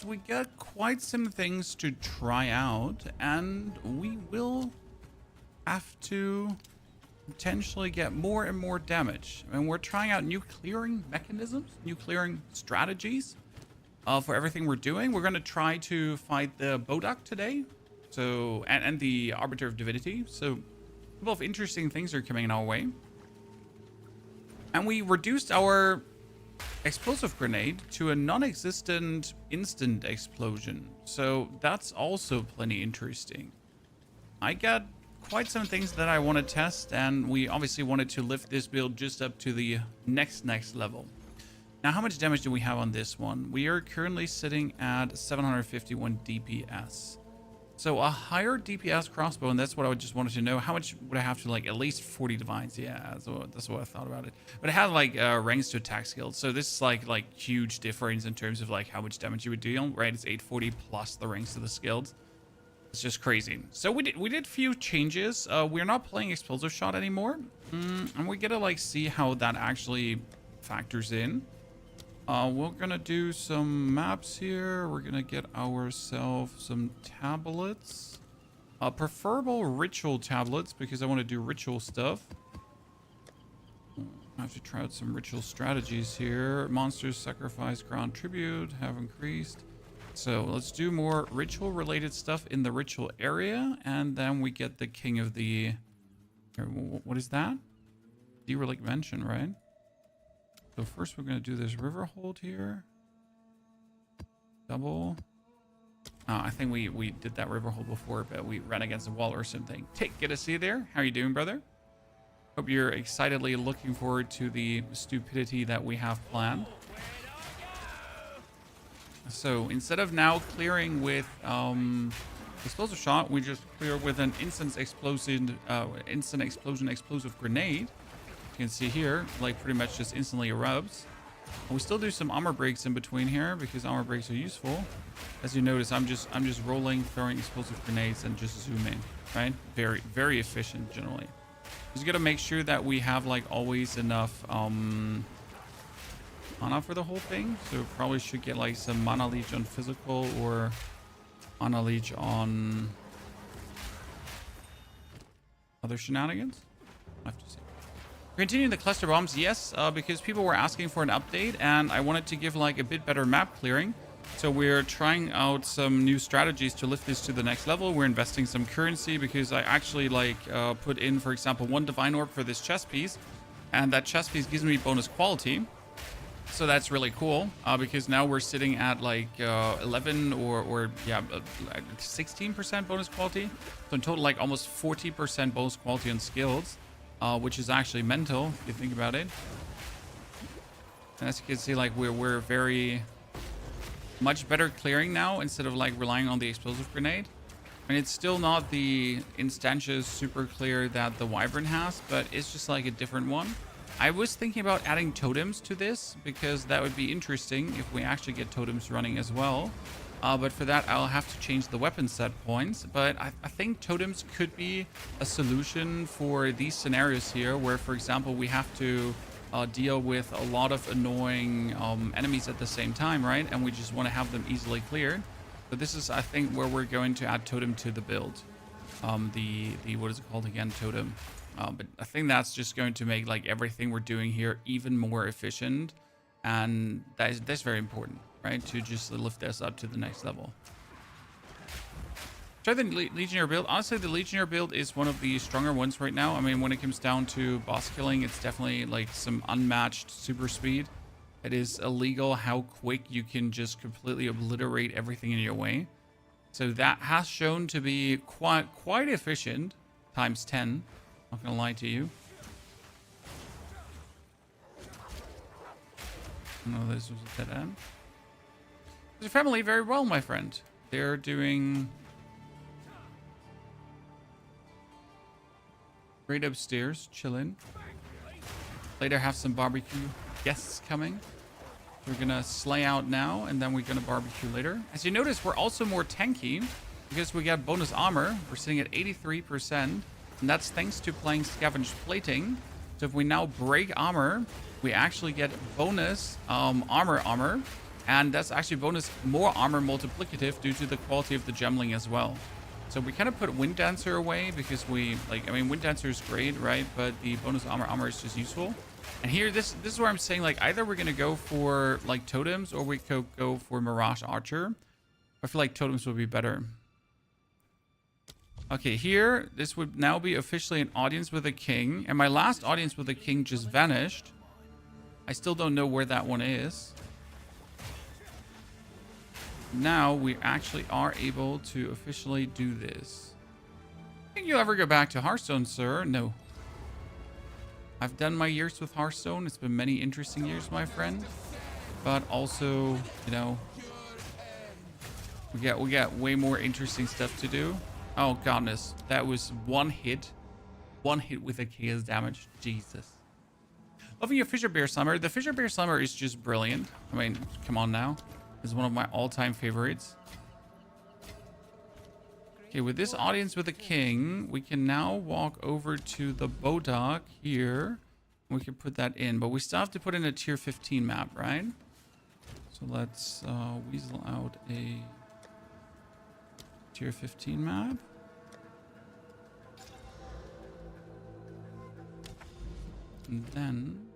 noticed we got quite some things to try out, and we will have to potentially get more and more damage. And we're trying out new clearing mechanisms, new clearing strategies for everything we're doing. We're going to try to fight the Bodak today, so and the Arbiter of Divinity. So a couple of interesting things are coming in our way. And we reduced our explosive grenade to a non-existent instant explosion. So that's also plenty interesting. I got quite some things that I want to test, and we obviously wanted to lift this build just up to the next level. Now, how much damage do we have on this one? We are currently sitting at 751 DPS. So a higher DPS crossbow, and that's what I just wanted to know. How much would I have to, like, at least 40 divines? Yeah, that's what I thought about it. But it had, like, ranks to attack skills. So this is, like huge difference in terms of, like, how much damage you would deal, right? It's 840 plus the ranks to the skills. It's just crazy. So we did a few changes. We're not playing explosive shot anymore. And we gotta, like, see how that actually factors in. We're gonna do some maps here. We're gonna get ourselves some tablets. Preferable ritual tablets, because I want to do ritual stuff. I have to try out some ritual strategies here. Monsters sacrifice ground tribute have increased. So let's do more ritual related stuff in the ritual area, and then we get the king of the... What is that? Derelict Mansion, right? So first we're going to do this river hold here. Double. I think we did that river hold before, but we ran against a wall or something. Good to see you there. How are you doing, brother? Hope you're excitedly looking forward to the stupidity that we have planned. So instead of now clearing with explosive shot, we just clear with an instant explosion explosive grenade. You can see here, like, pretty much just instantly erupts. And we still do some armor breaks in between here, because armor breaks are useful. As you notice, I'm just rolling, throwing explosive grenades, and just zooming, right? Very, very efficient generally. Just gotta make sure that we have, like, always enough mana for the whole thing. So probably should get, like, some mana leech on physical, or mana leech on other shenanigans. I have to see. Continuing the cluster bombs, yes, because people were asking for an update, and I wanted to give, like, a bit better map clearing. So we're trying out some new strategies to lift this to the next level. We're investing some currency, because I actually, like, put in, for example, 1 divine orb for this chest piece, and that chest piece gives me bonus quality. So that's really cool, because now we're sitting at, like, 11 or 16% bonus quality. So in total, like, almost 40% bonus quality on skills. Which is actually mental if you think about it. And as you can see, like, we're very much better clearing now, instead of, like, relying on the explosive grenade. I mean, it's still not the instantious super clear that the Wyvern has, but it's just, like, a different one. I was thinking about adding totems to this, because that would be interesting if we actually get totems running as well. But for that, I'll have to change the weapon set points. But I think totems could be a solution for these scenarios here, where, for example, we have to deal with a lot of annoying enemies at the same time, right? And we just want to have them easily cleared. So this is, I think, where we're going to add totem to the build. The what is it called again? Totem. But I think that's just going to make, like, everything we're doing here even more efficient. And that's very important, right? To just lift this up to the next level. Try the Legionnaire build. Honestly, the Legionnaire build is one of the stronger ones right now. I mean, when it comes down to boss killing, it's definitely, like, some unmatched super speed. It is illegal how quick you can just completely obliterate everything in your way. So that has shown to be quite efficient, times 10. Not gonna lie to you. No, this was a dead end. Your family very well, my friend. They're doing great upstairs, chilling. Later, have some barbecue guests coming. We're gonna slay out now, and then we're gonna barbecue later. As you notice, we're also more tanky because we got bonus armor. We're sitting at 83%, and that's thanks to playing Scavenged Plating. So if we now break armor, we actually get bonus armor, And that's actually bonus more armor multiplicative due to the quality of the Gemling as well. So we kind of put Wind Dancer away because we, like, I mean, Wind Dancer is great, right? But the bonus armor is just useful. And here, this is where I'm saying, like, either we're going to go for, like, Totems or we could go for Mirage Archer. I feel like Totems would be better. Okay, here, this would now be officially an audience with a king. And my last audience with a king just vanished. I still don't know where that one is. Now we actually are able to officially do this. Think you'll ever go back to Hearthstone, sir? No. I've done my years with Hearthstone. It's been many interesting years, my friend. But also, you know, we got way more interesting stuff to do. Oh, goodness. That was one hit. One hit with a chaos damage. Jesus. Loving your Fisher Bear Summer. The Fisher Bear Summer is just brilliant. I mean, come on now. It's one of my all-time favorites. Okay, with this audience with a king, we can now walk over to the Bodok here. We can put that in, but we still have to put in a tier 15 map, right? So let's weasel out a tier 15 map. And then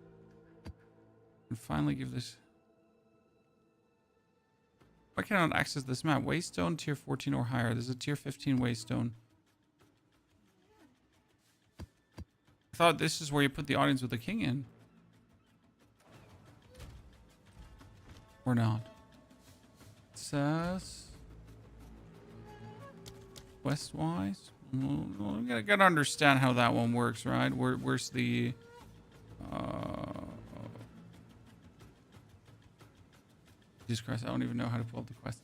and finally give this. Why cannot access this map? Waystone tier 14 or higher. There's a tier 15 Waystone. I thought this is where you put the audience with the king in. Or not. It says Westwise. You gotta understand how that one works, right? Where's the Jesus Christ, I don't even know how to pull up the quest.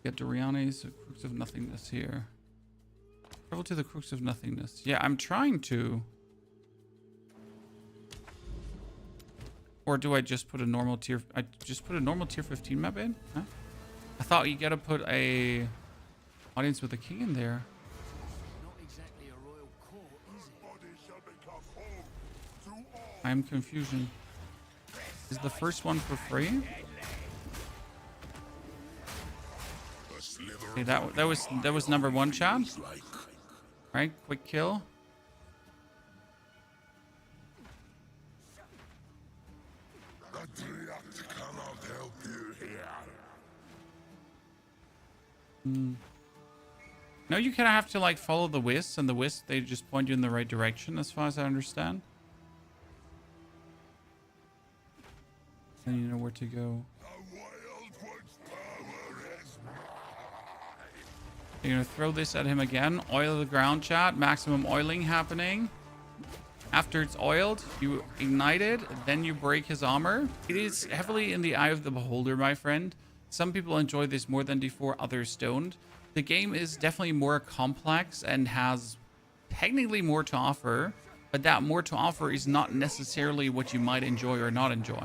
Get Doriani's Crux of Nothingness here. Travel to the Crux of Nothingness. Yeah, I'm trying to. Or do I just put a normal tier? I just put a normal tier 15 map in? Huh? I thought you gotta put a audience with a king in there. Not exactly a royal court, is it? I'm confusion. Is the first one for free? Okay, that was number one, Chad. Right, quick kill. No, you kind of have to like follow the wisps, and the wisps they just point you in the right direction, as far as I understand. Then you know where to go. You're gonna throw this at him again. Oil the ground, chat. Maximum oiling happening. After it's oiled, you ignite it, then you break his armor. It is heavily in the eye of the beholder, my friend. Some people enjoy this more than D4, others don't. The game is definitely more complex and has technically more to offer, but that more to offer is not necessarily what you might enjoy or not enjoy.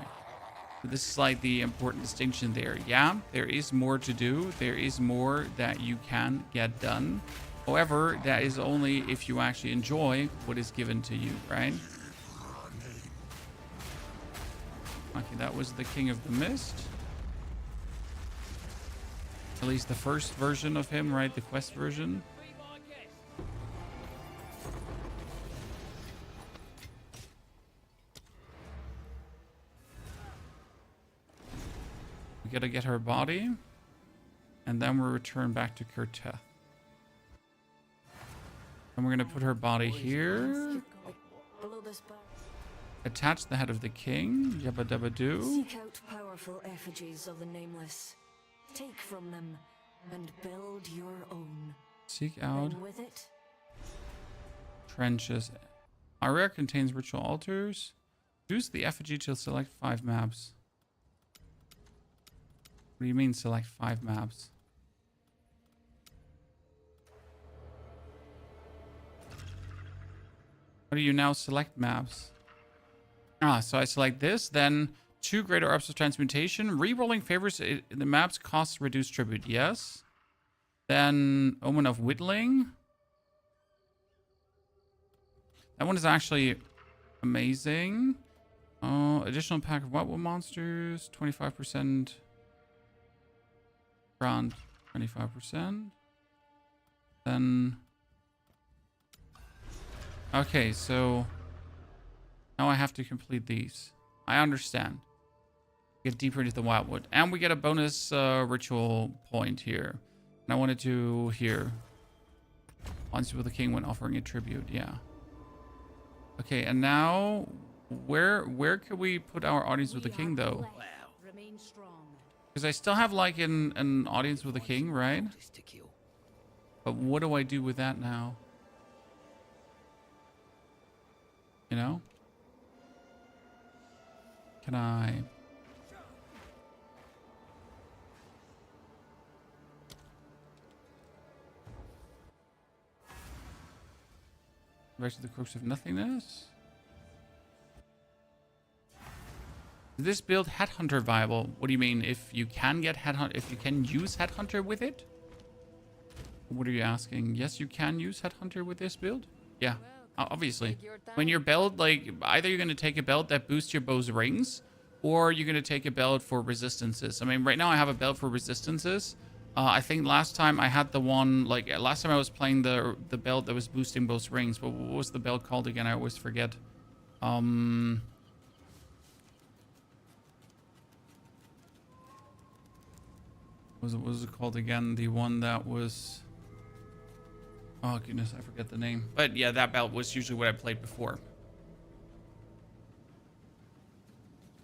This is like the important distinction there. Yeah, there is more to do. There is more that you can get done. However, that is only if you actually enjoy what is given to you, right? Okay, that was the King of the Mist. At least the first version of him, right? The quest version. We gotta get her body. And then we'll return back to Kurteth. And we're gonna put her body here. Attach the head of the king. Yabba dabba doo. Seek out powerful effigies of the nameless. Take from them and build your own. Seek out Then with it, trenches. Our rare contains ritual altars. Use the effigy to select 5 maps. What do you mean select 5 maps? How do you now select maps? So I select this, then 2 greater orbs of transmutation. Rerolling favors the maps costs reduced tribute. Yes. Then Omen of Whittling. That one is actually amazing. Additional pack of what monsters? 25%. around 25%. Then... Okay, so... Now I have to complete these. I understand. Get deeper into the wildwood. And we get a bonus ritual point here. And I wanted to here. Audience with the king when offering a tribute. Yeah. Okay, and now where could we put our audience with the king though? Remain strong. Because I still have like an audience with the king, right? But what do I do with that now? You know? Can I... Back to the crux of nothingness. Is this build Headhunter viable? What do you mean? If you can get Headhunter, if you can use Headhunter with it? What are you asking? Yes, you can use Headhunter with this build. Yeah, obviously. When your belt, like, either you're going to take a belt that boosts your bow's rings, or you're going to take a belt for resistances. I mean, right now I have a belt for resistances. I think last time I had the one, like, last time I was playing the belt that was boosting both rings. But what was the belt called again? I always forget. What was it called again? The one that was... Oh, goodness, I forget the name. But yeah, that belt was usually what I played before.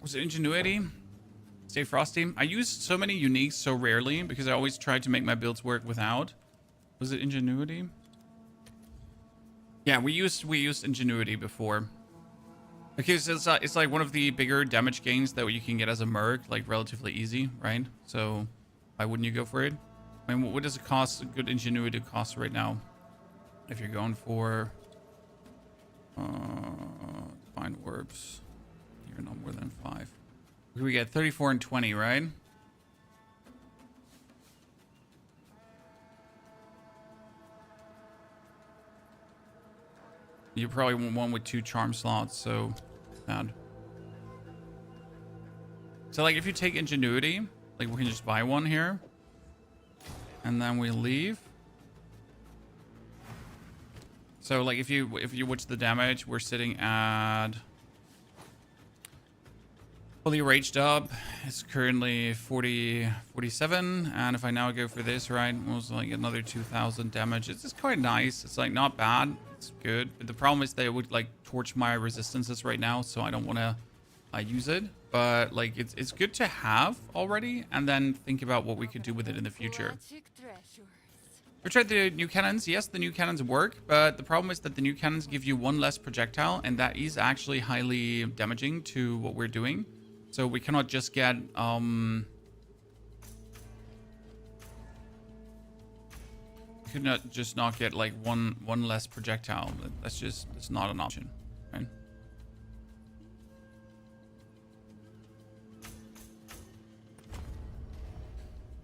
Was it Ingenuity? Stay Frosty. I use so many uniques so rarely because I always try to make my builds work without. Was it Ingenuity? Yeah, we used Ingenuity before. Because it's like one of the bigger damage gains that you can get as a merc, like relatively easy, right? So why wouldn't you go for it? I mean, what does it cost? A good Ingenuity cost right now? If you're going for Divine Orbs, you're not more than 5. We get 34 and 20, right? You probably want one with 2 charm slots, so bad. So like if you take Ingenuity, like we can just buy one here. And then we leave. So like if you watch the damage, we're sitting at fully raged up. It's currently 47, and if I now go for this, right, it was like another 2,000 damage. It's just quite nice. It's like not bad. It's good. But the problem is that it would like torch my resistances right now, so I don't want to use it. But like it's good to have already, and then think about what we could do with it in the future. We tried the new cannons. Yes, the new cannons work, but the problem is that the new cannons give you 1 less projectile, and that is actually highly damaging to what we're doing. So we cannot just get could not just not get like one less projectile. It's not an option, right?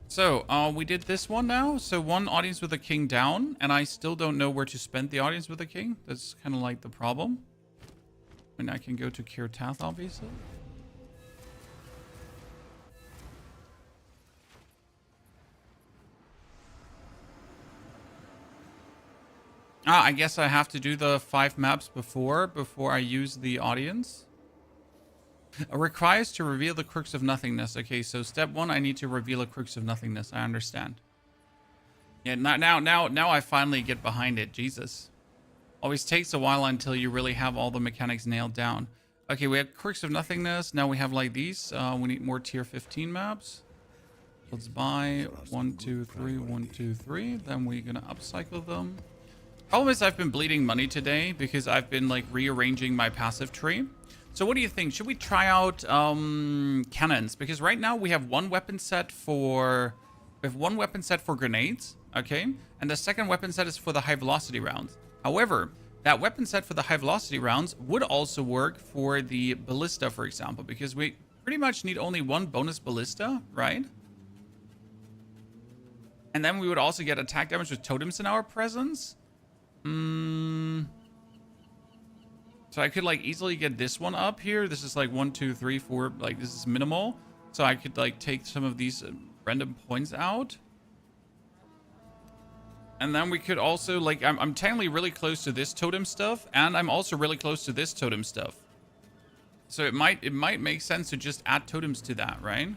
So we did this one now. So 1 audience with a king down, and I still don't know where to spend the audience with a king. That's kind of like the problem. I mean, I can go to Kirtath, obviously. I guess I have to do the 5 maps before I use the audience. Requires to reveal the crux of nothingness. Okay, so step 1, I need to reveal a crux of nothingness. I understand. Yeah, now I finally get behind it. Jesus. Always takes a while until you really have all the mechanics nailed down. Okay, we have crux of nothingness. Now we have like these. We need more tier 15 maps. Let's buy 1, 2, 3, 1, 2, 3. Then we're gonna upcycle them. Problem is I've been bleeding money today because I've been like rearranging my passive tree. So what do you think? Should we try out cannons? Because right now we have 1 weapon set for grenades, okay? And the second weapon set is for the high velocity rounds. However, that weapon set for the high velocity rounds would also work for the ballista, for example, because we pretty much need only 1 bonus ballista, right? And then we would also get attack damage with totems in our presence. So I could like easily get this one up here. This is like 1, 2, 3, 4. Like this is minimal. So I could like take some of these random points out. And then we could also, like, I'm technically really close to this totem stuff, and I'm also really close to this totem stuff. So it might make sense to just add totems to that, right?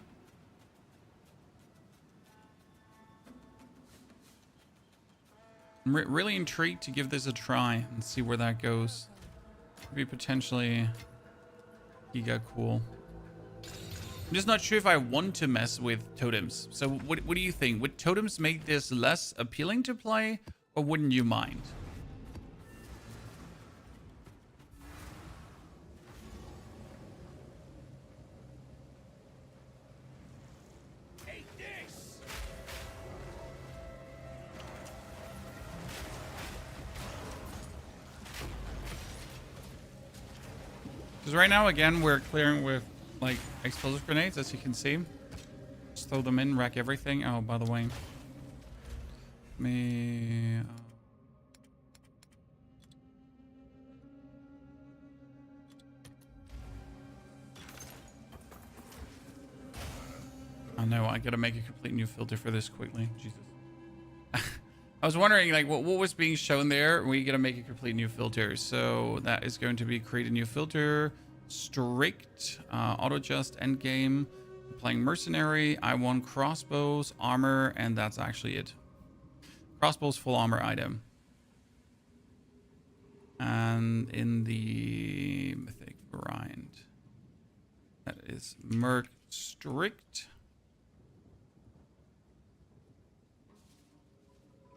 I'm really intrigued to give this a try and see where that goes. Maybe potentially giga cool. I'm just not sure if I want to mess with totems. So what do you think? Would totems make this less appealing to play, or wouldn't you mind? Because right now, again, we're clearing with, like, explosive grenades, as you can see. Just throw them in, wreck everything. Oh, by the way. Oh no, I gotta make a complete new filter for this quickly. Jesus. I was wondering, like, what was being shown there? We gotta make a complete new filter. So that is going to be create a new filter, strict, auto adjust endgame. Playing mercenary. I want crossbows, armor, and that's actually it. Crossbows, full armor item. And in the mythic variant, that is merc strict.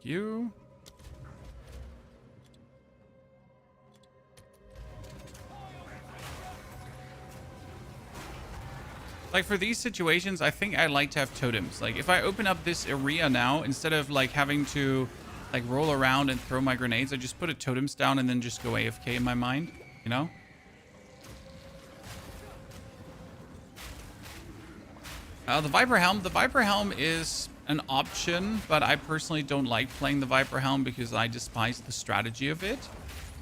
You. Like for these situations, I think I like to have totems. Like if I open up this area now, instead of like having to like roll around and throw my grenades, I just put a totems down and then just go AFK in my mind, you know? The Viper Helm. The Viper Helm is an option, but I personally don't like playing the Viper Helm because I despise the strategy of it.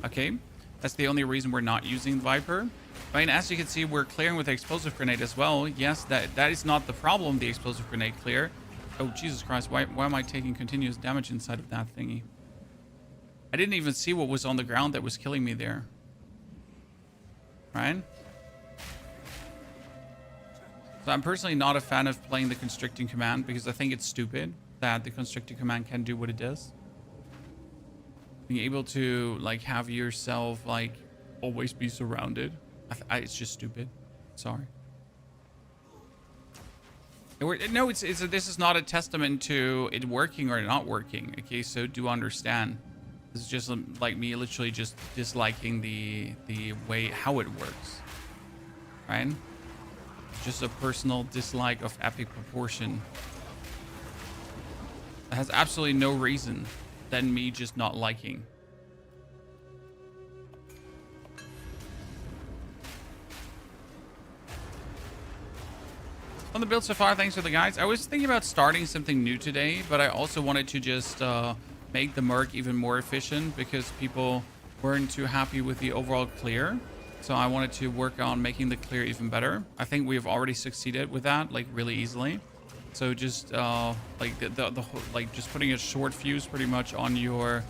Okay, that's the only reason we're not using the Viper. I mean, as you can see, we're clearing with the explosive grenade as well. Yes, that is not the problem, the explosive grenade clear. Oh, Jesus Christ, why am I taking continuous damage inside of that thingy? I didn't even see what was on the ground that was killing me there. Right? So I'm personally not a fan of playing the constricting command because I think it's stupid that the constricting command can do what it does. Being able to like have yourself like always be surrounded. It's just stupid. Sorry. No, this is not a testament to it working or not working. Okay, so do understand. This is just like me literally just disliking the way how it works. Right? Just a personal dislike of epic proportion. It has absolutely no reason than me just not liking. On the build so far, thanks for the guides. I was thinking about starting something new today, but I also wanted to just make the merc even more efficient because people weren't too happy with the overall clear. So I wanted to work on making the clear even better. I think we have already succeeded with that, like really easily. So just like the whole, like just putting a short fuse pretty much on your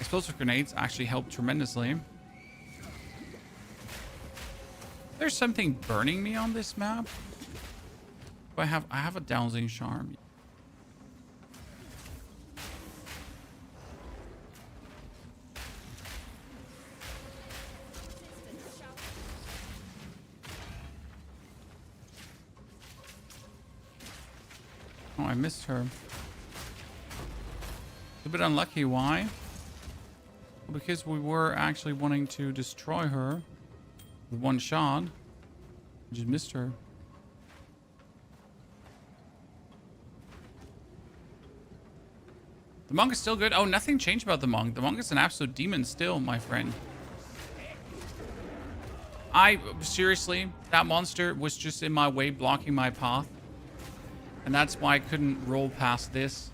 explosive grenades actually helped tremendously. There's something burning me on this map. I have a dowsing charm. Oh, I missed her. A bit unlucky. Why? Well, because we were actually wanting to destroy her with one shot. I just missed her. The monk is still good. Oh, nothing changed about the monk. The monk is an absolute demon still, my friend. Seriously, that monster was just in my way, blocking my path. And that's why I couldn't roll past this.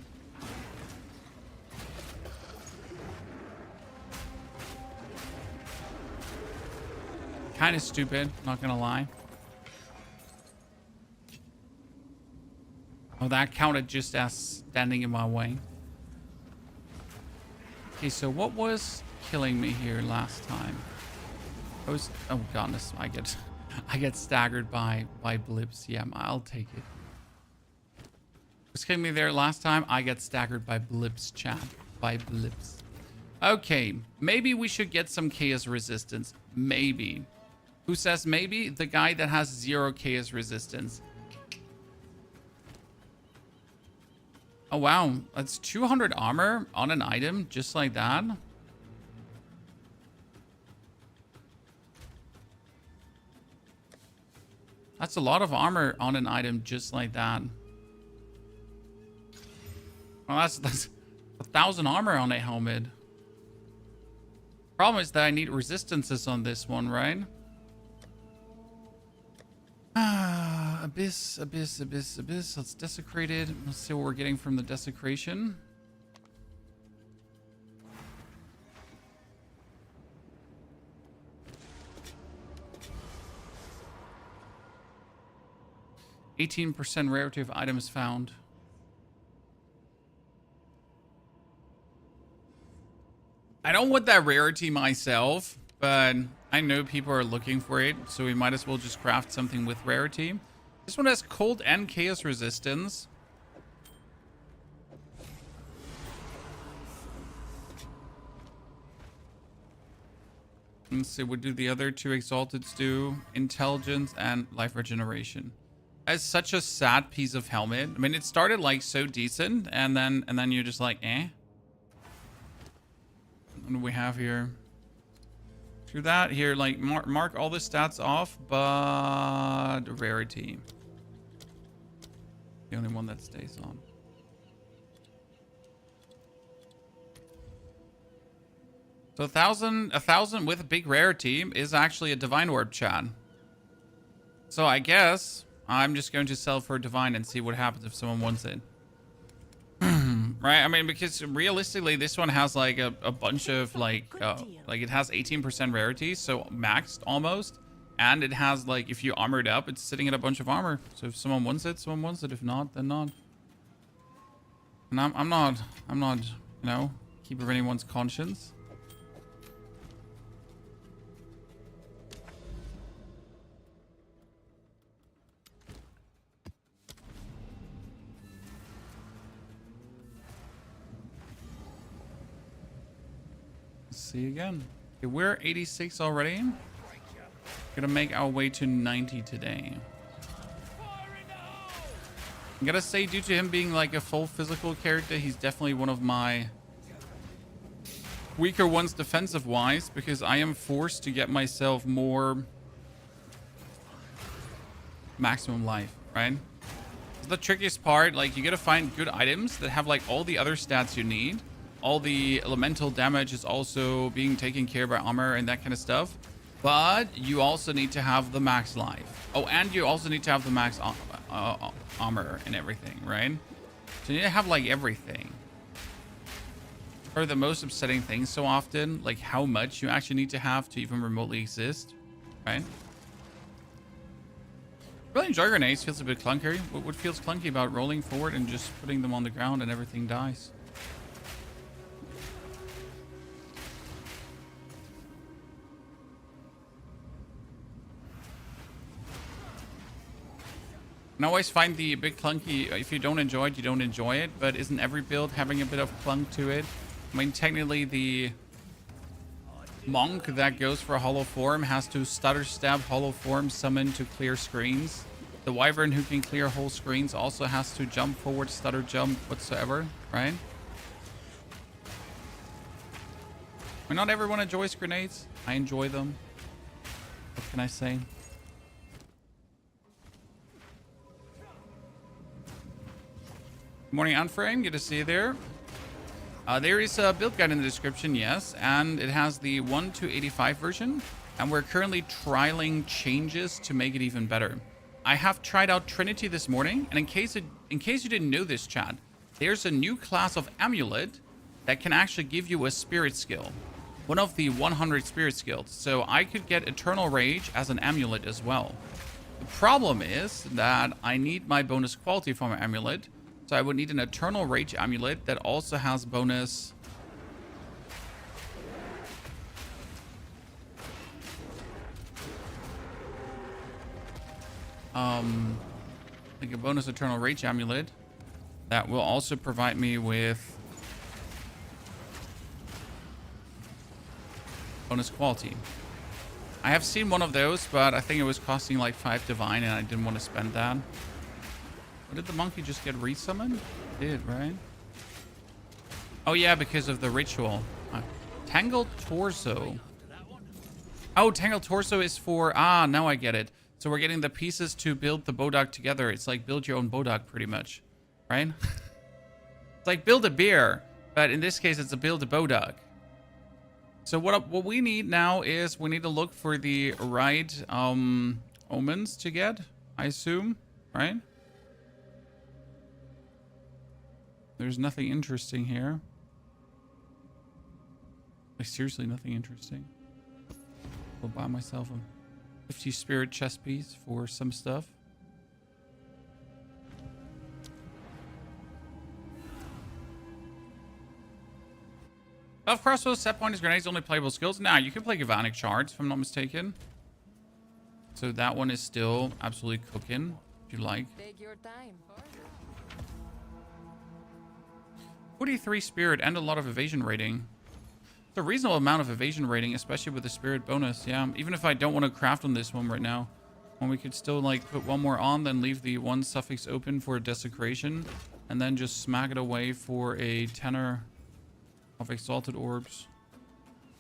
Kind of stupid, not gonna lie. Oh, that counted just as standing in my way. Okay, so what was killing me here last time? Oh goodness, I get staggered by blips. Yeah, I'll take it. What's killing me there last time? I get staggered by blips, chat. By blips. Okay, maybe we should get some chaos resistance. Maybe. Who says maybe? The guy that has 0 chaos resistance. Oh wow, that's 200 armor on an item just like that. That's a lot of armor on an item just like that. Well, that's 1,000 armor on a helmet. Problem is that I need resistances on this one, right? Abyss. Let's desecrate it. Let's see what we're getting from the desecration. %, rarity of items found. I don't want that rarity myself, but I know people are looking for it, so we might as well just craft something with rarity. This one has cold and chaos resistance. Let's see, what do the other 2 exalteds do? Intelligence and life regeneration. That's such a sad piece of helmet. I mean, it started like so decent, and then you're just like, eh. What do we have here? Do that here, like mark all the stats off, but rarity. The only one that stays on. So 1,000 with a big rarity is actually a divine orb, chat. So I guess I'm just going to sell for a divine and see what happens if someone wants it. Right? I mean, because realistically, this one has like a bunch of like it has 18% rarity, so maxed almost. And it has like, if you armor it up, it's sitting at a bunch of armor. So if someone wants it, someone wants it. If not, then not. And I'm not, you know, keep of anyone's conscience. See again. Okay, we're 86 already. Gonna make our way to 90 today. I gotta say, due to him being like a full physical character, he's definitely one of my weaker ones defensive wise, because I am forced to get myself more maximum life, right? It's the trickiest part. Like, you gotta find good items that have like all the other stats you need. All the elemental damage is also being taken care of by armor and that kind of stuff. But you also need to have the max life. Oh, and you also need to have the max armor and everything, right? So you need to have like everything. Or the most upsetting things so often, like how much you actually need to have to even remotely exist, right? Really enjoy grenades. Feels a bit clunky. What feels clunky about rolling forward and just putting them on the ground and everything dies? And I always find the bit clunky. If you don't enjoy it, you don't enjoy it. But isn't every build having a bit of clunk to it? I mean, technically the monk that goes for a hollow form has to stutter stab hollow form summon to clear screens. The wyvern who can clear whole screens also has to jump forward, stutter jump whatsoever, right? I mean, not everyone enjoys grenades. I enjoy them. What can I say? Good morning, Unframe. Good to see you there. There is a build guide in the description, yes, and it has the 1 to 85 version, and we're currently trialing changes to make it even better. I have tried out Trinity this morning, and in case you didn't know this, chat, there's a new class of amulet that can actually give you a spirit skill, one of the 100 spirit skills. So I could get Eternal Rage as an amulet as well. The problem is that I need my bonus quality from an amulet, So I would need an Eternal Rage Amulet that also has bonus. Like a bonus Eternal Rage Amulet that will also provide me with bonus quality. I have seen one of those, but I think it was costing like 5 divine and I didn't want to spend that. Or did the monkey just get resummoned? It did, right? Oh yeah, because of the ritual. Tangled Torso. Oh, Tangled Torso is for... Ah, now I get it. So we're getting the pieces to build the Bodog together. It's like build your own Bodog pretty much. Right? It's like build a beer. But in this case, it's a build a Bodog. So what we need now is we need to look for the right omens to get, I assume. Right? There's nothing interesting here. Like seriously, nothing interesting. I'll buy myself a 50 spirit chest piece for some stuff. Buff crossbows, set pointers, grenades, only playable skills. Nah, you can play Galvanic Shards if I'm not mistaken. So that one is still absolutely cooking, if you like. Take your time. 43 spirit and a lot of evasion rating. It's a reasonable amount of evasion rating, especially with the spirit bonus. Yeah, even if I don't want to craft on this one right now. When we could still like put one more on, then leave the one suffix open for desecration. And then just smack it away for a tenor of exalted orbs.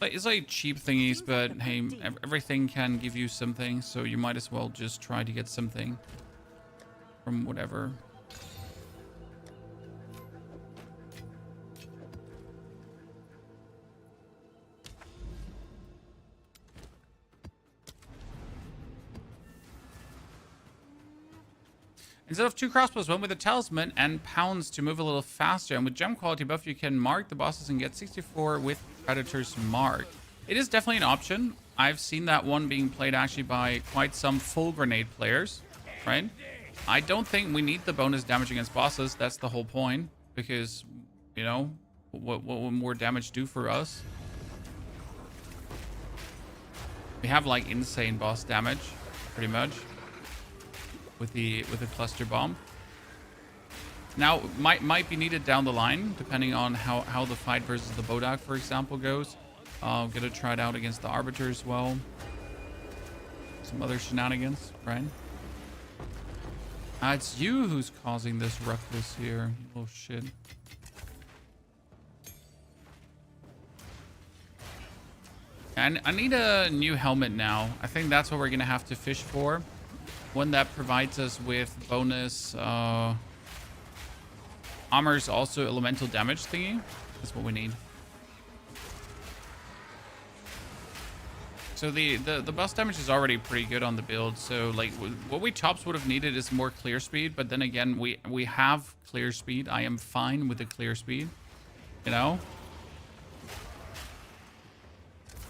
Like, it's like cheap thingies, but hey, everything can give you something. So you might as well just try to get something from whatever. Instead of 2 crossbows, one with a talisman and pounds to move a little faster. And with gem quality buff, you can mark the bosses and get 64 with Predator's Mark. It is definitely an option. I've seen that one being played actually by quite some full grenade players, right? I don't think we need the bonus damage against bosses. That's the whole point. Because, you know, what will more damage do for us? We have like insane boss damage, pretty much. With the cluster bomb. Now might be needed down the line, depending on how the fight versus the Bodog, for example, goes. Gonna try it out against the Arbiter as well. Some other shenanigans, right? It's you who's causing this ruckus here, you little shit. And I need a new helmet now. I think that's what we're gonna have to fish for. One that provides us with bonus armor's also elemental damage thingy. That's what we need. So the boss damage is already pretty good on the build. So like what we tops would have needed is more clear speed. But then again, we have clear speed. I am fine with the clear speed. You know?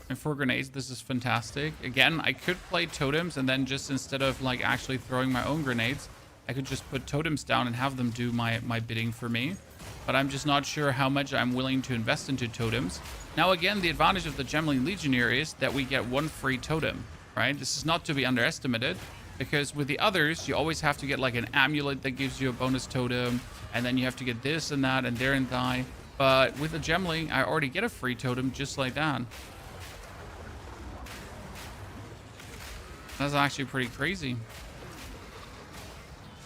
And for grenades, this is fantastic. Again, I could play totems and then just instead of like actually throwing my own grenades, I could just put totems down and have them do my bidding for me. But I'm just not sure how much I'm willing to invest into totems. Now, again, the advantage of the Gemling Legionnaire is that we get 1 free totem, right? This is not to be underestimated because with the others, you always have to get like an amulet that gives you a bonus totem. And then you have to get this and that and there and die. But with the Gemling, I already get a free totem just like that. That's actually pretty crazy.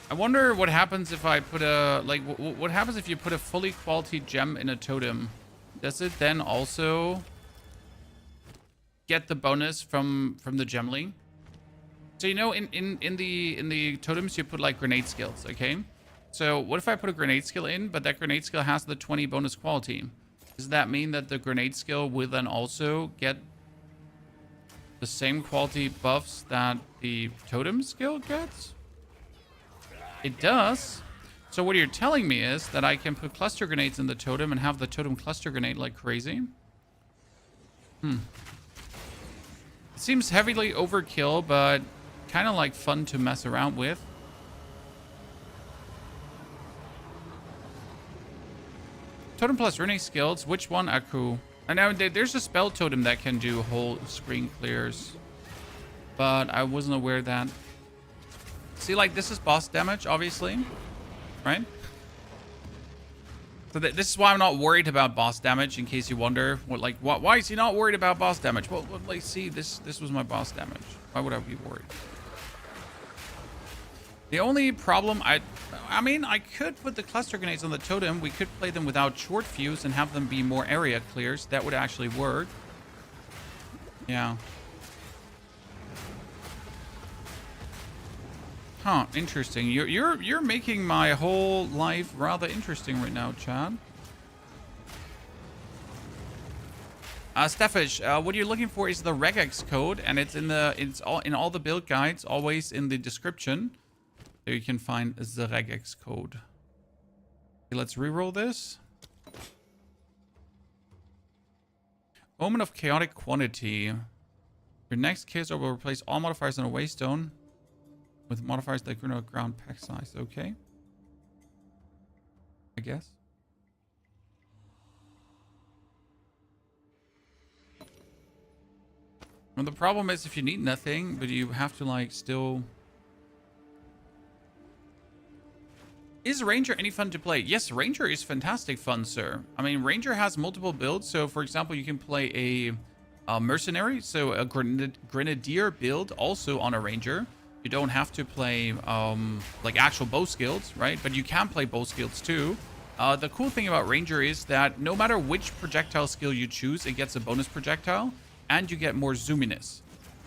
I wonder what happens if I put a... Like, what happens if you put a fully quality gem in a totem? Does it then also get the bonus from the Gemling? So, you know, in the totems, you put, like, grenade skills, okay? So, what if I put a grenade skill in, but that grenade skill has the 20 bonus quality? Does that mean that the grenade skill will then also get the same quality buffs that the totem skill gets? It does. So what you're telling me is that I can put cluster grenades in the totem and have the totem cluster grenade like crazy. It seems heavily overkill, but kind of like fun to mess around with. Totem plus running skills. Which one? Aku. And now there's a spell totem that can do whole screen clears. But I wasn't aware of that. See, like, this is boss damage, obviously. Right? So this is why I'm not worried about boss damage, in case you wonder. Why is he not worried about boss damage? Well, like, see, this was my boss damage. Why would I be worried? The only problem, I mean, I could put the cluster grenades on the totem. We could play them without short fuse and have them be more area clears. That would actually work. Yeah. Huh, interesting. You're making my whole life rather interesting right now, Chad. Steffish, what you're looking for is the regex code, and it's in all the build guides, always in the description. There you can find the regex code. Okay, let's reroll this. Omen of Chaotic Quantity. Your next case will replace all modifiers on a waystone with modifiers that grow ground pack size. Okay. I guess. Well, the problem is if you need nothing, but you have to, like, still... Is Ranger any fun to play? Yes, Ranger is fantastic fun, sir. I mean, Ranger has multiple builds. So, for example, you can play a Mercenary. So, a Grenadier build also on a Ranger. You don't have to play, like, actual bow skills, right? But you can play bow skills, too. The cool thing about Ranger is that no matter which projectile skill you choose, it gets a bonus projectile. And you get more zoominess.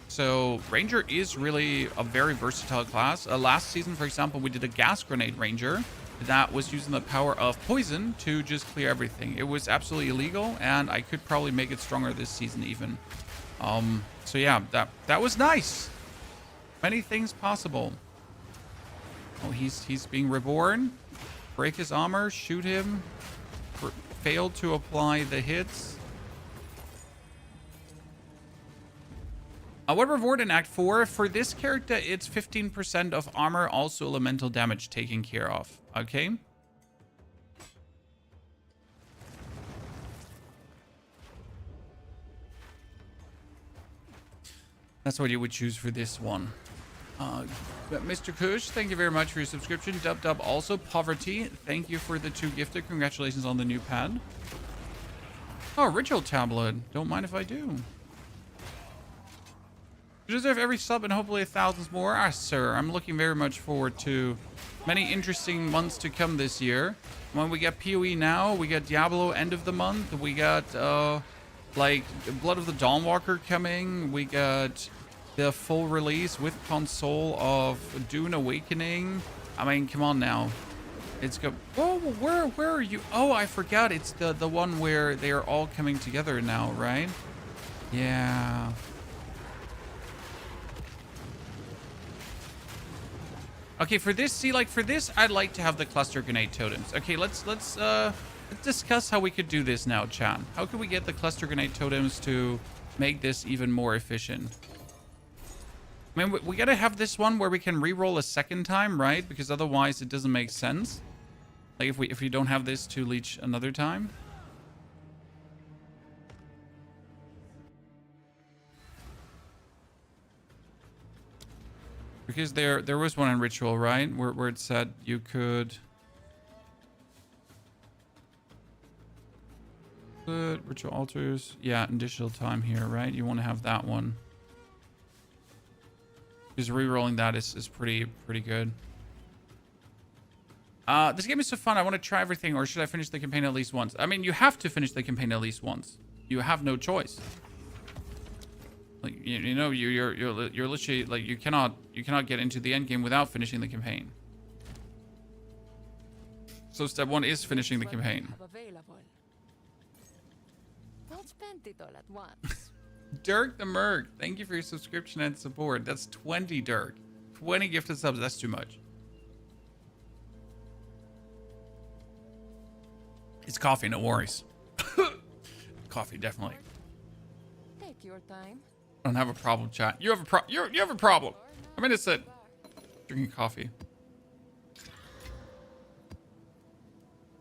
So Ranger is really a very versatile class. Last season, for example, we did a gas grenade Ranger that was using the power of poison to just clear everything. It was absolutely illegal, and I could probably make it stronger this season even. So yeah, that was nice. Many things possible. Oh, he's being reborn. Break his armor, shoot him. Failed to apply the hits. What reward in Act 4? For this character, it's 15% of armor, also elemental damage taken care of. Okay? That's what you would choose for this one. Mr. Kush, thank you very much for your subscription. Dub also. Poverty, thank you for the 2 gifted. Congratulations on the new pad. Oh, ritual tablet. Don't mind if I do. You deserve every sub and hopefully thousands more. Ah, sir, I'm looking very much forward to many interesting months to come this year. When we get POE now, we get Diablo end of the month. We got, like, Blood of the Dawnwalker coming. We got the full release with console of Dune Awakening. I mean, come on now. It's go. Oh, where are you? Oh, I forgot. It's the one where they are all coming together now, right? Yeah. Okay, for this, see, like, for this, I'd like to have the cluster grenade totems. Okay, let's discuss how we could do this now, chat. How could we get the cluster grenade totems to make this even more efficient? I mean, we gotta have this one where we can re-roll a second time, right? Because otherwise it doesn't make sense. Like, if we don't have this to leech another time. Because there was one in Ritual, right? Where it said you could... Good. Ritual altars. Yeah, additional time here, right? You want to have that one. Because re-rolling that is pretty good. This game is so fun. I want to try everything. Or should I finish the campaign at least once? I mean, you have to finish the campaign at least once. You have no choice. Like, you know, you're literally, like, you cannot get into the end game without finishing the campaign. So step 1 is finishing the campaign. Don't spend it all at once. Dirk the Merc, thank you for your subscription and support. That's 20, Dirk. 20 gifted subs, that's too much. It's coffee, no worries. Coffee, definitely. Take your time. I don't have a problem, chat. You have a you have a problem. I'm innocent. Drinking coffee.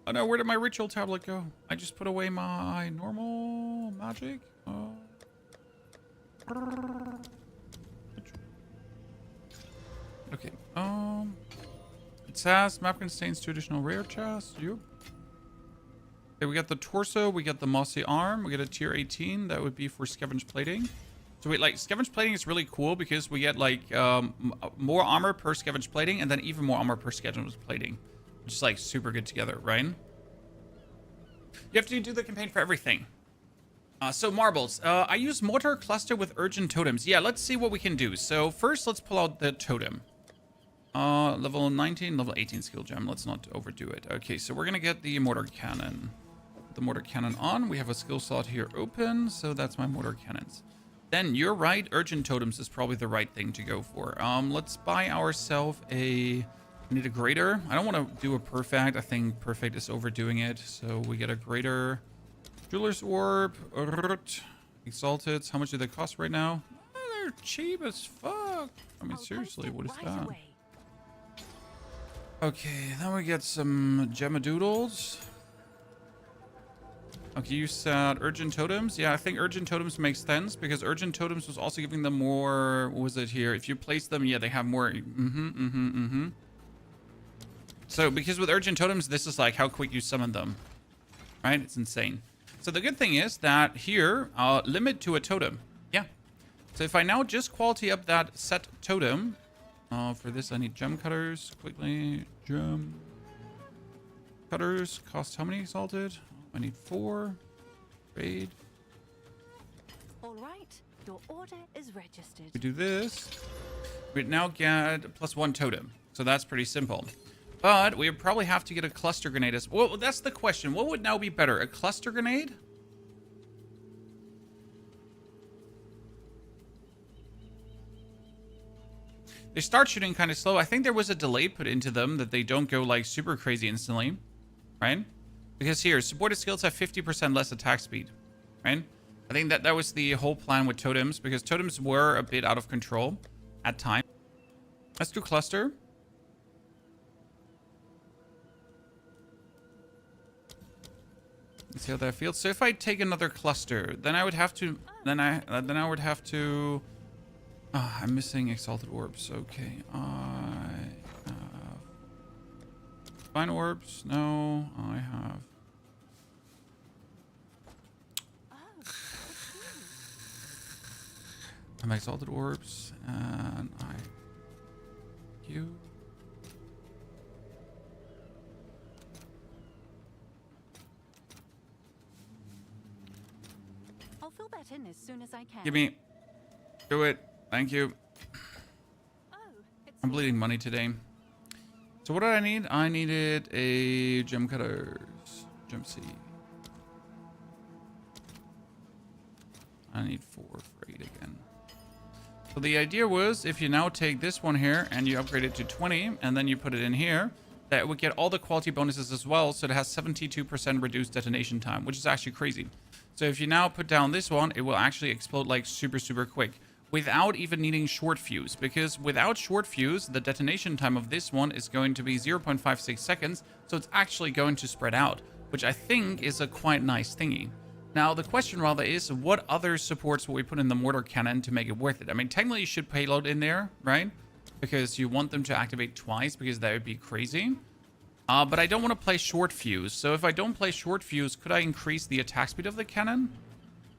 Oh no, where did my ritual tablet go? I just put away my normal magic. Okay. It says map contains 2 additional rare chests. Yep. Okay, we got the torso, we got the mossy arm, we get a tier 18. That would be for scavenge plating. So wait, like scavenge plating is really cool because we get like more armor per scavenge plating and then even more armor per scavenge plating. Which is like super good together, right? You have to do the campaign for everything. So marbles. I use mortar cluster with urgent totems. Yeah, let's see what we can do. So first, let's pull out the totem. Level 19, level 18 skill gem. Let's not overdo it. Okay, so we're gonna get the mortar cannon. The mortar cannon on. We have a skill slot here open, so that's my mortar cannons. Then you're right. Urgent totems is probably the right thing to go for. Let's buy ourselves a. We need a greater. I don't want to do a perfect. I think perfect is overdoing it. So we get a greater. Jeweler's orb. Exalted. How much do they cost right now? Oh, they're cheap as fuck. I mean, seriously, what is that? Okay, then we get some gemadoodles. Okay, you said urgent totems. Yeah, I think urgent totems makes sense because urgent totems was also giving them more. What was it here? If you place them, yeah, they have more. So because with urgent totems, this is like how quick you summon them, right? It's insane. So the good thing is that here, limit to a totem. Yeah. So if I now just quality up that set totem, for this I need gem cutters. Quickly, gem cutters cost how many exalted? I need 4. Raid. All right, your order is registered. We do this. We now get +1 totem. So that's pretty simple. But we would probably have to get a cluster grenade as well. That's the question. What would now be better? A cluster grenade? They start shooting kind of slow. I think there was a delay put into them that they don't go like super crazy instantly, right? Because here, supported skills have 50% less attack speed, right? I think that was the whole plan with totems because totems were a bit out of control at times. Let's do cluster. Let's see how that feels. So if I take another cluster, then I would have to. Then I would have to. I'm missing exalted orbs. Okay, I have fine orbs. No, I have. I'm exalted orbs, and you. I'll fill that in as soon as I can. Give me. Do it. Thank you. Oh, it's I'm bleeding money today. So what did I need? I needed a gem cutters. Gem C. I need 4 for 8 again. So the idea was if you now take this one here and you upgrade it to 20 and then you put it in here, that it would get all the quality bonuses as well. So it has 72% reduced detonation time, which is actually crazy. So if you now put down this one, it will actually explode like super, super quick without even needing short fuse. Because without short fuse, the detonation time of this one is going to be 0.56 seconds. So it's actually going to spread out, which I think is a quite nice thingy. Now, the question rather is, what other supports will we put in the mortar cannon to make it worth it? I mean, technically you should payload in there, right? Because you want them to activate twice, because that would be crazy. But I don't want to play short fuse. So if I don't play short fuse, could I increase the attack speed of the cannon?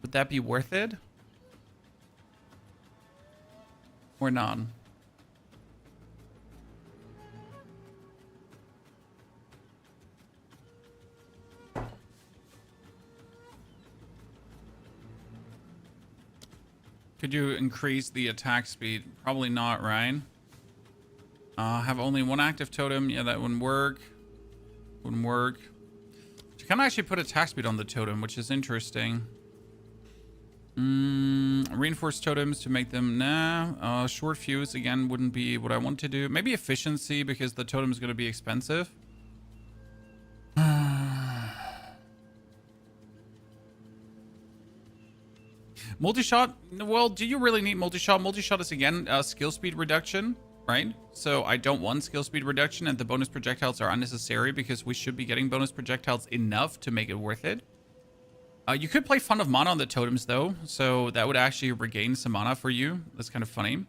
Would that be worth it? Or not? Could you increase the attack speed? Probably not, right? Have only 1 active totem. Yeah, that wouldn't work. Wouldn't work. You can actually put attack speed on the totem, which is interesting. Reinforced totems to make them... Nah. Short fuse, again, wouldn't be what I want to do. Maybe efficiency, because the totem is going to be expensive. Multi-shot? Well, do you really need multi-shot? Multi-shot is, again, skill speed reduction. right? So I don't want skill speed reduction, and the bonus projectiles are unnecessary because we should be getting bonus projectiles enough to make it worth it. You could play Font of Mana on the totems, though, so that would actually regain some mana for you. That's kind of funny.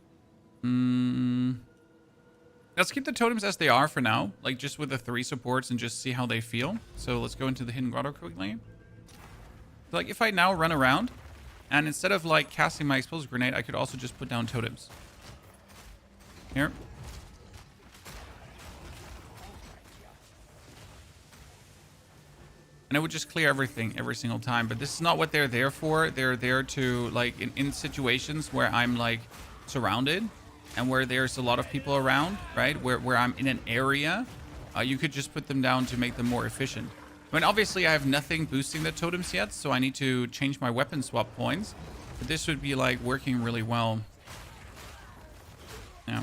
Let's keep the totems as they are for now, like just with the 3 supports and just see how they feel. So let's go into the Hidden Grotto quickly. So, like, if I now run around, and instead of, like, casting my Explosive Grenade, I could also just put down totems. Here. And it would just clear everything every single time. But this is not what they're there for. They're there to, like, in situations where I'm, like, surrounded and where there's a lot of people around, right? Where I'm in an area, you could just put them down to make them more efficient. I mean, obviously, I have nothing boosting the totems yet, so I need to change my weapon swap points. But this would be, like, working really well. Yeah.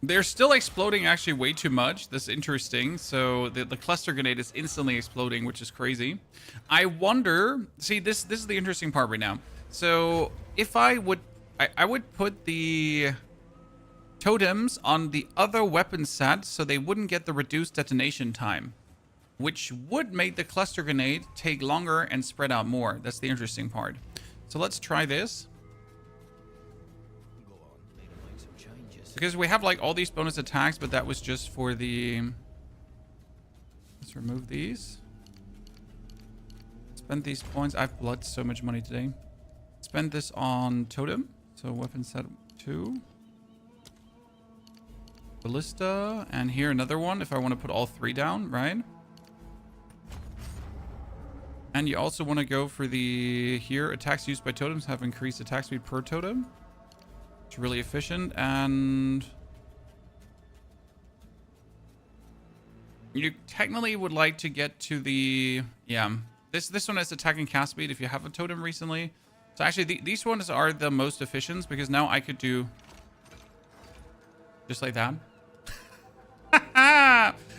They're still exploding actually way too much. That's interesting. So the cluster grenade is instantly exploding, which is crazy. I wonder... See, this is the interesting part right now. So if I would... I would put the totems on the other weapon set so they wouldn't get the reduced detonation time, which would make the cluster grenade take longer and spread out more. That's the interesting part. So let's try this. Because we have, like, all these bonus attacks, but that was just for the... Let's remove these. Spend these points. I've bled so much money today. Spend this on totem. So weapon set 2. Ballista. And here another one if I want to put all 3 down, right? And you also want to go for the... Here, attacks used by totems have increased attack speed per totem. It's really efficient, and you technically would like to get to the... Yeah, this one has attack and cast speed if you have a totem recently. So actually, these ones are the most efficient because now I could do just like that.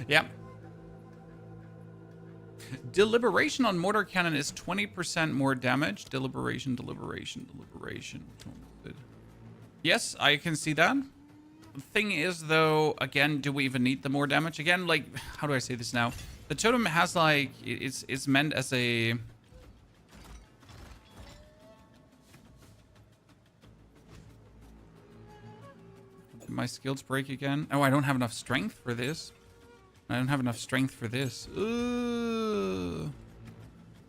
Yeah. Deliberation on mortar cannon is 20% more damage. Deliberation. Yes, I can see that. The thing is, though, again, do we even need the more damage? Again, like, how do I say this now? The totem has, like, it's meant as a... Did my skills break again? Oh, I don't have enough strength for this. Ugh.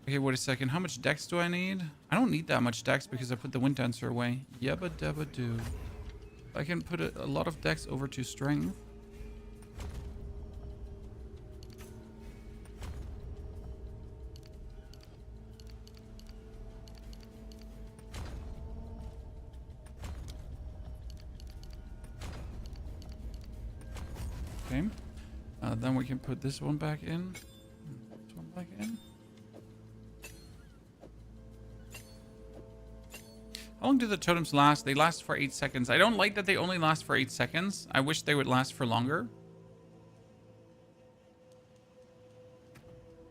Okay, wait a second. How much dex do I need? I don't need that much dex because I put the Wind Dancer away. Yabba dabba do. I can put a lot of dex over to strength. Okay. Then we can put this one back in. This one back in. How long do the totems last? They last for 8 seconds. I don't like that they only last for 8 seconds. I wish they would last for longer.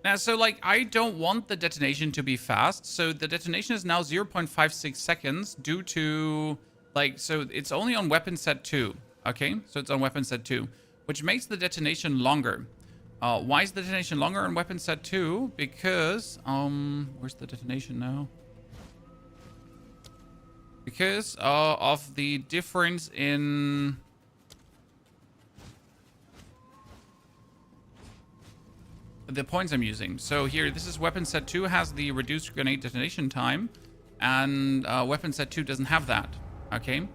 Now, so, like, I don't want the detonation to be fast. So the detonation is now 0.56 seconds due to, like, so it's only on weapon set 2. Okay, so it's on weapon set 2, which makes the detonation longer. Why is the detonation longer on weapon set 2? Because, where's the detonation now? Because of the difference in... the points I'm using. So here, this is weapon set 2 has the reduced grenade detonation time, and weapon set 2 doesn't have that. Okay?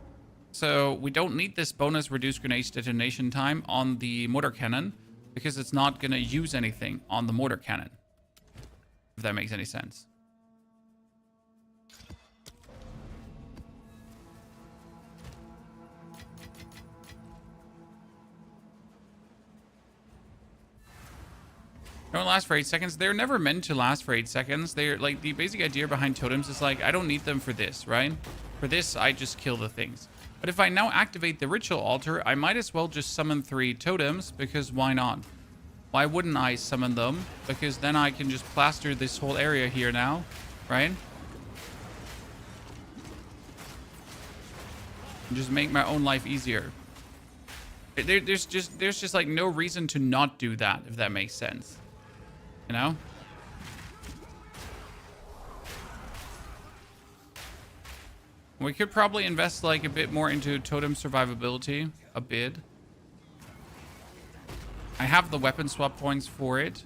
So we don't need this bonus reduced grenade detonation time on the mortar cannon because it's not going to use anything on the mortar cannon. If that makes any sense. Don't last for 8 seconds. They're never meant to last for 8 seconds. They're like, the basic idea behind totems is like, I don't need them for this, right? For this, I just kill the things. But if I now activate the ritual altar, I might as well just summon 3 totems because why not? Why wouldn't I summon them? Because then I can just plaster this whole area here now, right? And just make my own life easier. There's just like no reason to not do that, if that makes sense. You know? We could probably invest like a bit more into totem survivability. A bit. I have the weapon swap points for it.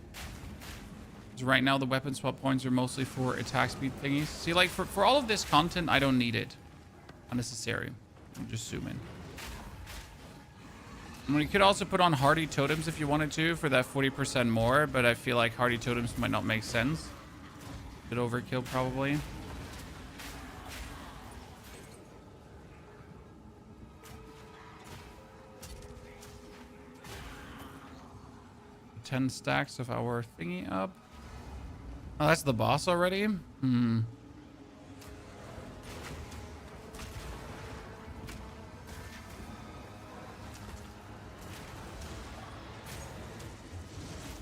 Because right now the weapon swap points are mostly for attack speed thingies. See, like for all of this content, I don't need it. Unnecessary. I'm just zoom in. And we could also put on hardy totems if you wanted to for that 40% more, but I feel like hardy totems might not make sense. Bit overkill probably. Ten stacks of our thingy up. Oh, that's the boss already? Hmm.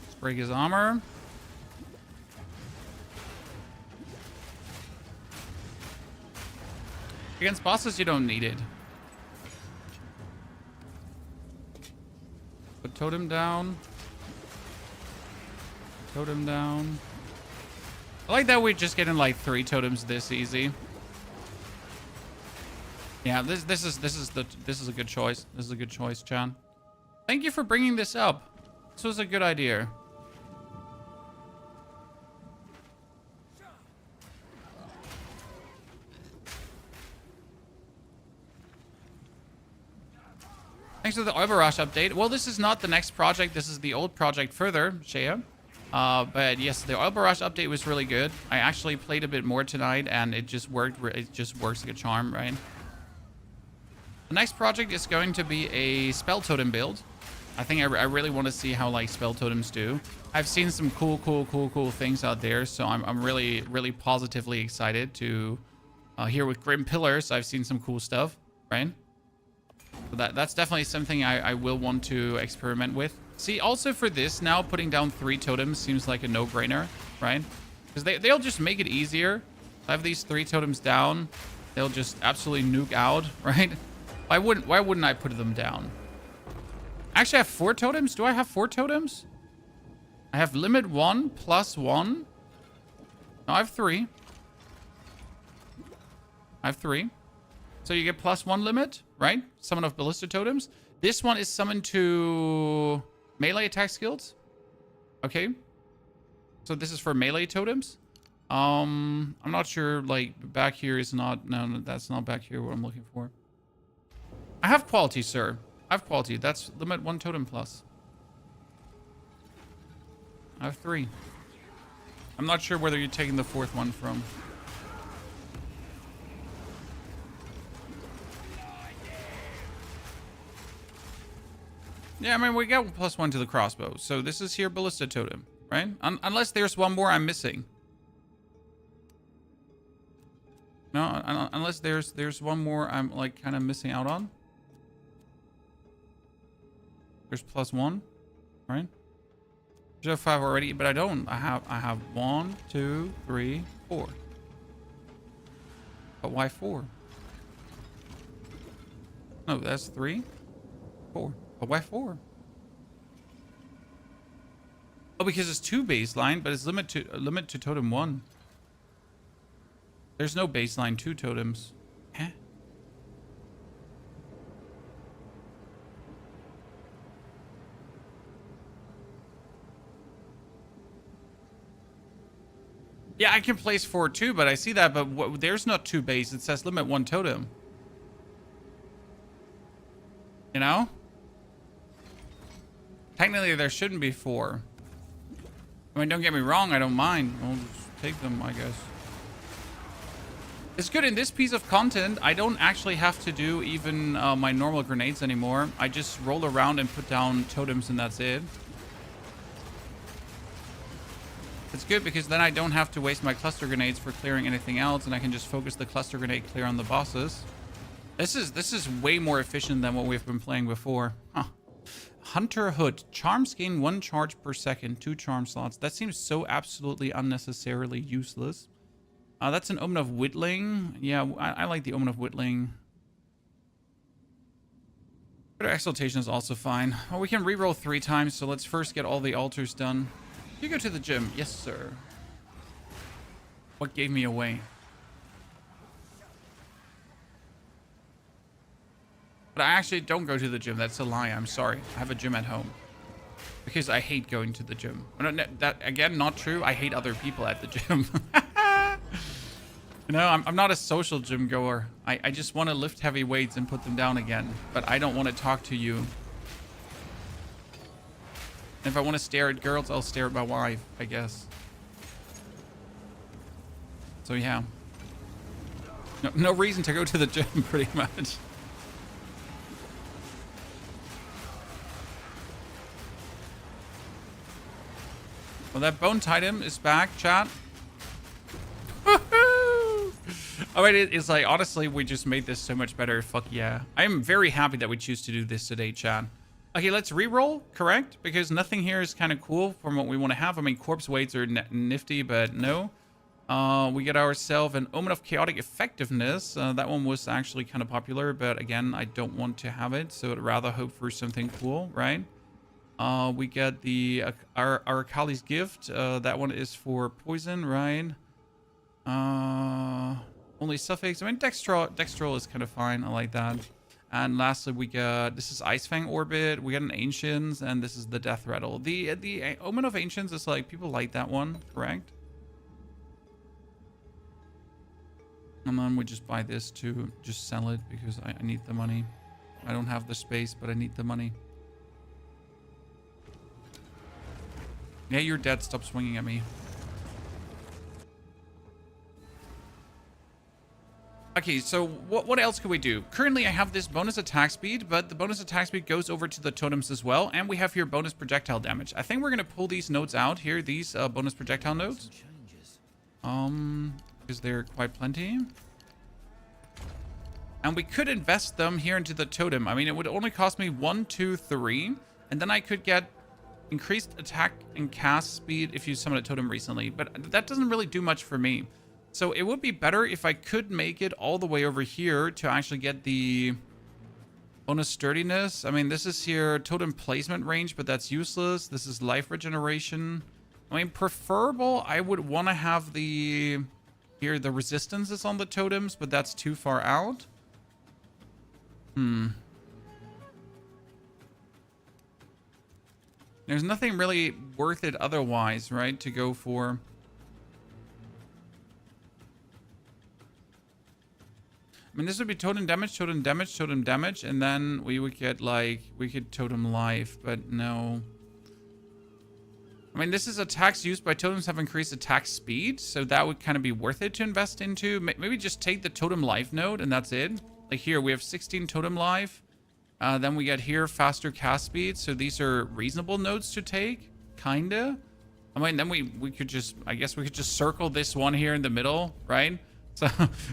Let's break his armor. Against bosses, you don't need it. Put totem down. Totem down. I like that we're just getting like 3 totems this easy. Yeah, this is a good choice. This is a good choice, Chan. Thank you for bringing this up. This was a good idea. Thanks for the Overrush update. Well, this is not the next project. This is the old project further, Shea. But yes, the Oil Barrage update was really good. I actually played a bit more tonight, and it just worked. It just works like a charm, right? The next project is going to be a Spell Totem build. I think I really want to see how like Spell Totems do. I've seen some cool things out there, so I'm really positively excited to here with Grim Pillars. I've seen some cool stuff, right? So that's definitely something I will want to experiment with. See, also for this now, putting down 3 totems seems like a no-brainer, right? Because they'll just make it easier. If I have these 3 totems down, they'll just absolutely nuke out, right? Why wouldn't I put them down? Actually, I have 4 totems. Do I have 4 totems? I have limit 1 plus 1. No, I have 3. I have 3. So you get plus 1 limit, right? Summon of Ballista Totems. This one is summoned to melee attack skills. Okay. So this is for melee totems. I'm not sure, like, back here is not... No, that's not back here what I'm looking for. I have quality, sir. I have quality. That's limit 1 totem plus. I have 3. I'm not sure whether you're taking the 4th one from. Yeah, I mean, we got plus 1 to the crossbow. So this is here Ballista Totem, right? Unless there's one more I'm missing. No, unless there's one more I'm like kind of missing out on. There's plus 1, right? I have 5 already, but I don't. I have 1, 2, 3, 4. But why 4? No, that's 3, 4. But why 4? Oh, because it's 2 baseline, but it's limit to totem 1. There's no baseline 2 totems. Huh? Yeah, I can place 4 too, but I see that, but there's not 2 base. It says limit 1 totem. You know? Technically, there shouldn't be 4. I mean, don't get me wrong. I don't mind. I'll just take them, I guess. It's good in this piece of content. I don't actually have to do even my normal grenades anymore. I just roll around and put down totems and that's it. It's good because then I don't have to waste my cluster grenades for clearing anything else, and I can just focus the cluster grenade clear on the bosses. This is way more efficient than what we've been playing before. Huh. Hunter Hood. Charms gain 1 charge per second, 2 charm slots. That seems so absolutely unnecessarily useless. That's an Omen of Whittling. Yeah, I like the Omen of Whittling. Greater Exaltation is also fine. Well, we can reroll 3 times, so let's first get all the altars done. You go to the gym. Yes, sir. What gave me away? But I actually don't go to the gym. That's a lie. I'm sorry. I have a gym at home. Because I hate going to the gym. That, again, not true. I hate other people at the gym. You know, I'm not a social gym goer. I just want to lift heavy weights and put them down again. But I don't want to talk to you. And if I want to stare at girls, I'll stare at my wife, I guess. So, yeah. No reason to go to the gym, pretty much. Well, that bone item is back, chat. I mean, it's like, honestly, we just made this so much better. Fuck yeah. I am very happy that we choose to do this today, chat. Okay, let's reroll, correct? Because nothing here is kind of cool from what we want to have. I mean, corpse weights are nifty, but no. We get ourselves an Omen of Chaotic Effectiveness. That one was actually kind of popular, but again, I don't want to have it, so I'd rather hope for something cool, right? We get the Arakali's Gift. That one is for poison, right? Only suffix. I mean, Dextrol is kind of fine. I like that. And lastly, we got, this is Icefang Orbit. We got an Ancients, and this is the Death Rattle. The Omen of Ancients is like, people like that one, correct? And then we just buy this to just sell it because I need the money. I don't have the space, but I need the money. Yeah, you're dead. Stop swinging at me. Okay, so what else can we do? Currently, I have this bonus attack speed, but the bonus attack speed goes over to the totems as well. And we have here bonus projectile damage. I think we're going to pull these nodes out here, these bonus projectile nodes. Because they're quite plenty. And we could invest them here into the totem. I mean, it would only cost me 1, 2, 3. And then I could get increased attack and cast speed if you summon a totem recently. But that doesn't really do much for me. So it would be better if I could make it all the way over here to actually get the bonus sturdiness. I mean, this is here totem placement range, but that's useless. This is life regeneration. I mean, preferable, I would want to have the... Here, the resistance is on the totems, but that's too far out. There's nothing really worth it otherwise, right, to go for. I mean, this would be totem damage, totem damage, totem damage, and then we would get, like, we could totem life, but no. I mean, this is attacks used by totems have increased attack speed, so that would kind of be worth it to invest into. Maybe just take the totem life node, and that's it. Like here, we have 16 totem life. Then we get here faster cast speed, so these are reasonable nodes to take, kinda. I mean, then we could just, I guess we could just circle this one here in the middle, right?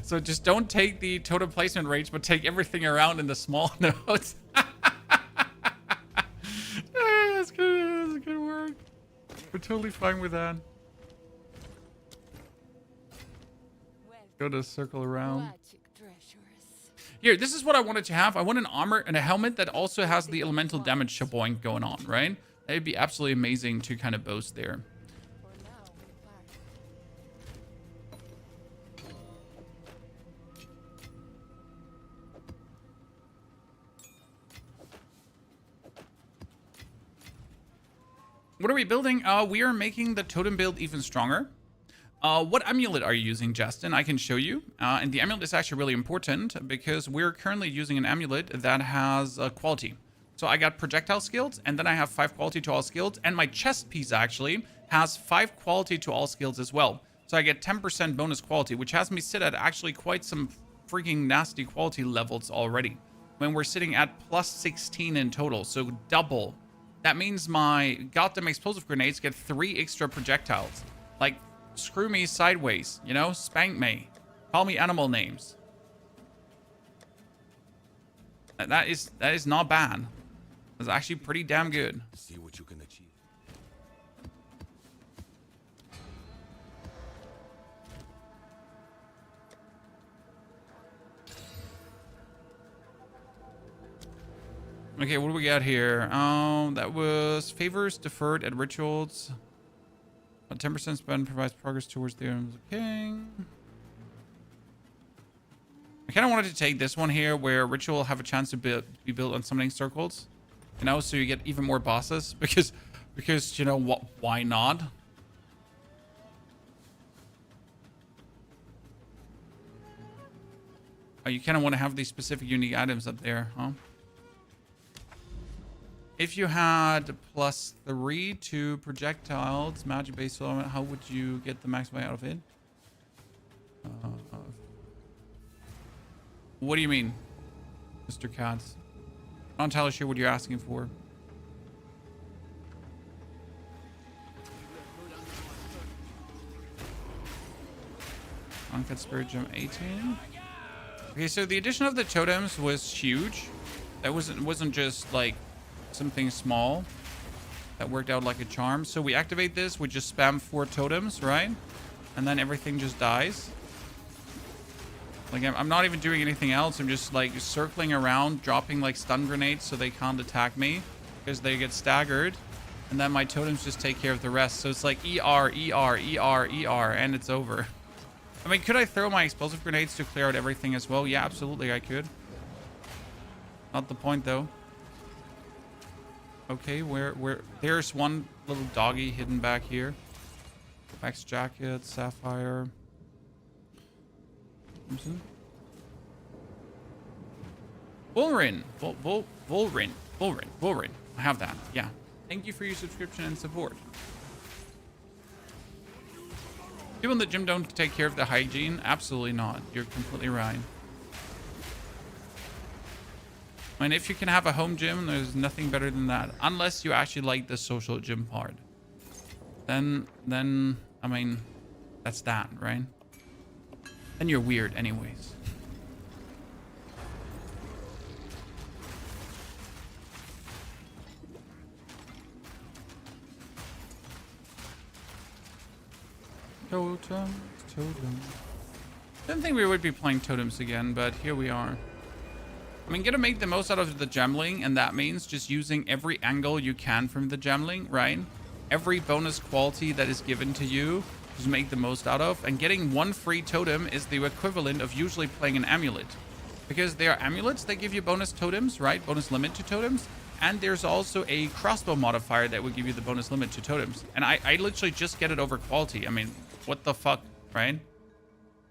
So just don't take the totem placement range, but take everything around in the small nodes. That's good. That's good work. We're totally fine with that. Go to circle around. Here, this is what I wanted to have. I want an armor and a helmet that also has the elemental damage shaboing going on, right? That would be absolutely amazing to kind of boast there. What are we building? We are making the totem build even stronger. What amulet are you using, Justin? I can show you. And the amulet is actually really important because we're currently using an amulet that has quality. So I got projectile skills, and then I have 5 quality to all skills. And my chest piece actually has 5 quality to all skills as well. So I get 10% bonus quality, which has me sit at actually quite some freaking nasty quality levels already. When we're sitting at plus 16 in total, so double. That means my goddamn explosive grenades get 3 extra projectiles. Like, screw me sideways, you know? Spank me. Call me animal names. That is not bad. That's actually pretty damn good. See what you can achieve. Okay, what do we got here? That was favors deferred at rituals. A 10% spend provides progress towards the arms of the king. I kind of wanted to take this one here where ritual will have a chance to be built on summoning circles. You know, so you get even more bosses because you know what? Why not? Oh, you kind of want to have these specific unique items up there, huh? If you had +3 to projectiles, magic-based element, how would you get the maximum out of it? What do you mean, Mr. Katz? I'm not entirely sure what you're asking for. Uncut Spirit Gem 18. Okay, so the addition of the totems was huge. That wasn't just like something small. That worked out like a charm. So we activate this, we just spam 4 totems, right? And then everything just dies. Like, I'm not even doing anything else. I'm just, like, circling around, dropping, like, stun grenades so they can't attack me. Because they get staggered. And then my totems just take care of the rest. So it's like ER, ER, ER, ER, and it's over. I mean, could I throw my explosive grenades to clear out everything as well? Yeah, absolutely, I could. Not the point, though. Okay, where... There's one little doggy hidden back here. Wax jacket, sapphire... Bullrin. Bullrin. I have that. Yeah. Thank you for your subscription and support. People in the gym don't take care of the hygiene? Absolutely not. You're completely right. I mean, if you can have a home gym, there's nothing better than that. Unless you actually like the social gym part. Then, I mean, that's that, right? Then you're weird anyways. Totems. Didn't think we would be playing totems again, but here we are. I mean, gonna make the most out of the gemling, and that means just using every angle you can from the gemling, right? Every bonus quality that is given to you, just make the most out of. And getting 1 free totem is the equivalent of usually playing an amulet. Because they are amulets that give you bonus totems, right? Bonus limit to totems. And there's also a crossbow modifier that will give you the bonus limit to totems. And I literally just get it over quality. I mean, what the fuck, right?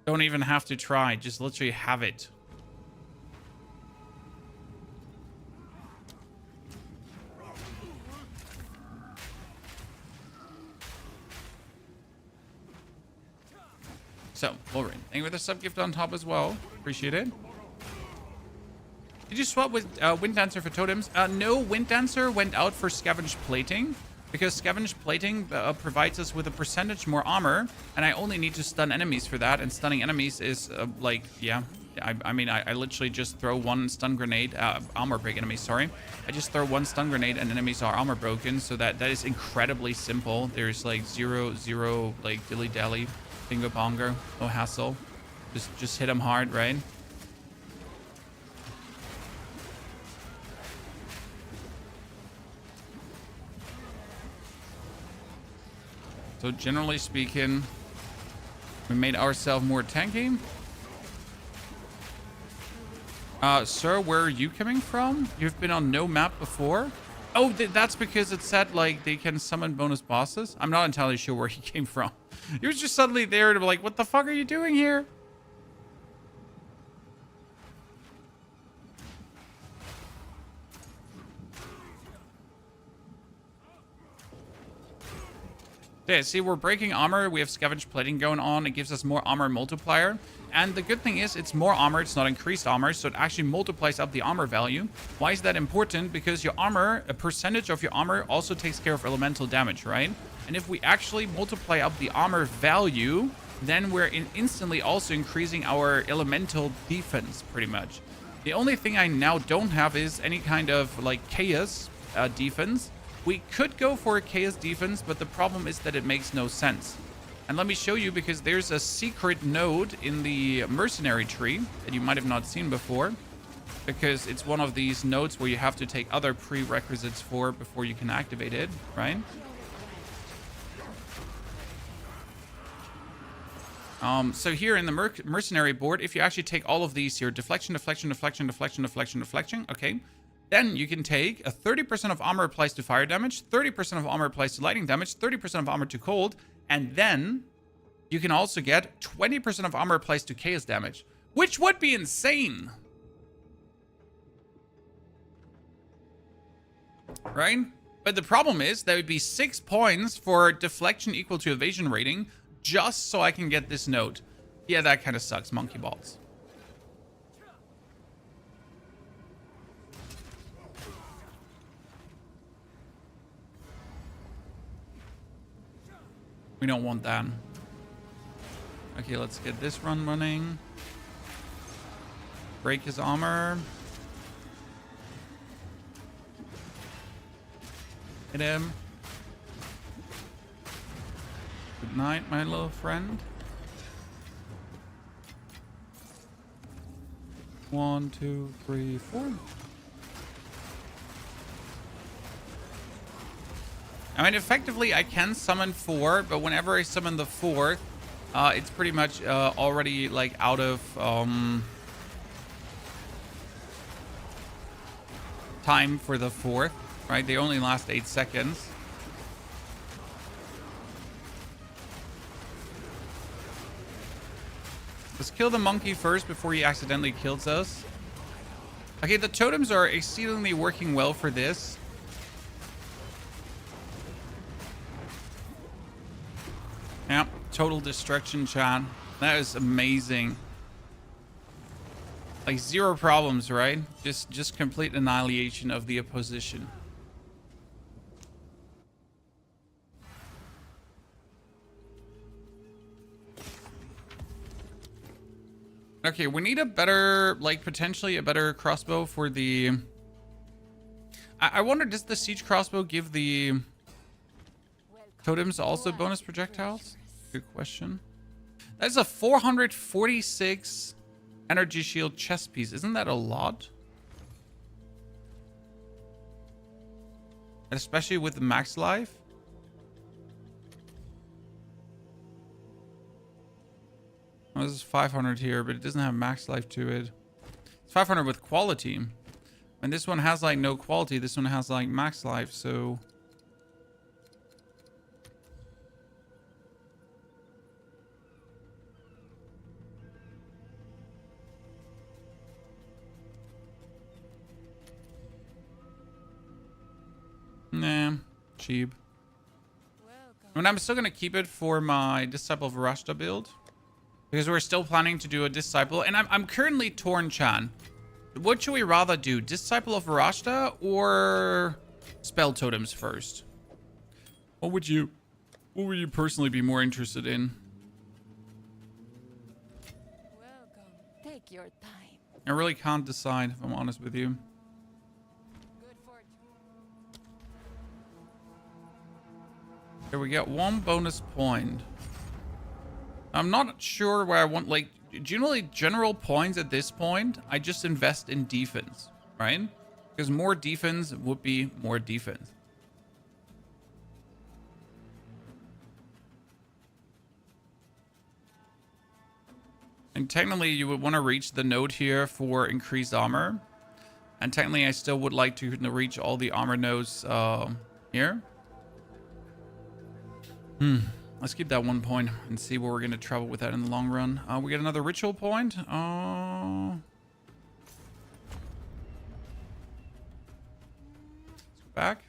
Don't even have to try. Just literally have it. So, Lauren, thank you for the sub gift on top as well. Appreciate it. Did you swap with Wind Dancer for totems? No, Wind Dancer went out for Scavenged Plating. Because Scavenged Plating provides us with a percentage more armor. And I only need to stun enemies for that. And stunning enemies is like, yeah. I mean, I literally just throw 1 stun grenade. Armor break enemies, sorry. I just throw 1 stun grenade and enemies are armor broken. So that is incredibly simple. There's like zero like dilly-dally. Bingo bongo, no hassle. Just hit them hard, right? So generally speaking, we made ourselves more tanky. Sir, where are you coming from? You've been on no map before? Oh, that's because it said like they can summon bonus bosses. I'm not entirely sure where he came from. He was just suddenly there to be like, what the fuck are you doing here? Okay, see, we're breaking armor. We have Scavenged Plating going on. It gives us more armor multiplier. And the good thing is it's more armor. It's not increased armor. So it actually multiplies up the armor value. Why is that important? Because your armor, a percentage of your armor also takes care of elemental damage, right? And if we actually multiply up the armor value, then we're instantly also increasing our elemental defense, pretty much. The only thing I now don't have is any kind of like chaos defense. We could go for a chaos defense, but the problem is that it makes no sense. And let me show you, because there's a secret node in the mercenary tree that you might have not seen before. because it's one of these nodes where you have to take other prerequisites for before you can activate it, right? So here in the mercenary board, if you actually take all of these here, deflection, deflection, deflection, deflection, deflection, deflection, okay, then you can take a 30% of armor applies to fire damage, 30% of armor applies to lightning damage, 30% of armor to cold, and then you can also get 20% of armor applies to chaos damage, which would be insane. Right? But the problem is there would be 6 points for deflection equal to evasion rating just so I can get this node. Yeah, that kind of sucks. Monkey balls. We don't want that. Okay, let's get this run running. Break his armor. Hit him. Good night, my little friend. 1, 2, 3, 4. I mean, effectively, I can summon 4, but whenever I summon the 4th, it's pretty much already like out of time for the 4th, right? They only last 8 seconds. Let's kill the monkey first before he accidentally kills us. Okay, the totems are exceedingly working well for this. Yeah, total destruction, chat. That is amazing. Like 0 problems, right? Just complete annihilation of the opposition. Okay, we need a better, like potentially a better crossbow for the... I wonder, does the siege crossbow give the totems also bonus projectiles? Good question. That's a 446 energy shield chest piece. Isn't that a lot? Especially with the max life. Oh, this is 500 here, but it doesn't have max life to it. It's 500 with quality. And this one has like no quality. This one has like max life, so... Nah, cheap. I mean, I'm still gonna keep it for my Disciple of Rashta build. Because we're still planning to do a Disciple. And I'm currently torn, Chan. What should we rather do? Disciple of Rashta or Spell Totems first? What would you personally be more interested in? Welcome. Take your time. I really can't decide, if I'm honest with you. Good fortune. Here we get 1 bonus point. I'm not sure where I want, like, generally general points at this point, I just invest in defense, right? Because more defense would be more defense. And technically you would want to reach the node here for increased armor. And technically I still would like to reach all the armor nodes here. Let's keep that 1 point and see where we're going to travel with that in the long run. We get another ritual point. Let's go back.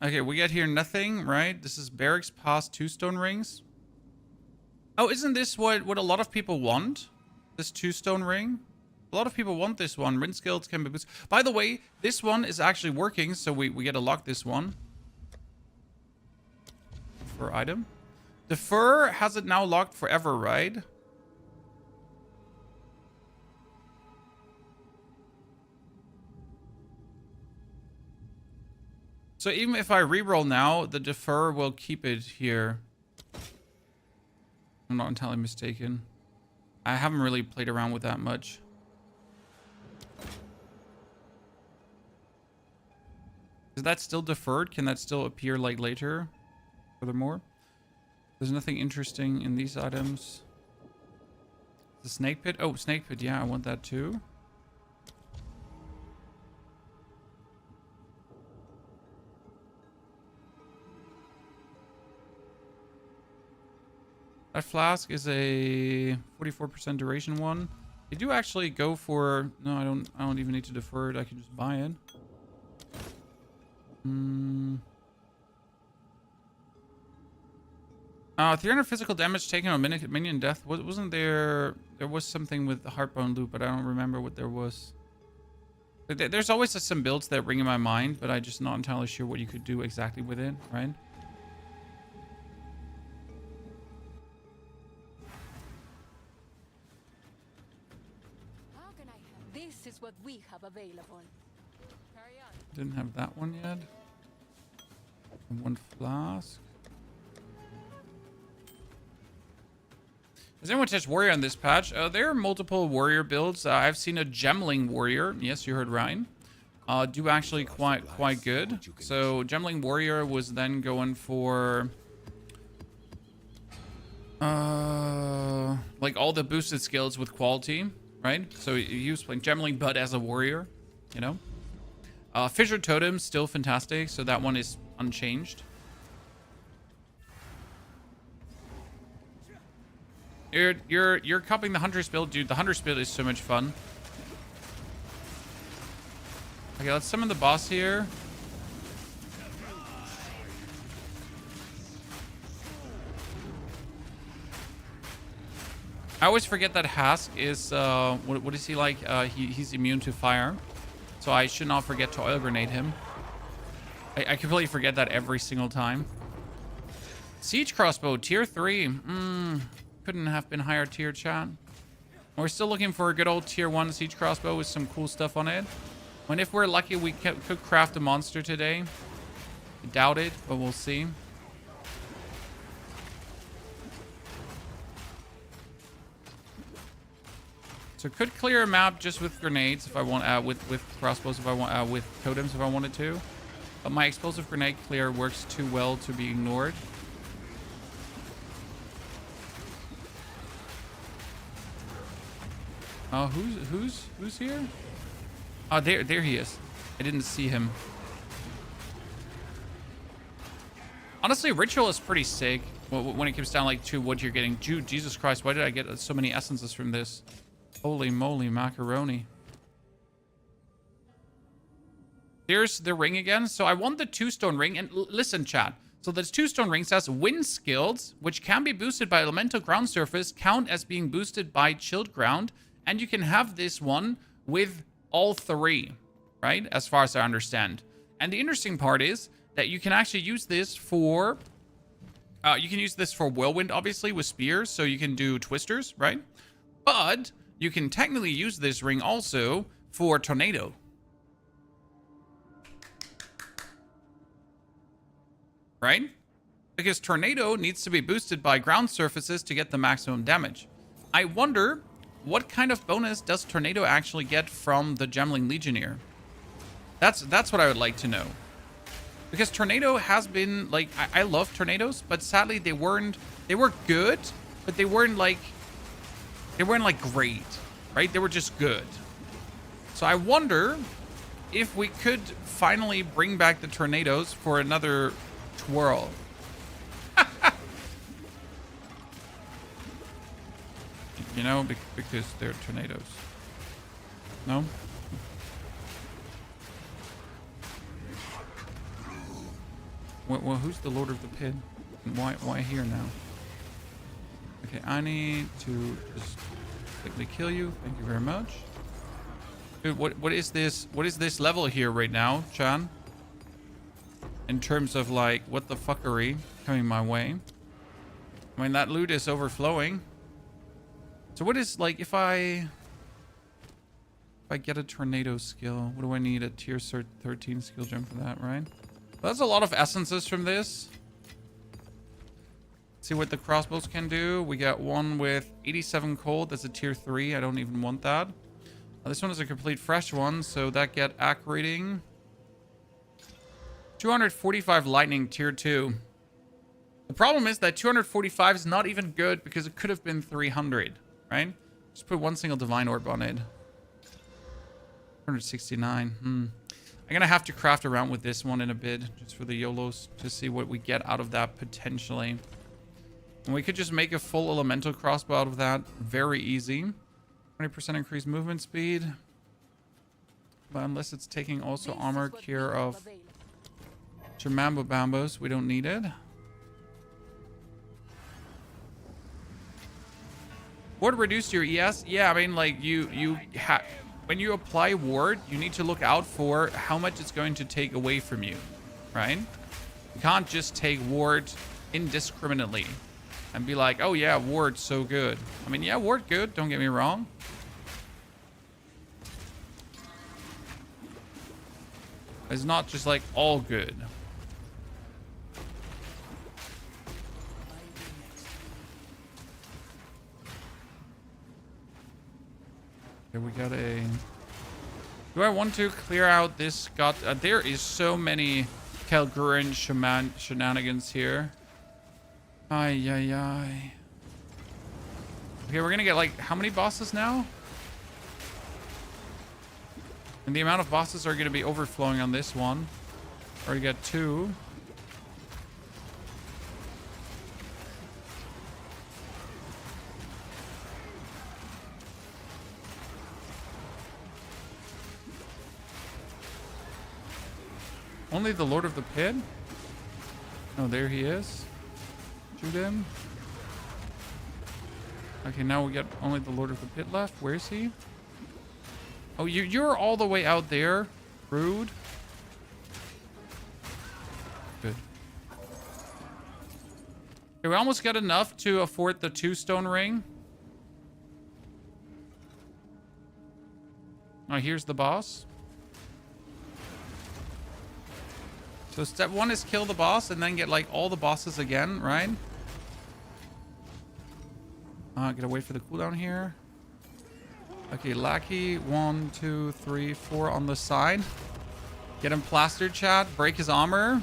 Okay, we get here nothing, right? This is Barracks Pass 2 stone rings. Oh, isn't this what a lot of people want? This 2 stone ring? A lot of people want this one. Rin skills can be boosted. By the way, this one is actually working, so we get to lock this one. For item. The fur has it now locked forever, right? So even if I reroll now, the defer will keep it here. I'm not entirely mistaken. I haven't really played around with that much. Is that still deferred? Can that still appear like later? Furthermore, there's nothing interesting in these items. The snake pit? Oh, snake pit. Yeah, I want that too. That flask is a 44% duration one. They do actually go for... No, I don't even need to defer it. I can just buy it. 300 physical damage taken on minion death. Wasn't there... There was something with the Heartbone loop, but I don't remember what there was. There's always some builds that ring in my mind, but I'm just not entirely sure what you could do exactly with it, right? How can I help? This is what we have available. Carry on. Didn't have that one yet. And one flask. Has anyone touched warrior on this patch? There are multiple warrior builds. I've seen a Gemling warrior. Yes, you heard Ryan. Do actually quite good. So Gemling warrior was then going for like all the boosted skills with quality, right? So he was playing Gemling but as a warrior, you know. Fissure Totem still fantastic, so that one is unchanged. You're copying the Hunter's build, dude. The Hunter's build is so much fun. Okay, let's summon the boss here. I always forget that Hask is what is he like? He's immune to fire, so I should not forget to oil grenade him. I completely forget that every single time. Siege crossbow tier 3. Couldn't have been higher tier, chat. We're still looking for a good old tier 1 siege crossbow with some cool stuff on it. And if we're lucky, we could craft a monster today. I doubt it, but we'll see. So could clear a map just with grenades if I want, with crossbows if I want, with totems if I wanted to. But my explosive grenade clear works too well to be ignored. Who's here? Oh, there he is. I didn't see him. Honestly, ritual is pretty sick when it comes down like to what you're getting. Jesus Christ, why did I get so many essences from this? Holy moly, macaroni. Here's the ring again. So I want the 2-stone ring. And listen, chat. So this 2-stone ring says wind skills, which can be boosted by elemental ground surface, count as being boosted by chilled ground. And you can have this one with all 3, right? As far as I understand. And the interesting part is that you can actually use this for... you can use this for whirlwind, obviously, with spears. So you can do twisters, right? But you can technically use this ring also for tornado. Right? Because tornado needs to be boosted by ground surfaces to get the maximum damage. I wonder... what kind of bonus does Tornado actually get from the Gemling Legionnaire? That's what I would like to know. Because Tornado has been, like, I love Tornadoes, but sadly they were good, but they weren't like great, right? They were just good. So I wonder if we could finally bring back the Tornadoes for another twirl. You know, because they're tornadoes. No? Well, who's the Lord of the Pit? And why here now? Okay, I need to just quickly kill you. Thank you very much. Dude, what is this? What is this level here right now, Chan? In terms of, like, what the fuckery coming my way. I mean, that loot is overflowing. So what is, like, if I get a tornado skill, what do I need? A tier 13 skill gem for that, right? That's a lot of essences from this. See what the crossbows can do. We got one with 87 cold. That's a tier 3. I don't even want that. This one is a complete fresh one, so that get AC rating. 245 lightning tier 2. The problem is that 245 is not even good because it could have been 300, right? Just put one single divine orb on it. 169. I'm gonna have to craft around with this one in a bit, just for the YOLOs, to see what we get out of that potentially. And we could just make a full elemental crossbow out of that. Very easy. 20% increased movement speed. But unless it's taking also armor cure of Jamambo Bambos, we don't need it. Ward reduced your ES? Yeah, I mean, like, when you apply ward, you need to look out for how much it's going to take away from you, right? You can't just take ward indiscriminately and be like, oh yeah, ward's so good. I mean, yeah, ward good, don't get me wrong. It's not just like all good. Here we got a... Do I want to clear out this? There is so many Kelgurin shenanigans here. Ay, ay, ay. Okay, we're gonna get like, how many bosses now? And the amount of bosses are gonna be overflowing on this one. Already got 2. Only the Lord of the Pit? Oh, there he is. Shoot him. Okay, now we got only the Lord of the Pit left. Where is he? Oh, you're all the way out there. Rude. Good. Okay, we almost got enough to afford the 2-stone ring. Oh, here's the boss. So step 1 is kill the boss and then get like all the bosses again, right? Gotta wait for the cooldown here. Okay, Lackey, 1, 2, 3, 4 on the side. Get him plastered, chat. Break his armor.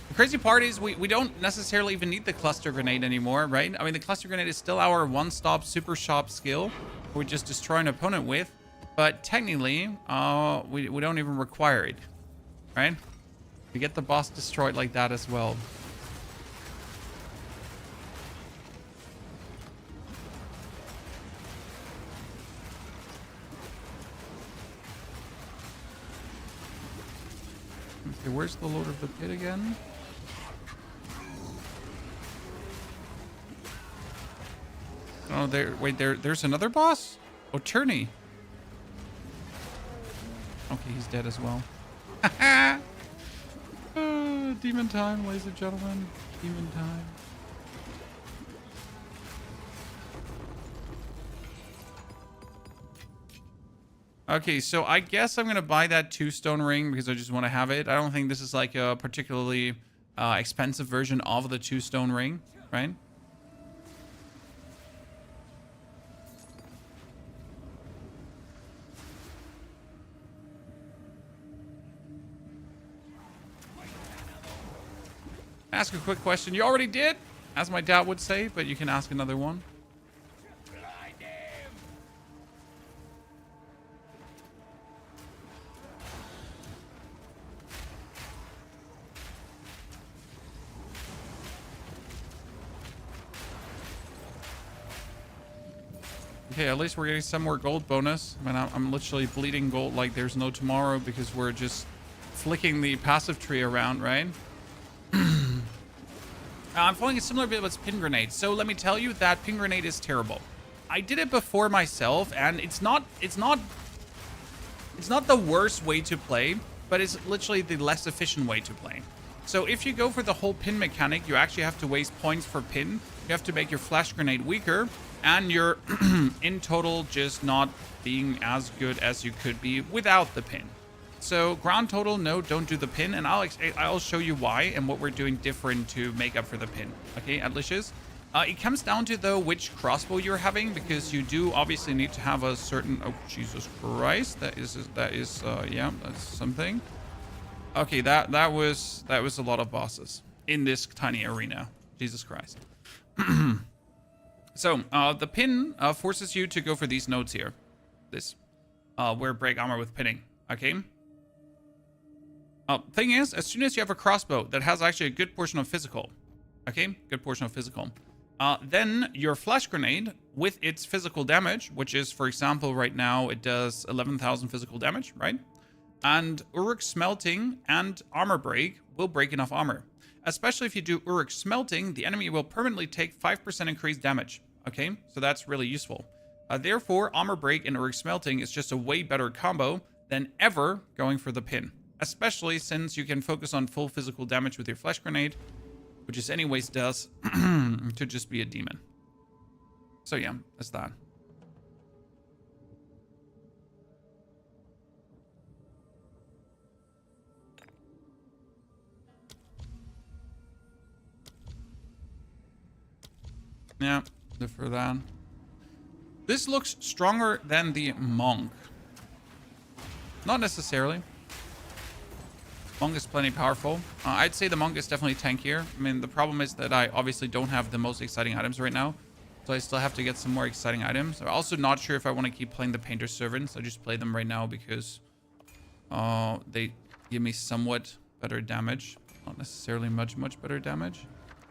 The crazy part is we don't necessarily even need the cluster grenade anymore, right? I mean, the cluster grenade is still our one-stop super shop skill. We just destroy an opponent with. But technically, we don't even require it, right? We get the boss destroyed like that as well. Okay, where's the Lord of the Pit again? Oh, there's another boss? Oh, Turney. Okay, he's dead as well. Demon time, ladies and gentlemen. Demon time. Okay, so I guess I'm going to buy that 2-stone ring because I just want to have it. I don't think this is like a particularly expensive version of the 2-stone ring, right? Ask a quick question. You already did, as my dad would say, but you can ask another one. Okay, at least we're getting some more gold bonus. I mean, I'm literally bleeding gold like there's no tomorrow because we're just flicking the passive tree around, right? I'm following a similar bit with pin grenade. So let me tell you that pin grenade is terrible. I did it before myself, and it's not the worst way to play, but it's literally the less efficient way to play. So if you go for the whole pin mechanic, you actually have to waste points for pin. You have to make your flash grenade weaker, and you're in total just not being as good as you could be without the pin. So ground total, no, don't do the pin, and I'll show you why and what we're doing different to make up for the pin. Okay, Atlishes. It comes down to though which crossbow you're having, because you do obviously need to have a certain. Oh Jesus Christ, that is yeah, that's something. Okay, that was a lot of bosses in this tiny arena. Jesus Christ. So the pin forces you to go for these nodes here. This where break armor with pinning. Okay. Thing is, as soon as you have a crossbow that has actually a good portion of physical, okay, good portion of physical, then your flash grenade with its physical damage, which is, for example, right now it does 11,000 physical damage, right? And Uruk Smelting and Armor Break will break enough armor. Especially if you do Uruk Smelting, the enemy will permanently take 5% increased damage, okay? So that's really useful. Therefore, Armor Break and Uruk Smelting is just a way better combo than ever going for the pin. Especially since you can focus on full physical damage with your flash grenade, which is anyways does to just be a demon. So yeah, that's that. Yeah, for that. This looks stronger than the monk. Not necessarily. Monk is plenty powerful. I'd say the monk is definitely tankier. I mean, the problem is that I obviously don't have the most exciting items right now. So I still have to get some more exciting items. I'm also not sure if I want to keep playing the Painter's Servants. I just play them right now because they give me somewhat better damage. Not necessarily much better damage.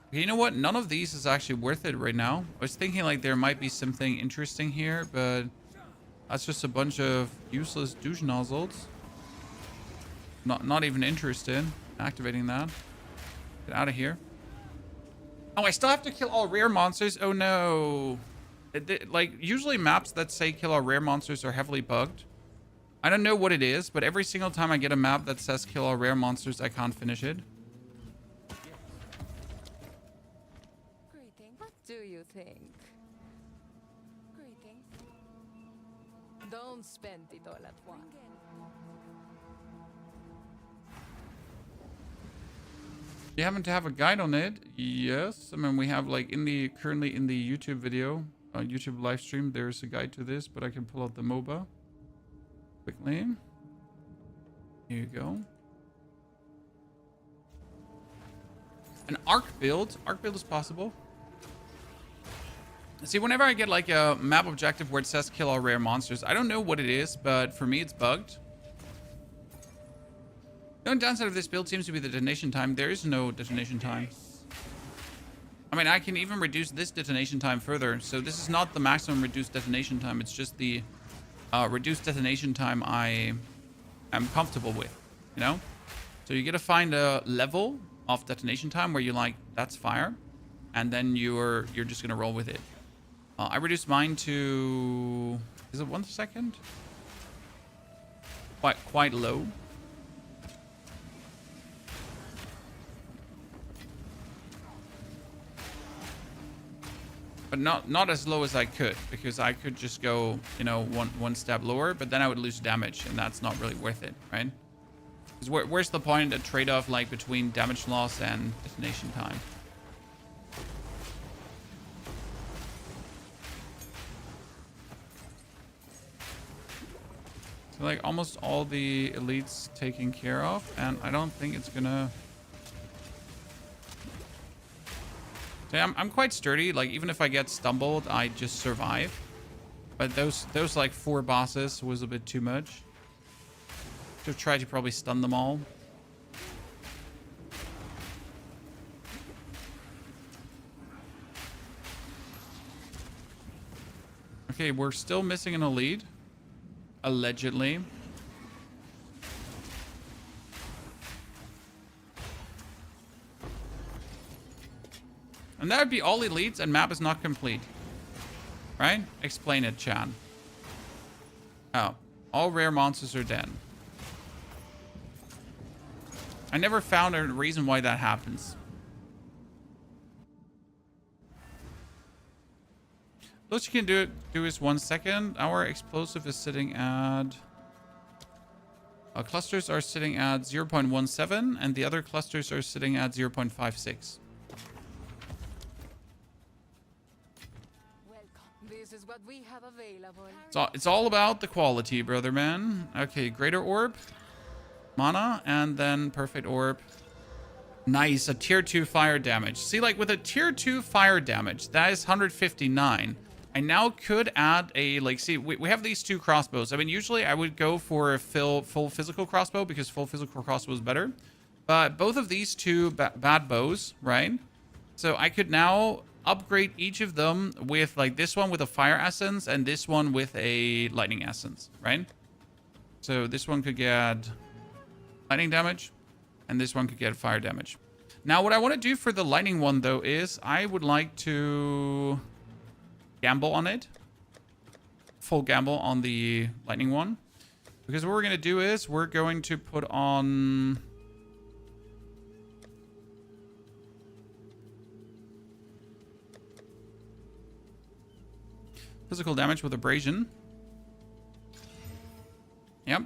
Okay, you know what? None of these is actually worth it right now. I was thinking like there might be something interesting here, but that's just a bunch of useless douche nozzles. Not even interested in activating that. Get out of here. Oh, I still have to kill all rare monsters. Oh no. Like usually maps that say kill all rare monsters are heavily bugged. I don't know what it is, but every single time I get a map that says kill all rare monsters, I can't finish it. Greetings. What do you think? Greetings. Don't spend it all at once. You happen to have a guide on it? Yes. I mean, we have like currently in the YouTube video, YouTube live stream, there's a guide to this, but I can pull out the MOBA quickly. Here you go. An arc build is possible. See, whenever I get like a map objective where it says kill all rare monsters, I don't know what it is, but for me it's bugged. The only downside of this build seems to be the detonation time. There is no detonation time. I mean, I can even reduce this detonation time further. So this is not the maximum reduced detonation time. It's just the reduced detonation time I am comfortable with, you know? So you got to find a level of detonation time where you're like, that's fire. And then you're just going to roll with it. I reduced mine to... Is it 1 second? Quite low. But not as low as I could, because I could just go, you know, one step lower, but then I would lose damage, and that's not really worth it, right? Because where's the point, a trade-off like between damage loss and detonation time? So like almost all the elites taken care of, and I don't think it's gonna... So I'm quite sturdy. Like even if I get stumbled, I just survive. But those like 4 bosses was a bit too much. Should have tried to probably stun them all. Okay, we're still missing an elite. Allegedly. And that would be all elites and map is not complete. Right? Explain it, Chan. Oh. All rare monsters are dead. I never found a reason why that happens. What you can do is 1 second. Our explosive is sitting at clusters are sitting at 0.17 and the other clusters are sitting at 0.56. Welcome. This is what we have available. So it's all about the quality, brother man. Okay, greater orb, mana, and then perfect orb. Nice, a tier 2 fire damage. See, like with a tier 2 fire damage, that is 159. I now could add a, like, see, we have these two crossbows. I mean, usually I would go for a full physical crossbow because full physical crossbow is better. But both of these two bad bows, right? So I could now upgrade each of them with, like, this one with a fire essence and this one with a lightning essence, right? So this one could get lightning damage and this one could get fire damage. Now, what I want to do for the lightning one, though, is I would like to gamble on it. Full gamble on the lightning one. Because what we're going to do is we're going to put on... physical damage with abrasion. Yep.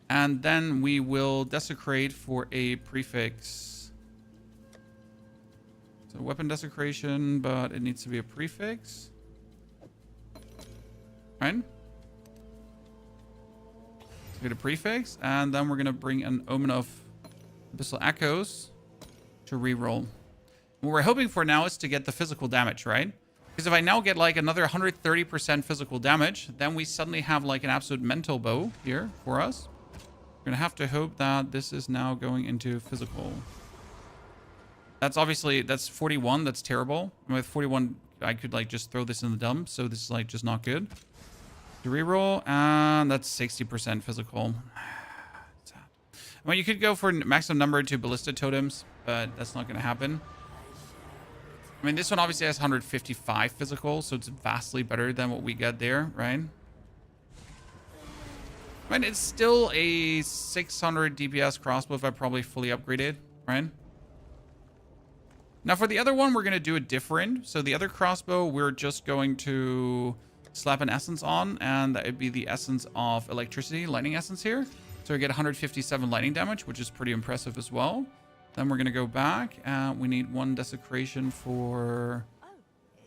And then we will desecrate for a prefix. So weapon desecration, but it needs to be a prefix. Right? So get a prefix, and then we're going to bring an Omen of Abyssal Echoes to reroll. What we're hoping for now is to get the physical damage, right? Because if I now get like another 130% physical damage, then we suddenly have like an absolute mental bow here for us. We're going to have to hope that this is now going into physical. That's obviously, that's 41. That's terrible. With 41, I could like just throw this in the dump. So this is like just not good. To reroll, and that's 60% physical. Sad. I mean, you could go for maximum number to ballista totems, but that's not going to happen. I mean, this one obviously has 155 physical, so it's vastly better than what we get there, right? I mean, it's still a 600 DPS crossbow if I probably fully upgraded, right? Now, for the other one, we're going to do it different. So the other crossbow, we're just going to slap an essence on, and that would be the essence of electricity, lightning essence here. So we get 157 lightning damage, which is pretty impressive as well. Then we're going to go back, and we need one desecration for... Oh,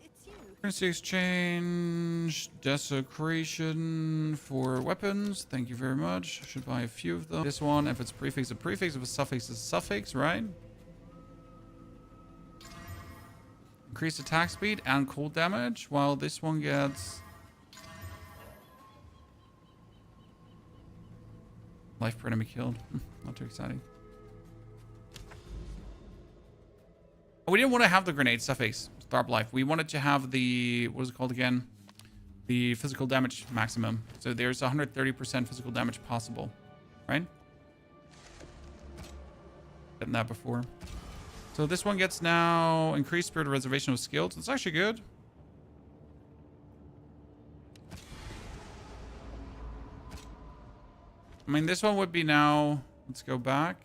it's you. Currency exchange, desecration for weapons. Thank you very much. Should buy a few of them. This one, if it's prefix, a prefix. If it's suffix, it's a suffix, right? Increase attack speed and cold damage, while this one gets... life per enemy killed. Not too exciting. We didn't want to have the grenade suffix, Starb Life. We wanted to have the, what is it called again? The physical damage maximum. So there's 130% physical damage possible, right? Gotten that before. So this one gets now increased spirit of reservation of skills. It's actually good. I mean, this one would be now, let's go back.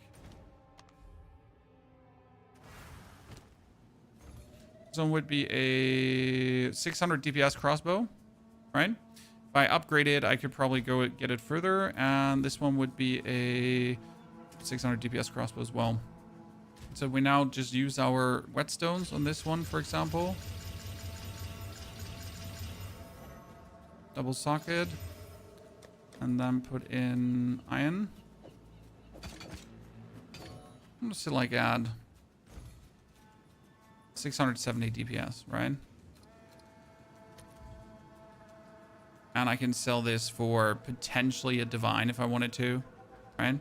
This one would be a 600 DPS crossbow, right? If I upgrade it, I could probably go get it further. And this one would be a 600 DPS crossbow as well. So we now just use our whetstones on this one, for example. Double socket. And then put in iron. I'm just to like add 670 DPS, right? And I can sell this for potentially a divine if I wanted to, right?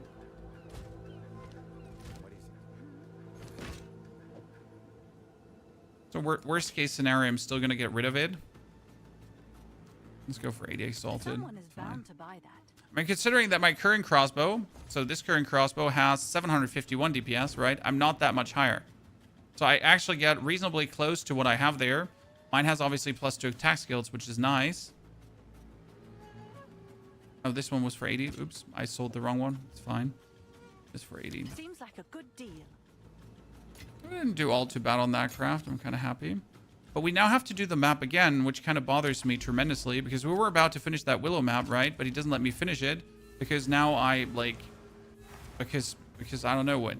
So worst case scenario, I'm still going to get rid of it. Let's go for 80 exalted. Someone is bound to buy that. I mean, considering that my current crossbow, so this current crossbow has 751 DPS, right? I'm not that much higher. So I actually get reasonably close to what I have there. Mine has obviously +2 attack skills, which is nice. Oh, this one was for 80. Oops, I sold the wrong one. It's fine. It's for 80. Seems like a good deal. I didn't do all too bad on that craft. I'm kind of happy. But we now have to do the map again, which kind of bothers me tremendously because we were about to finish that Willow map, right? But he doesn't let me finish it because now I like, because I don't know what.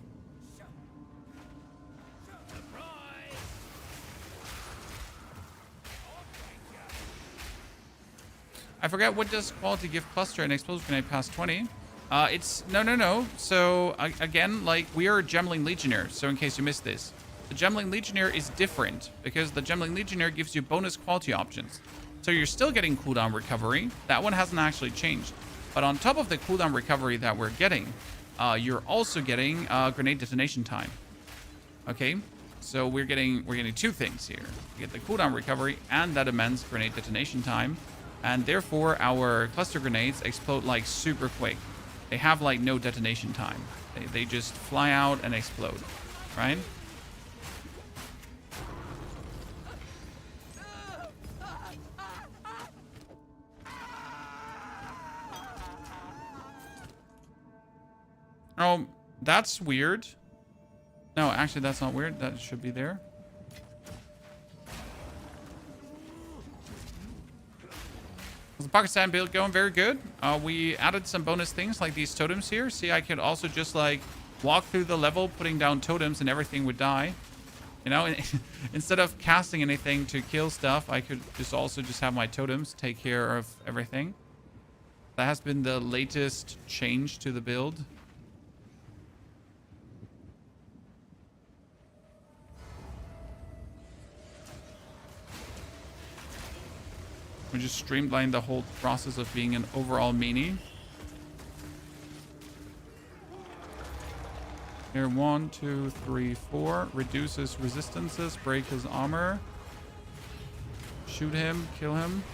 I forgot what does quality give cluster and explosive grenade past 20. It's no. So again, like we are a Gemling Legionnaire. So in case you missed this, the Gemling Legionnaire is different because the Gemling Legionnaire gives you bonus quality options. So you're still getting cooldown recovery. That one hasn't actually changed. But on top of the cooldown recovery that we're getting, you're also getting grenade detonation time. Okay, so we're getting two things here. We get the cooldown recovery and that immense grenade detonation time. And therefore, our cluster grenades explode like super quick. They have like no detonation time. They just fly out and explode, right? Oh, that's weird. No, actually, that's not weird. That should be there. The Pakistan build going very good. We added some bonus things like these totems here. See, I could also just like walk through the level, putting down totems and everything would die. You know, instead of casting anything to kill stuff, I could just also just have my totems take care of everything. That has been the latest change to the build. We just streamlined the whole process of being an overall meanie. Here, 1, 2, 3, 4. Reduces resistances, break his armor. Shoot him, kill him.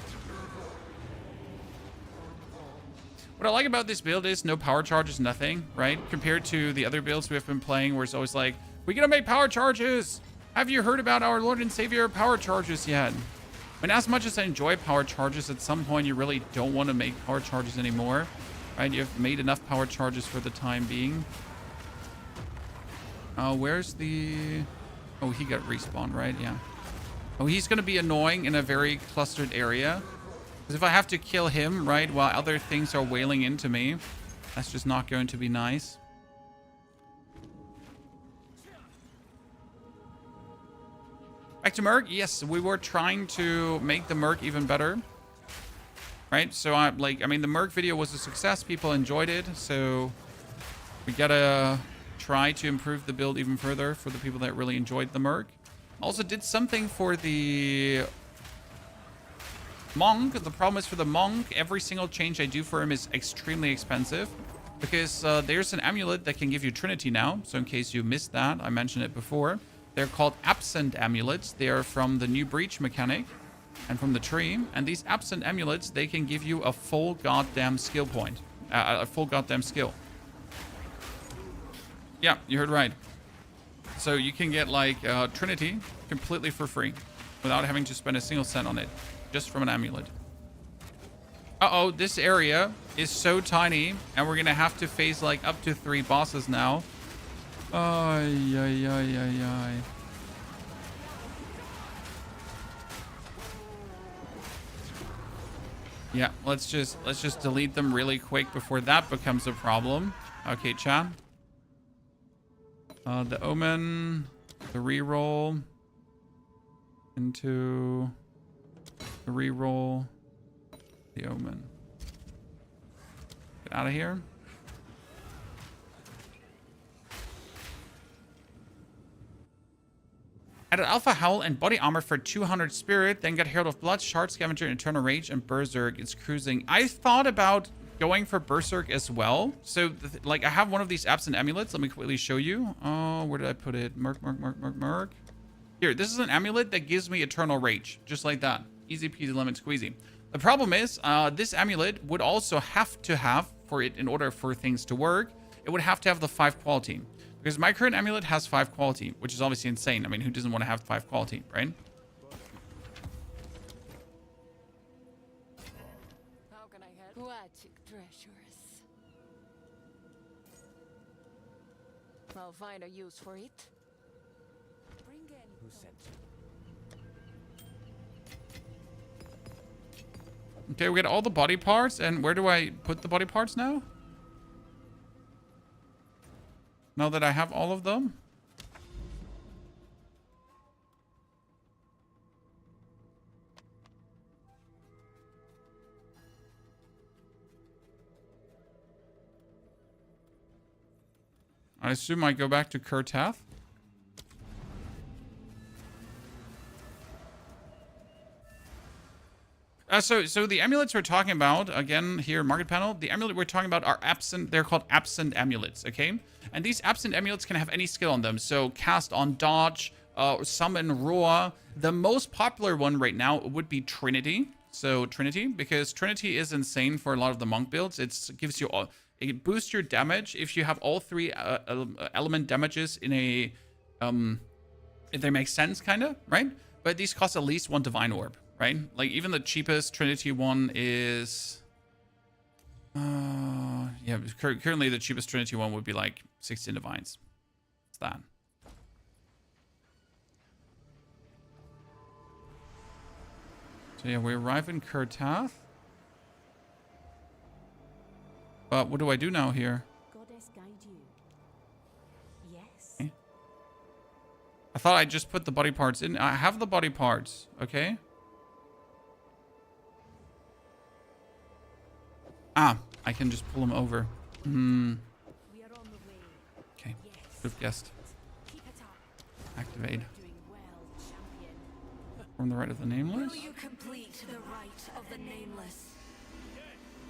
What I like about this build is no power charges, nothing, right? Compared to the other builds we have been playing where it's always like, we're gonna make power charges! Have you heard about our Lord and Savior power charges yet? I mean, as much as I enjoy power charges, at some point you really don't want to make power charges anymore, right? You've made enough power charges for the time being. Where's the... Oh, he got respawned, right? Yeah. Oh, he's going to be annoying in a very clustered area. Because if I have to kill him, right, while other things are wailing into me, that's just not going to be nice. Back to Merc. Yes, we were trying to make the Merc even better. Right? So I mean, the Merc video was a success. People enjoyed it. So we gotta try to improve the build even further for the people that really enjoyed the Merc. Also did something for the Monk. The problem is for the Monk, every single change I do for him is extremely expensive. Because there's an amulet that can give you Trinity now. So in case you missed that, I mentioned it before. They're called Absent Amulets. They are from the new Breach mechanic and from the tree. And these Absent Amulets, they can give you a full goddamn skill point. A full goddamn skill. Yeah, you heard right. So you can get like Trinity completely for free without having to spend a single cent on it. Just from an amulet. Uh-oh, this area is so tiny and we're going to have to face like up to 3 bosses now. Ay, ay, ay, ay, ay. Yeah, let's just delete them really quick before that becomes a problem. Okay, chat. The Omen, the reroll into the reroll, the Omen. Get out of here. Added Alpha Howl and body armor for 200 spirit, then got Herald of Blood, Shard Scavenger, Eternal Rage, and Berserk. It's cruising. I thought about going for Berserk as well. So, like, I have one of these Absent Amulets. Let me quickly show you. Oh, where did I put it? Merc. Here, this is an amulet that gives me Eternal Rage. Just like that. Easy peasy lemon squeezy. The problem is, this amulet would also have to have, for it, in order for things to work, it would have to have the 5 quality. Because my current amulet has 5 quality, which is obviously insane. I mean, who doesn't want to have 5 quality, right? How can I help? Aquatic treasures. I'll find a use for it. Bring in. Who sent you? Okay, we got all the body parts. And where do I put the body parts now? now that I have all of them. I assume I go back to Kurtath. So the amulets we're talking about, again, here, market panel, the amulet we're talking about are absent. They're called absent amulets, okay? And these absent amulets can have any skill on them. So cast on dodge, summon roar. The most popular one right now would be Trinity. So Trinity, because Trinity is insane for a lot of the monk builds. It gives you it boosts your damage if you have all three element damages in a if they make sense, kind of, right? But these cost at least 1 divine orb, right? Like even the cheapest Trinity one is yeah, currently the cheapest Trinity one would be like 16 divines. It's that. So yeah, we arrive in Kurtath. But what do I do now here? Goddess guide you. Yes. Okay. I thought I just put the body parts in. I have the body parts, okay? Ah, I can just pull them over. We are on the way. Okay, Yes. should have guessed. Keep it up. Activate. Doing well, champion. From the right of the nameless. Will you complete the rite of the nameless?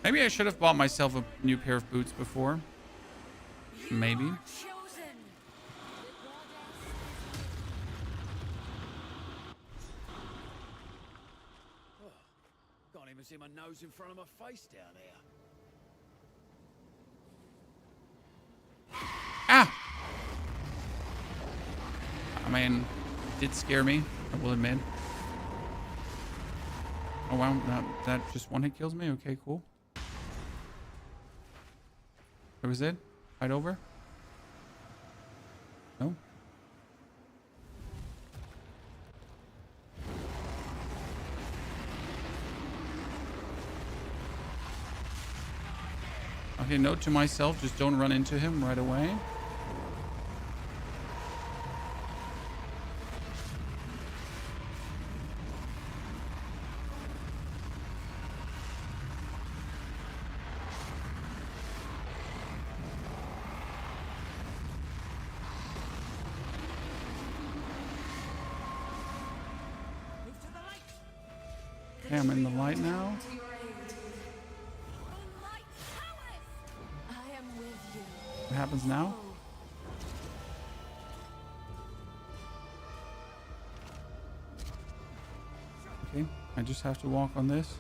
Maybe I should have bought myself a new pair of boots before. Maybe. You are chosen. Can't even see my nose in front of my face down here. Ah! I mean, it did scare me, I will admit. Oh wow, that just one hit kills me? Okay, cool. That was it? Fight over? No? Okay, note to myself, just don't run into him right away. Okay, I'm in the light now. I am with you. What happens now? Okay, I just have to walk on this.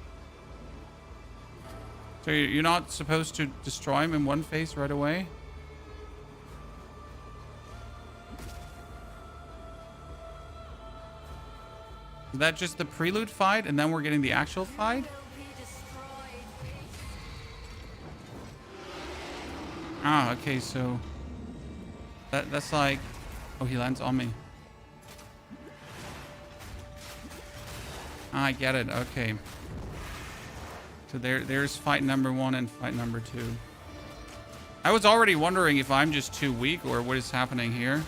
So you're not supposed to destroy him in one phase right away? Is that just the prelude fight and then we're getting the actual fight? Ah, okay, so that's like, oh, he lands on me. Ah, I get it. Okay. So there's fight number 1 and fight number 2. I was already wondering if I'm just too weak or what is happening here.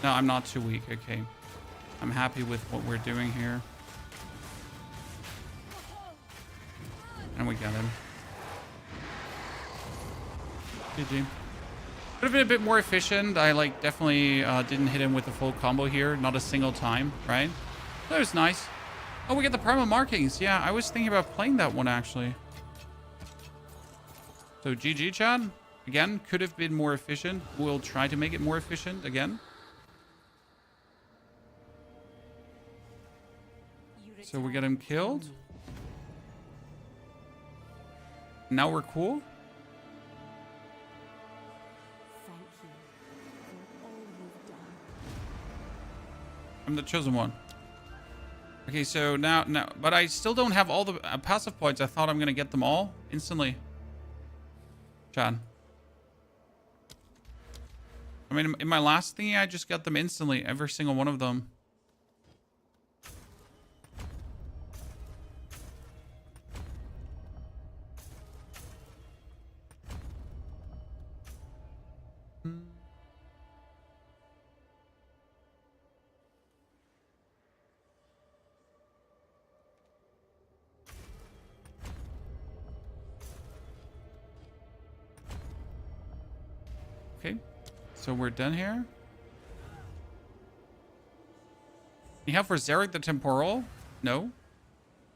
No, I'm not too weak. Okay. I'm happy with what we're doing here. And we got him. GG. Could have been a bit more efficient. I like definitely didn't hit him with the full combo here. Not a single time, right? That was nice. Oh, we get the primal markings. Yeah, I was thinking about playing that one actually. So GG, Chad. Again, could have been more efficient. We'll try to make it more efficient again. So we get him killed. Now we're cool. Thank you for all you've done. I'm the chosen one. Okay, so now, but I still don't have all the passive points. I thought I'm gonna get them all instantly. Chad. I mean, in my last thingy, I just got them instantly, every single one of them. Okay, so we're done here. You have for Zarek the Temporal? No.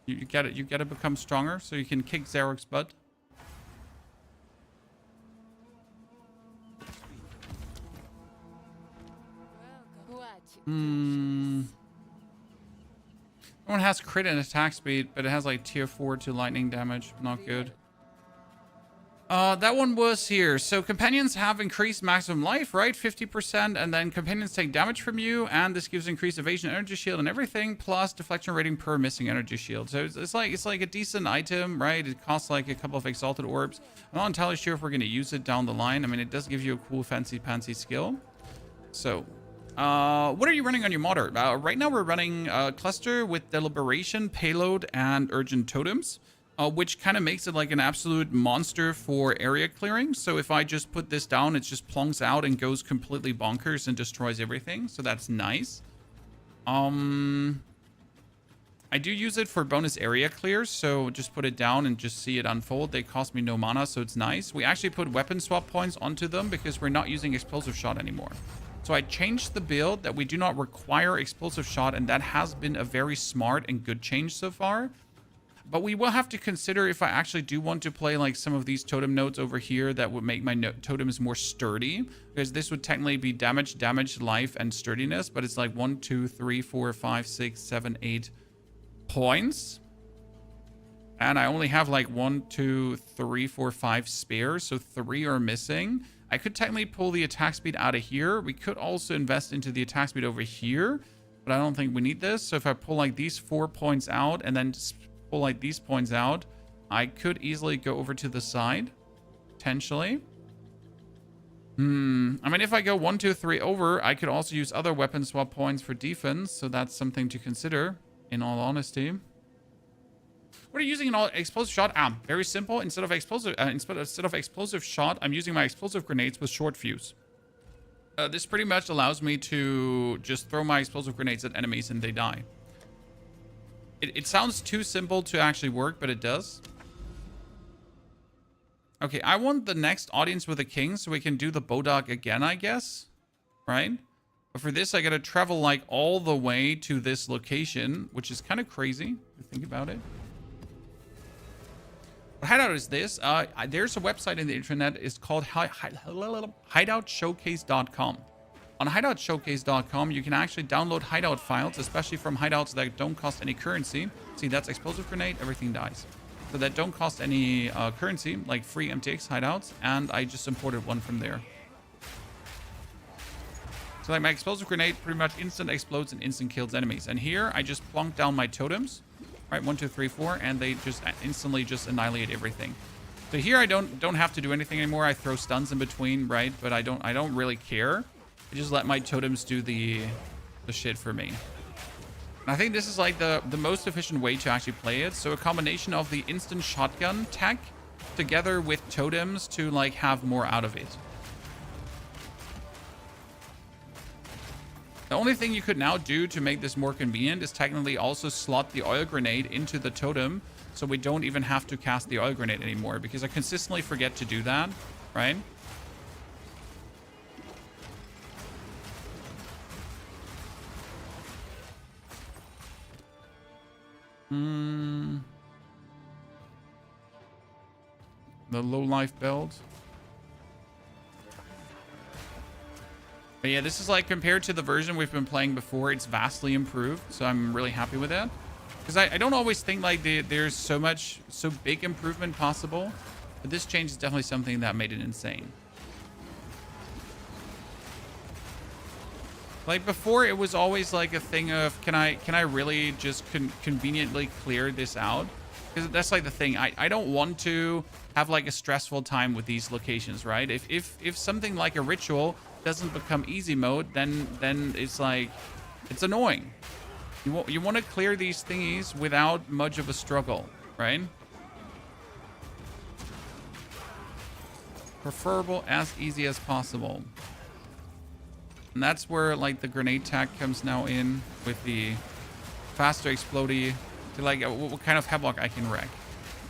You get it. You gotta become stronger so you can kick Zarek's butt. One has crit and attack speed, but it has like tier 4 to lightning damage. Not good. That one was here. So companions have increased maximum life, right? 50%, and then companions take damage from you, and this gives increased evasion, energy shield, and everything, plus deflection rating per missing energy shield. So it's like a decent item, right? It costs like a couple of exalted orbs. I'm not entirely sure if we're gonna use it down the line. I mean, it does give you a cool fancy pantsy skill. So, what are you running on your modder? Right now we're running a cluster with deliberation, payload, and urgent totems. Which kind of makes it like an absolute monster for area clearing. So if I just put this down, it just plonks out and goes completely bonkers and destroys everything. So that's nice. I do use it for bonus area clears. So just put it down and just see it unfold. They cost me no mana, so it's nice. We actually put weapon swap points onto them because we're not using explosive shot anymore. So I changed the build that we do not require explosive shot, and that has been a very smart and good change so far. But we will have to consider if I actually do want to play like some of these totem nodes over here that would make my totems more sturdy. Because this would technically be damage, life, and sturdiness. But it's like 1, 2, 3, 4, 5, 6, 7, 8 points. And I only have like 1, 2, 3, 4, 5 spares. So 3 are missing. I could technically pull the attack speed out of here. We could also invest into the attack speed over here. But I don't think we need this. So if I pull like these 4 points out and then pull like these points out, I could easily go over to the side, potentially. I mean, if I go 1, 2, 3 over, I could also use other weapon swap points for defense, so that's something to consider, in all honesty. What are you using in all explosive shot? Very simple. Instead of explosive shot, I'm using my explosive grenades with short fuse. This pretty much allows me to just throw my explosive grenades at enemies and they die. It sounds too simple to actually work, but it does. Okay, I want the next audience with the king so we can do the Bodog again, I guess. Right? But for this, I gotta travel like all the way to this location, which is kind of crazy if you think about it. What hideout is this? There's a website in the internet. It's called hideoutshowcase.com. On hideoutshowcase.com, you can actually download hideout files, especially from hideouts that don't cost any currency. See, that's explosive grenade, everything dies. So that don't cost any currency, like free MTX hideouts, and I just imported one from there. So like my explosive grenade pretty much instant explodes and instant kills enemies. And here, I just plonk down my totems, right, 1, 2, 3, 4, and they just instantly just annihilate everything. So here, I don't have to do anything anymore. I throw stuns in between, right, but I don't really care. I just let my totems do the shit for me. And I think this is like the most efficient way to actually play it. So a combination of the instant shotgun tech together with totems to like have more out of it. The only thing you could now do to make this more convenient is technically also slot the oil grenade into the totem, so we don't even have to cast the oil grenade anymore, because I consistently forget to do that, right? The low life build. But yeah, this is like compared to the version we've been playing before, it's vastly improved. So I'm really happy with that. Because I don't always think like there's so big improvement possible. But this change is definitely something that made it insane. Like before, it was always like a thing of, can I really just conveniently clear this out? Because that's like the thing. I don't want to have like a stressful time with these locations, right? If something like a ritual doesn't become easy mode, then it's like, it's annoying. You want to clear these thingies without much of a struggle, right? preferable as easy as possible. And that's where like the grenade tag comes now in with the faster explodey to like what kind of havoc I can wreak.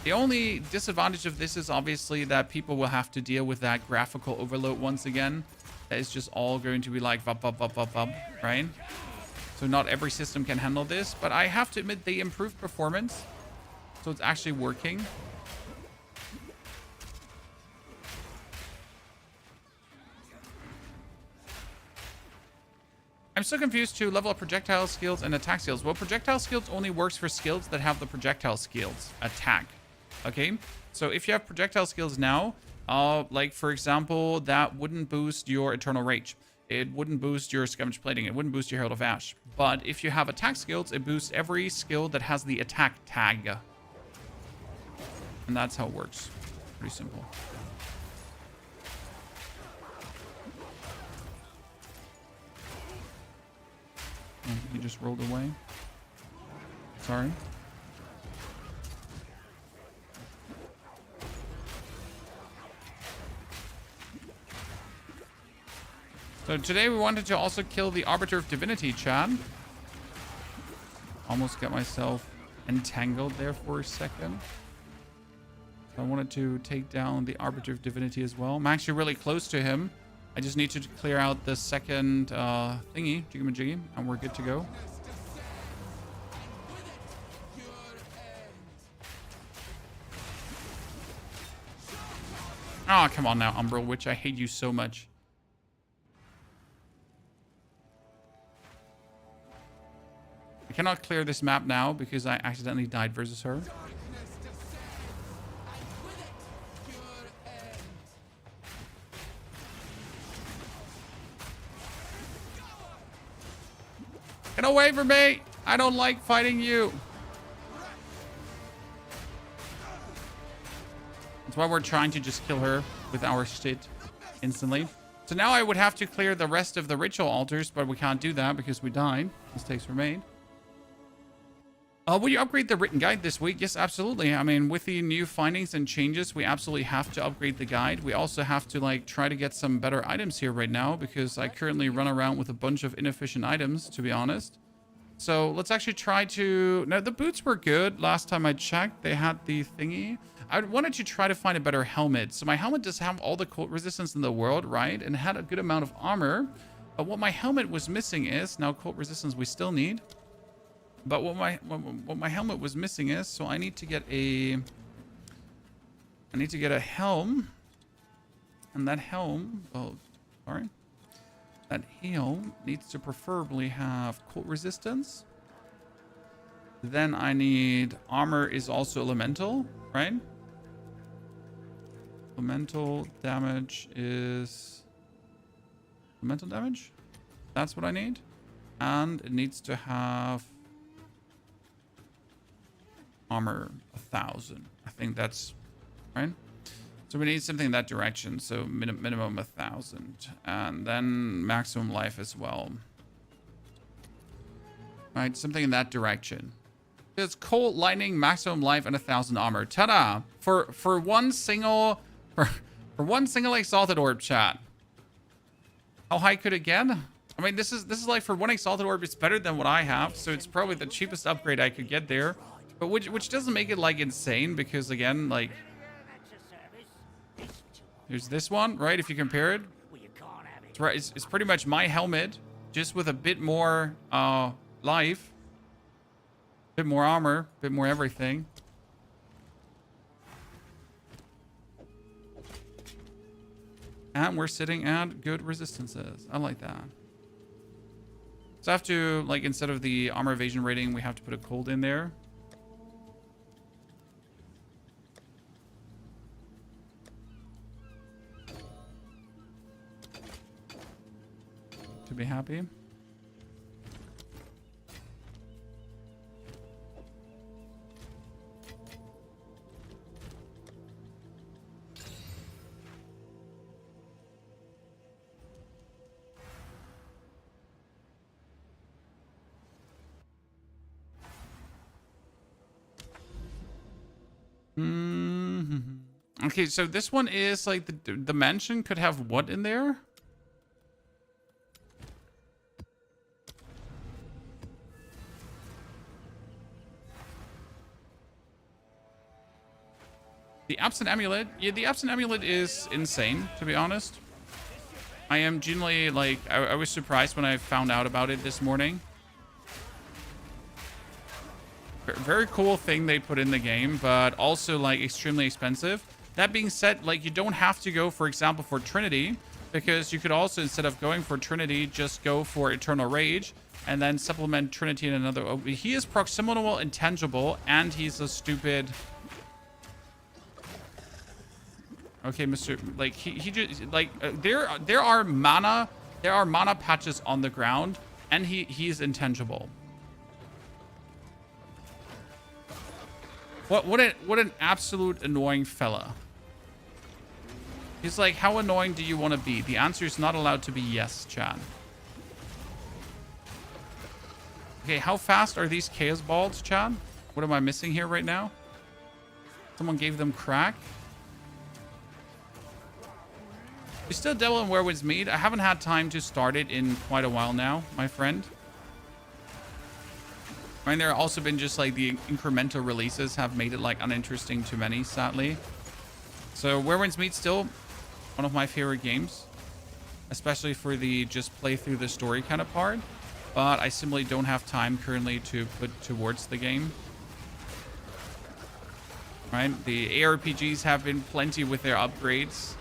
The only disadvantage of this is obviously that people will have to deal with that graphical overload once again. That is just all going to be like vup, vup, vup, vup, vup, right? So not every system can handle this, but I have to admit they improved performance. So it's actually working. I'm so confused to level up projectile skills and attack skills. Well, projectile skills only works for skills that have the projectile skills attack. Okay, so if you have projectile skills now, like for example, that wouldn't boost your Eternal Rage. It wouldn't boost your Scavenge Plating. It wouldn't boost your Herald of Ash. But if you have attack skills, it boosts every skill that has the attack tag. And that's how it works. Pretty simple. Oh, he just rolled away. Sorry. So today we wanted to also kill the Arbiter of Divinity, Chad. Almost got myself entangled there for a second. So I wanted to take down the Arbiter of Divinity as well. I'm actually really close to him. I just need to clear out the second thingy, jiggy-majiggy, and we're good to go. Oh, come on now, Umbral Witch. I hate you so much. I cannot clear this map now because I accidentally died versus her. Get away from me! I don't like fighting you. That's why we're trying to just kill her with our shit instantly. So now I would have to clear the rest of the ritual altars, but we can't do that because we died. Mistakes were made. Will you upgrade the written guide this week? Yes, absolutely. I mean, with the new findings and changes, we absolutely have to upgrade the guide. We also have to like try to get some better items here right now because I currently run around with a bunch of inefficient items, to be honest. So let's actually try to... Now, the boots were good. Last time I checked, they had the thingy. I wanted to try to find a better helmet. So my helmet does have all the cold resistance in the world, right? And had a good amount of armor. But what my helmet was missing is... Now, cold resistance we still need. But what my helmet was missing is... So I need to get a... I need to get a helm. And that helm... Oh, sorry. That helm needs to preferably have cold resistance. Then I need... Armor is also elemental, right? Elemental damage is... Elemental damage? That's what I need. And it needs to have... Armor 1,000. I think that's... Right? So we need something in that direction. So minimum 1,000. And then maximum life as well. Right? Something in that direction. It's cold, lightning, maximum life, and 1,000 armor. Ta-da! For one single... For one single exalted orb, chat. How high could it get? I mean, this is like for one exalted orb, it's better than what I have. So it's probably the cheapest upgrade I could get there. But which doesn't make it like insane because again, like... Here's this one, right? If you compare it. It's right. It's pretty much my helmet, just with a bit more life. Bit more armor, bit more everything. And we're sitting at good resistances. I like that. So I have to, like, instead of the armor evasion rating, we have to put a cold in there. To be happy. Okay, so this one is like the mansion could have what in there? The absent amulet. Yeah, the absent amulet is insane, to be honest. I am genuinely like I was surprised when I found out about it this morning. Very cool thing they put in the game, but also like extremely expensive. That being said, like you don't have to go, for example, for Trinity, because you could also, instead of going for Trinity, just go for Eternal Rage and then supplement Trinity in another. Oh, he is proximal, intangible, and he's a stupid. Okay, Mr. Like he just like there are mana patches on the ground, and he's intangible. What an absolute annoying fella. He's like, how annoying do you want to be? The answer is not allowed to be yes, Chad. Okay, how fast are these chaos balls, Chad? What am I missing here right now? Someone gave them crack. You still dabble in Werewolf's Mead? I haven't had time to start it in quite a while now, my friend. I mean, there have also been just like the incremental releases have made it like uninteresting to many, sadly. So Werewolf's Mead still one of my favorite games, especially for the just play through the story kind of part. But I simply don't have time currently to put towards the game. Right? The ARPGs have been plenty with their updates.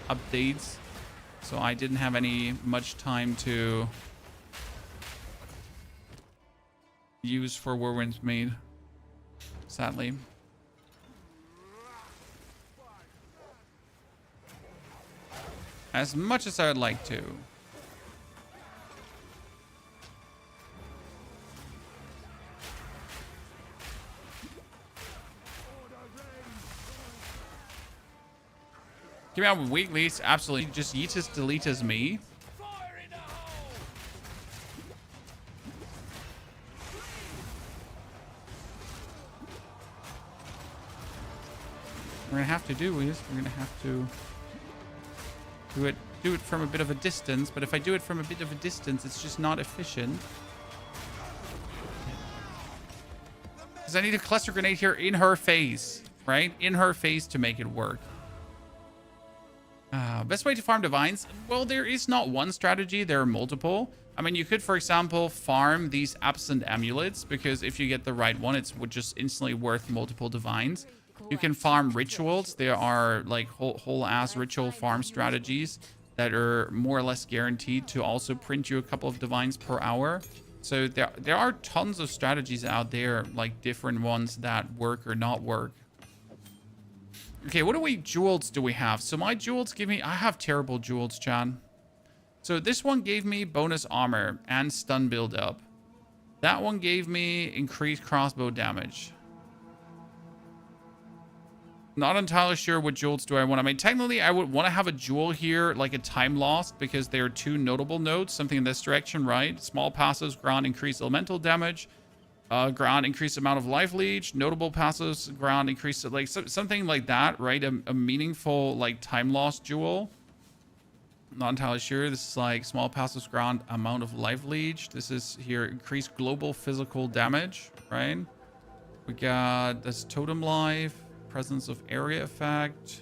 So I didn't have much time to use for Werewolf's Mead, sadly. As much as I would like to. Give me out with weeklies, absolutely. Just yeetus deletus me. We're gonna have to do is we're gonna have to do it from a bit of a distance, but if I do it from a bit of a distance, it's just not efficient. Because I need a cluster grenade here in her face, right? In her face to make it work. Best way to farm divines? Well, there is not one strategy. There are multiple. I mean, you could, for example, farm these absent amulets, because if you get the right one, it's just instantly worth multiple divines. You can farm rituals. There are like whole ass ritual farm strategies that are more or less guaranteed to also print you a couple of divines per hour. So there are tons of strategies out there, like different ones that work or not work. Okay, what jewels do we have? So my jewels give me, I have terrible jewels, Chan. So this one gave me bonus armor and stun build up. That one gave me increased crossbow damage. Not entirely sure what jewels do I want. I mean, technically, I would want to have a jewel here, like a time lost, because there are two notable nodes, something in this direction, right? Small passives grant increased elemental damage. Grant increased amount of life leech. Notable passives grant increased, like something like that, right? A meaningful, like, time lost jewel. Not entirely sure. This is like small passives grant amount of life leech. This is here increased global physical damage, right? We got this totem life. Presence of area effect.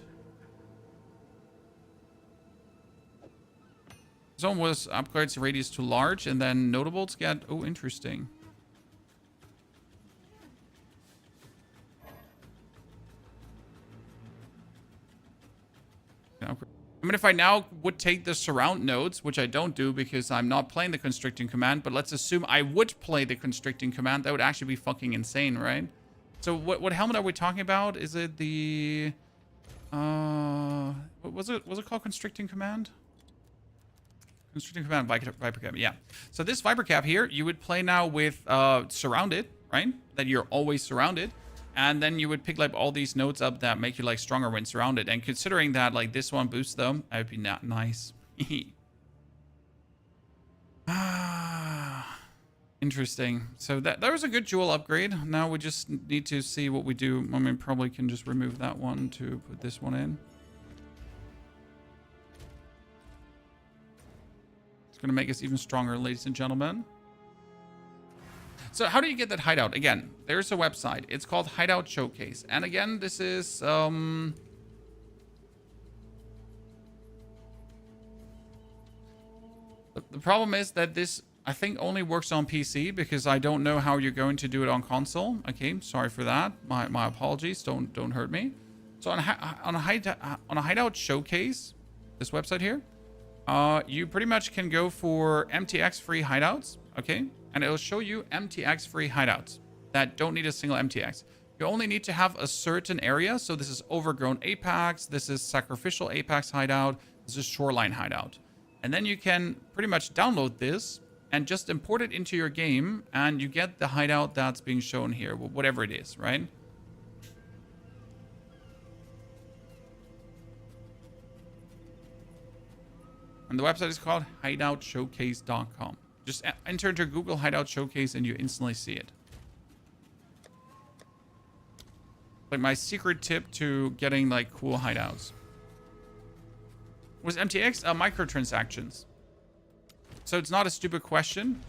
This one was upgrades radius to large, and then notables get, oh, interesting. I mean, if I now would take the surround nodes, which I don't do because I'm not playing the constricting command, but let's assume I would play the constricting command, that would actually be fucking insane, right? So what helmet are we talking about? Is it the what was it called? Constricting command? Constricting command Viper Cap, yeah. So this Viper Cap here, you would play now with surrounded, right? That you're always surrounded. And then you would pick like all these nodes up that make you like stronger when surrounded. And considering that like this one boosts them, that would be not nice. Interesting. So that was a good jewel upgrade. Now we just need to see what we do. I mean, probably can just remove that one to put this one in. Gonna make us even stronger, ladies and gentlemen. So how do you get that hideout? Again, there's a website. It's called Hideout Showcase. And again, this is... The problem is that this, I think, only works on PC because I don't know how you're going to do it on console. Okay, sorry for that. My apologies. Don't hurt me. So on a Hideout Showcase, this website here, you pretty much can go for MTX free hideouts. Okay, and it'll show you MTX free hideouts that don't need a single MTX. You only need to have a certain area. So this is Overgrown Apex. This is Sacrificial Apex hideout. This is Shoreline hideout. And then you can pretty much download this and just import it into your game, and you get the hideout that's being shown here, whatever it is, right? And the website is called hideoutshowcase.com. Just enter into Google Hideout Showcase and you instantly see it. Like my secret tip to getting like cool hideouts. Was MTX microtransactions? So it's not a stupid question.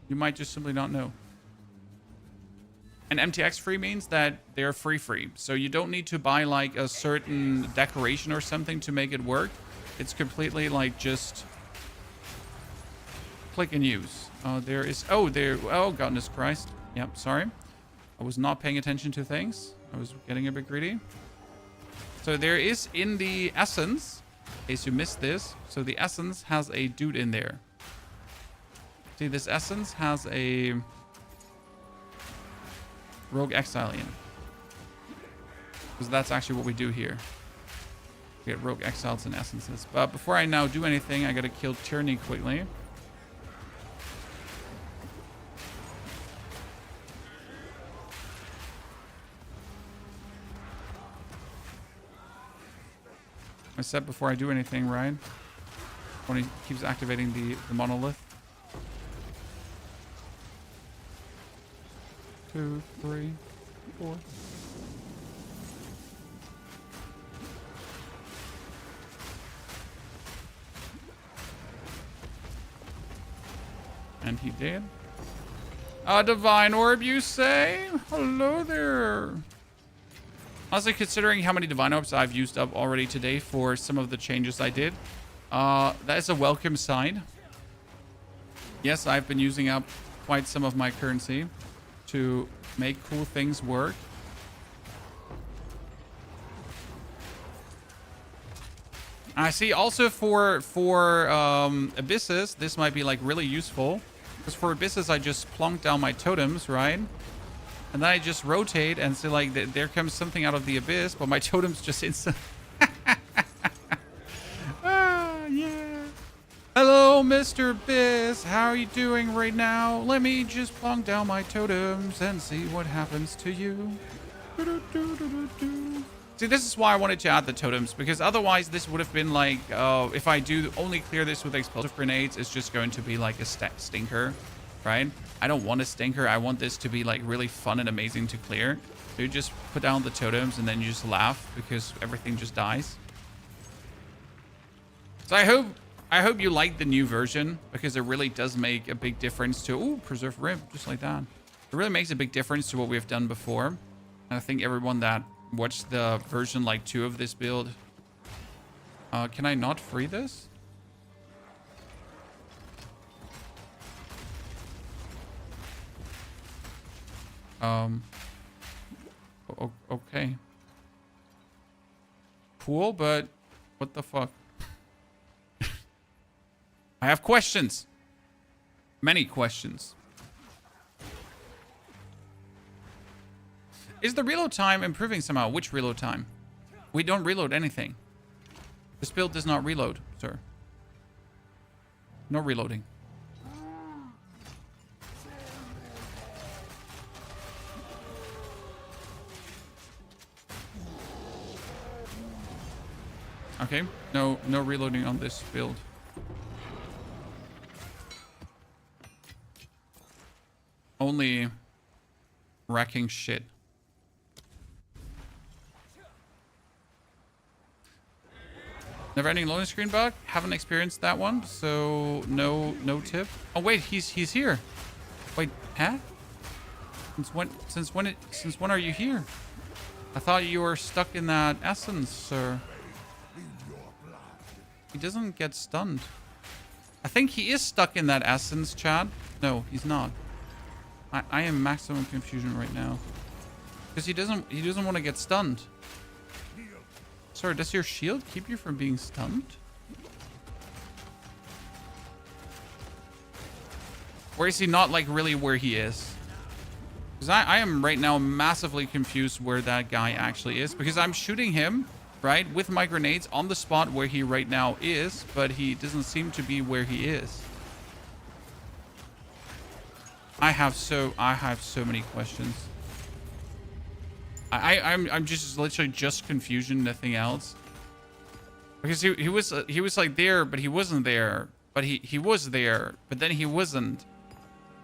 You might just simply not know. And MTX free means that they're free. So you don't need to buy like a certain decoration or something to make it work. It's completely like just click and use. There is, oh, goodness Christ. Yep, sorry. I was not paying attention to things. I was getting a bit greedy. So there is in the essence, in case you missed this, so the essence has a dude in there. See, this essence has a rogue exilian. Because that's actually what we do here. We get rogue exiles and essences. But before I now do anything, I gotta kill Tyranny quickly. I said before I do anything, right? When he keeps activating the monolith. 2, 3, 4. And he did. A divine orb, you say? Hello there. Honestly, considering how many divine orbs I've used up already today for some of the changes I did, that is a welcome sign. Yes, I've been using up quite some of my currency to make cool things work. I see also for abysses, this might be like really useful. Because for abysses, I just plonk down my totems, right? And then I just rotate and see like there comes something out of the abyss, but my totems just instant. Ah, yeah. Hello, Mr. Abyss. How are you doing right now? Let me just plonk down my totems and see what happens to you. See, this is why I wanted to add the totems, because otherwise this would have been like, if I do only clear this with explosive grenades, it's just going to be like a stinker, right? I don't want a stinker. I want this to be like really fun and amazing to clear. So you just put down the totems and then you just laugh because everything just dies. So I hope you like the new version, because it really does make a big difference to, ooh, preserve rib, just like that. It really makes a big difference to what we've done before. And I think everyone that watched the version like 2 of this build, can I not free this? Okay. Cool, but what the fuck? I have questions. Many questions. Is the reload time improving somehow? Which reload time? We don't reload anything. This build does not reload, sir. No reloading. Okay, no reloading on this build. Only wrecking shit. Never-ending loading screen bug. Haven't experienced that one, so no tip. Oh wait, he's here. Wait, huh? Since when are you here? I thought you were stuck in that essence, sir. He doesn't get stunned. I think he is stuck in that essence, Chad. No, he's not. I am maximum confusion right now. Because he doesn't want to get stunned. Sorry, does your shield keep you from being stunned? Or is he not like really where he is? Because I am right now massively confused where that guy actually is. Because I'm shooting him, right, with my grenades on the spot where he right now is. But he doesn't seem to be where he is. I have so many questions. I'm just literally just confusion, nothing else. Because he was like there, but he wasn't there. But he was there, but then he wasn't.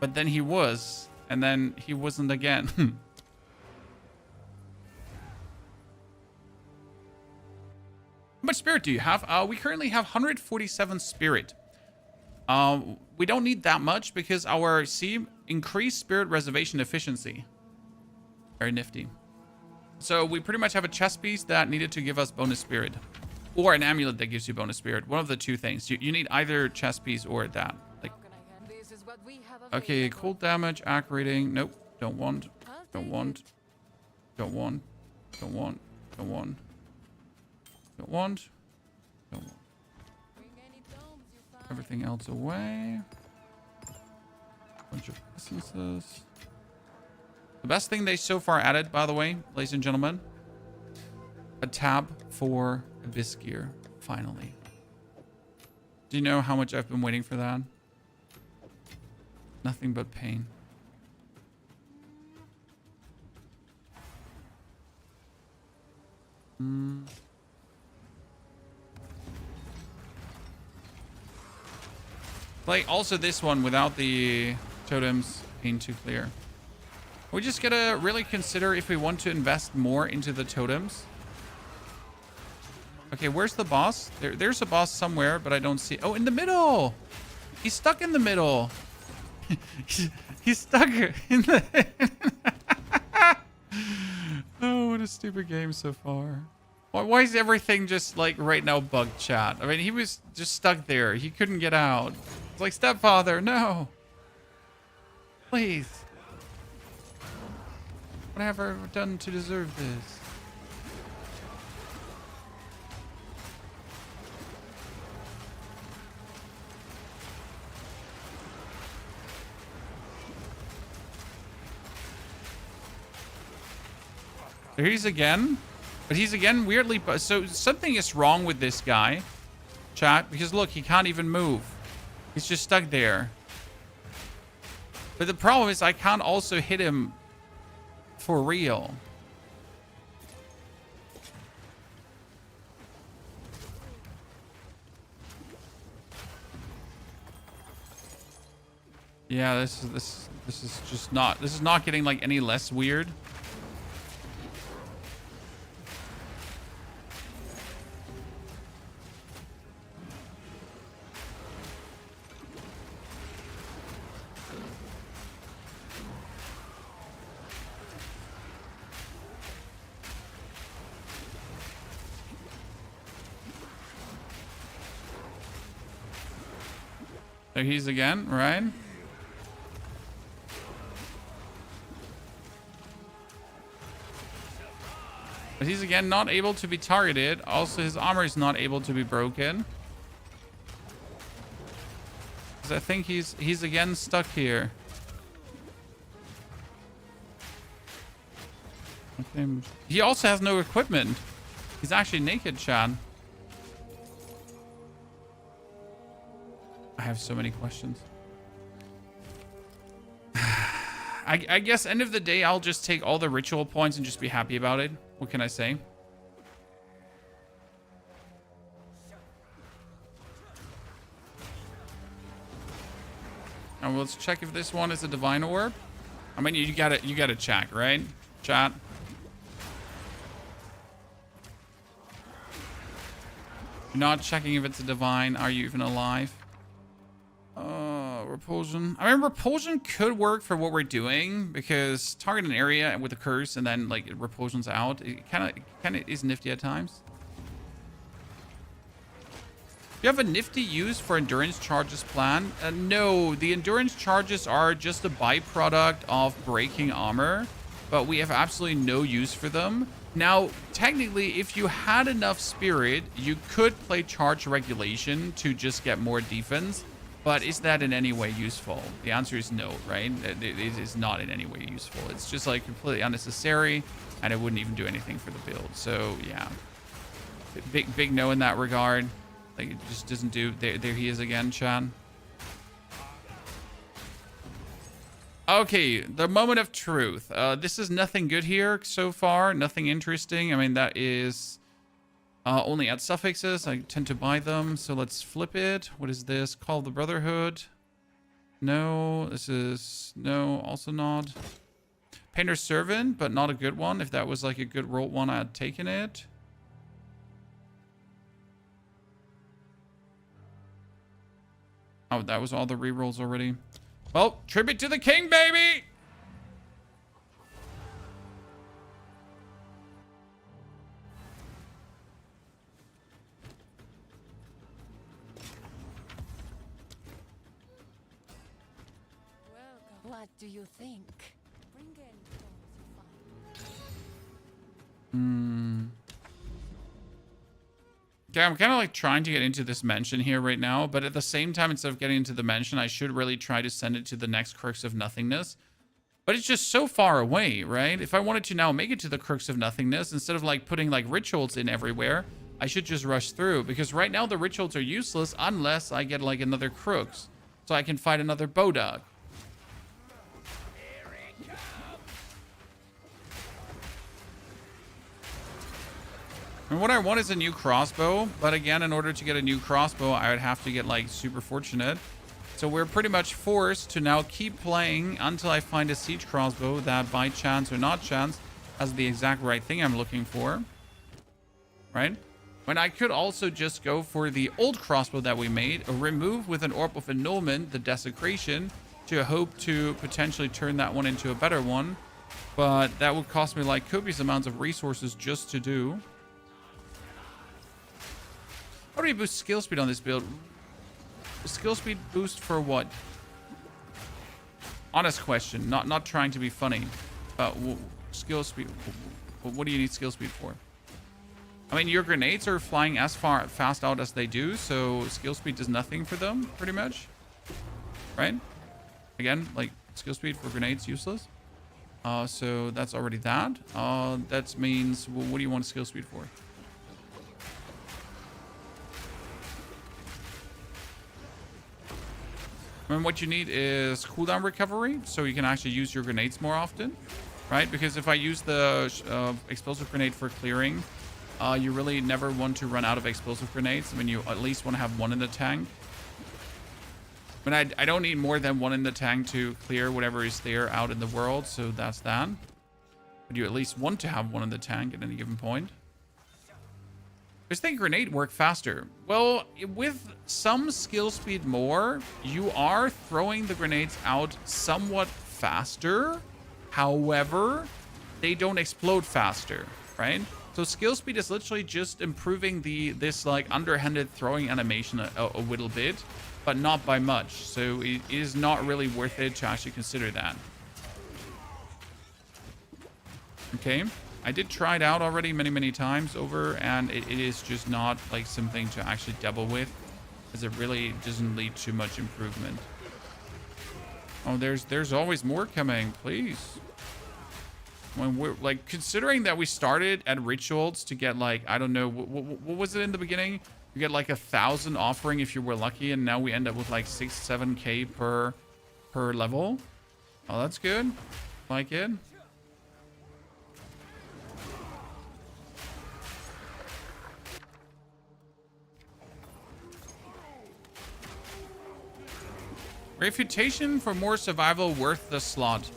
But then he was, and then he wasn't again. How much spirit do you have? We currently have 147 spirit. We don't need that much because our increased spirit reservation efficiency. Very nifty. So we pretty much have a chest piece that needed to give us bonus spirit. Or an amulet that gives you bonus spirit. One of the two things. You need either chest piece or that. Like, okay, cold damage, acc rating. Nope. Don't want. Don't want. Don't want. Don't want. Don't want. Don't want. Don't want. Everything else away. Bunch of essences. The best thing they so far added, by the way, ladies and gentlemen, a tab for Abyss gear, finally. Do you know how much I've been waiting for that? Nothing but pain. Like, also this one without the totems being too clear. We just gotta really consider if we want to invest more into the totems. Okay, where's the boss? There's a boss somewhere, but I don't see. Oh, in the middle! He's stuck in the middle. He's stuck in the... Oh, what a stupid game so far. Why is everything just like right now bugged, chat? I mean, he was just stuck there. He couldn't get out. It's like, stepfather, no. Please. What have I done to deserve this? There he's again. But he's again weirdly... So something is wrong with this guy, chat. Because look, he can't even move. He's just stuck there. But the problem is I can't also hit him for real. Yeah, this is just not... This is not getting like any less weird. There he's again, right? But he's again not able to be targeted. Also, his armor is not able to be broken. Because I think he's again stuck here. Okay. He also has no equipment. He's actually naked, Chan. I have so many questions. I guess end of the day, I'll just take all the ritual points and just be happy about it. What can I say? And let's check if this one is a divine orb. I mean, you gotta check, right? Chat. You're not checking if it's a divine. Are you even alive? Repulsion. I mean, repulsion could work for what we're doing because target an area with a curse and then like repulsion's out. It kind of is nifty at times. You have a nifty use for endurance charges plan? No, the endurance charges are just a byproduct of breaking armor, but we have absolutely no use for them. Now, technically, if you had enough spirit, you could play charge regulation to just get more defense, but is that in any way useful? The answer is no, right? It is not in any way useful. It's just like completely unnecessary, and it wouldn't even do anything for the build. So yeah, big no in that regard. Like it just doesn't do. There he is again, Chan. Okay, the moment of truth. This is nothing good here so far. Nothing interesting. I mean, that is only at suffixes. I tend to buy them. So let's flip it. What is this? Call of the Brotherhood. No, this is no, also not. Painter's Servant, but not a good one. If that was like a good rolled one, I'd taken it. Oh, that was all the rerolls already. Well, tribute to the king, baby! What do you think? Bring in those you find. Okay, I'm kind of like trying to get into this mansion here right now, but at the same time, instead of getting into the mansion, I should really try to send it to the next Crux of Nothingness. But it's just so far away, right? If I wanted to now make it to the Crux of Nothingness, instead of like putting like rituals in everywhere, I should just rush through, because right now the rituals are useless unless I get like another Crux, so I can fight another Bodog. And what I want is a new crossbow, but again, in order to get a new crossbow, I would have to get like super fortunate. So we're pretty much forced to now keep playing until I find a siege crossbow that by chance or not chance has the exact right thing I'm looking for. Right? When I could also just go for the old crossbow that we made, remove with an Orb of Annulment the Desecration to hope to potentially turn that one into a better one. But that would cost me like copious amounts of resources just to do. How do we boost skill speed on this build? Skill speed boost for what? Honest question, not trying to be funny. Skill speed. What do you need skill speed for? I mean, your grenades are flying as fast out as they do, so skill speed does nothing for them, pretty much. Right? Again, like skill speed for grenades useless. So that's already that. That means, well, what do you want skill speed for? And what you need is cooldown recovery, so you can actually use your grenades more often, right? Because if I use the explosive grenade for clearing, you really never want to run out of explosive grenades. I mean, you at least want to have one in the tank. I mean, I don't need more than one in the tank to clear whatever is there out in the world, so that's that. But you at least want to have one in the tank at any given point. Does the grenade work faster? Well, with some skill speed more, you are throwing the grenades out somewhat faster. However, they don't explode faster, right? So skill speed is literally just improving this like underhanded throwing animation a little bit, but not by much. So it is not really worth it to actually consider that. Okay. I did try it out already many times over, and it is just not like something to actually double with, as it really doesn't lead to much improvement. Oh, there's always more coming, please. When we're like considering that we started at rituals to get like, I don't know, what was it in the beginning? You get like 1,000 offering if you were lucky, and now we end up with like 6-7k per level. Oh, that's good. Like it. Refutation for more survival worth the slot.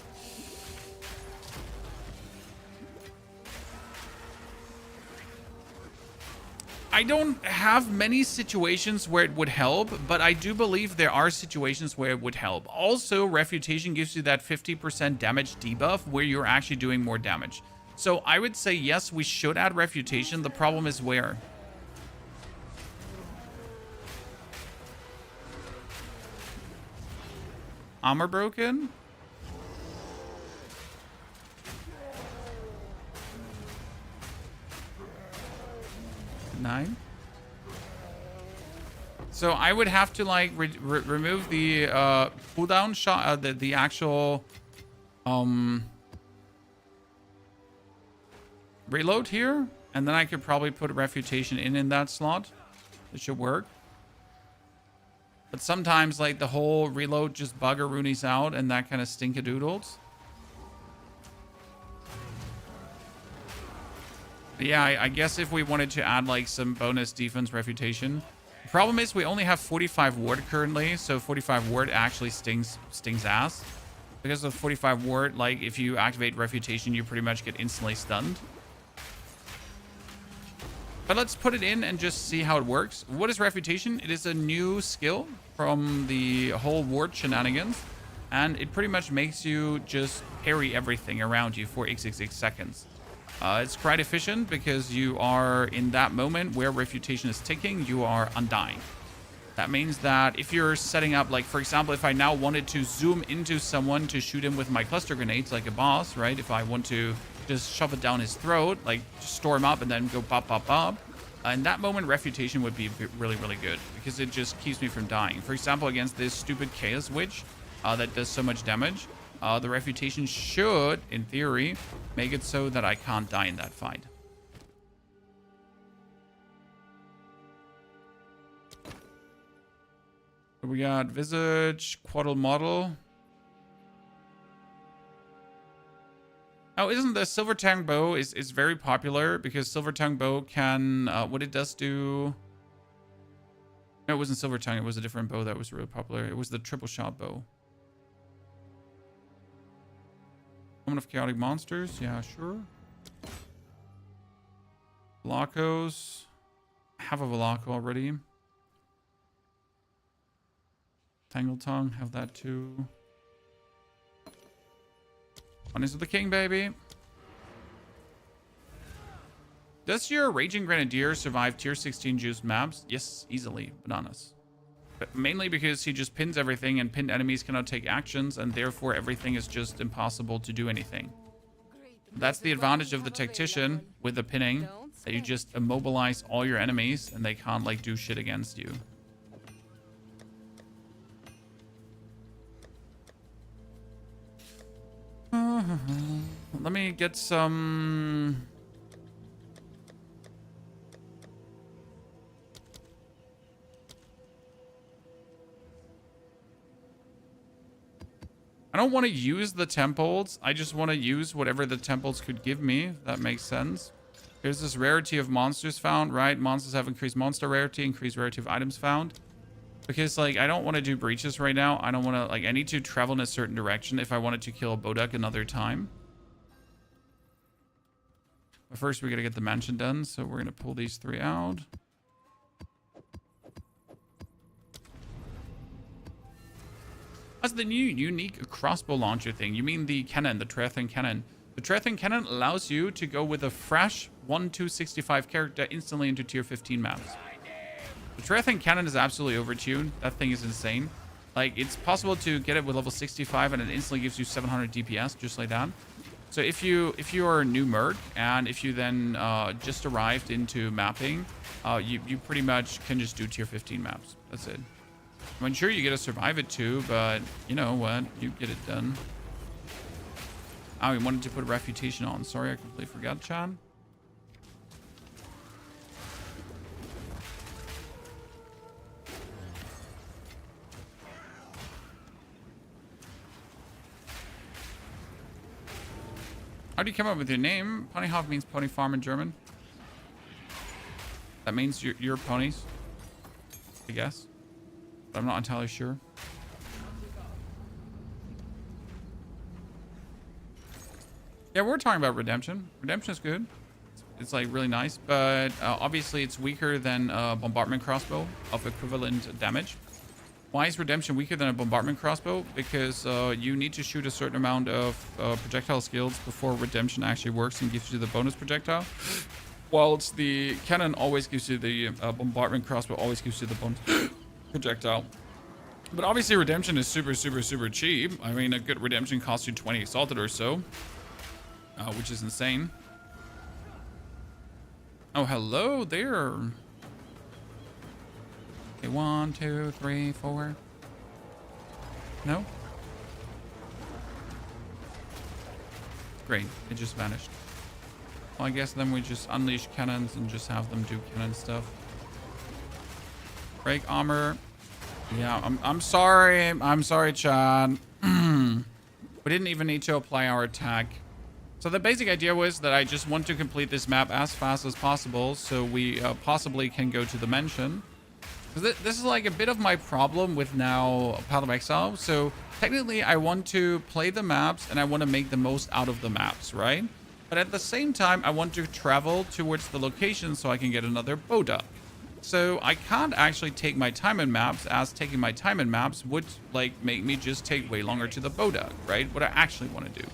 I don't have many situations where it would help, but I do believe there are situations where it would help. Also, Refutation gives you that 50% damage debuff where you're actually doing more damage. So I would say, yes, we should add Refutation. The problem is where? Armor broken? Nine. So I would have to like remove the cooldown shot, the actual reload here, and then I could probably put Refutation in that slot. It should work. But sometimes like the whole reload just buggeroonies out, and that kind of stinkadoodles. Yeah, I guess if we wanted to add like some bonus defense Refutation. The problem is we only have 45 ward currently, so 45 ward actually stings ass. Because of 45 ward, like if you activate Refutation, you pretty much get instantly stunned. But let's put it in and just see how it works. What is Refutation? It is a new skill from the whole ward shenanigans. And it pretty much makes you just parry everything around you for XXX seconds. It's quite efficient because you are in that moment where Refutation is ticking, you are undying. That means that if you're setting up, like, for example, if I now wanted to zoom into someone to shoot him with my cluster grenades like a boss, right? If I want to just shove it down his throat, like just storm up and then go pop, pop, pop. In that moment, Refutation would be really, really good because it just keeps me from dying. For example, against this stupid Chaos Witch that does so much damage, the Refutation should, in theory, make it so that I can't die in that fight. We got Visage, Quaddle Model. Oh, isn't the Silver Tongue Bow is very popular because Silver Tongue Bow can, what it does do... No, it wasn't Silver Tongue, it was a different bow that was really popular. It was the Triple Shot Bow. Moment of Chaotic Monsters, yeah, sure. Velacos. I have a Velaco already. Tangle Tongue, have that too. Bunnies of the King, baby. Does your Raging Grenadier survive tier 16 juiced maps? Yes, easily. Bananas. But mainly because he just pins everything and pinned enemies cannot take actions, and therefore everything is just impossible to do anything. That's the advantage of the Tactician with the pinning, that you just immobilize all your enemies and they can't like do shit against you. Let me get some... I don't want to use the temples. I just want to use whatever the temples could give me. If that makes sense. There's this rarity of monsters found, right? Monsters have increased monster rarity, increased rarity of items found. Because, like, I don't want to do breaches right now. I don't want to, like, I need to travel in a certain direction if I wanted to kill a Bodak another time. But first, we got to get the mansion done. So we're going to pull these three out. That's the new unique crossbow launcher thing. You mean the cannon, the Treathin cannon. The Treathin cannon allows you to go with a fresh 1-2-65 character instantly into tier 15 maps. The Treathin cannon is absolutely overtuned. That thing is insane. Like, it's possible to get it with level 65 and it instantly gives you 700 DPS, just like that. So if you are a new merc and if you then just arrived into mapping, you pretty much can just do tier 15 maps. That's it. I mean, sure, you get to survive it too, but you know what? You get it done. Oh, we wanted to put a Refutation on. Sorry, I completely forgot, Chad. How do you come up with your name? Ponyhof means pony farm in German. That means your ponies, I guess. But I'm not entirely sure. Yeah, we're talking about Redemption. Redemption is good. It's like really nice, but obviously it's weaker than a bombardment crossbow of equivalent damage. Why is Redemption weaker than a bombardment crossbow? Because you need to shoot a certain amount of projectile skills before Redemption actually works and gives you the bonus projectile. Whilst the cannon always gives you the bombardment crossbow always gives you the bonus projectile. But obviously Redemption is super, super, super cheap. I mean, a good Redemption costs you 20 Exalted or so, which is insane. Oh, hello there. Okay, 1, 2, 3, 4. No? Great, it just vanished. Well, I guess then we just unleash cannons and just have them do cannon stuff. Break armor. Yeah, I'm sorry. I'm sorry, Chad. We didn't even need to apply our attack. So the basic idea was that I just want to complete this map as fast as possible so we possibly can go to the mansion. This is like a bit of my problem with now Path of Exile. So technically I want to play the maps and I want to make the most out of the maps, right? But at the same time, I want to travel towards the location so I can get another Boda. So I can't actually take my time in maps, as taking my time in maps would like make me just take way longer to the Boda, right? What I actually want to do.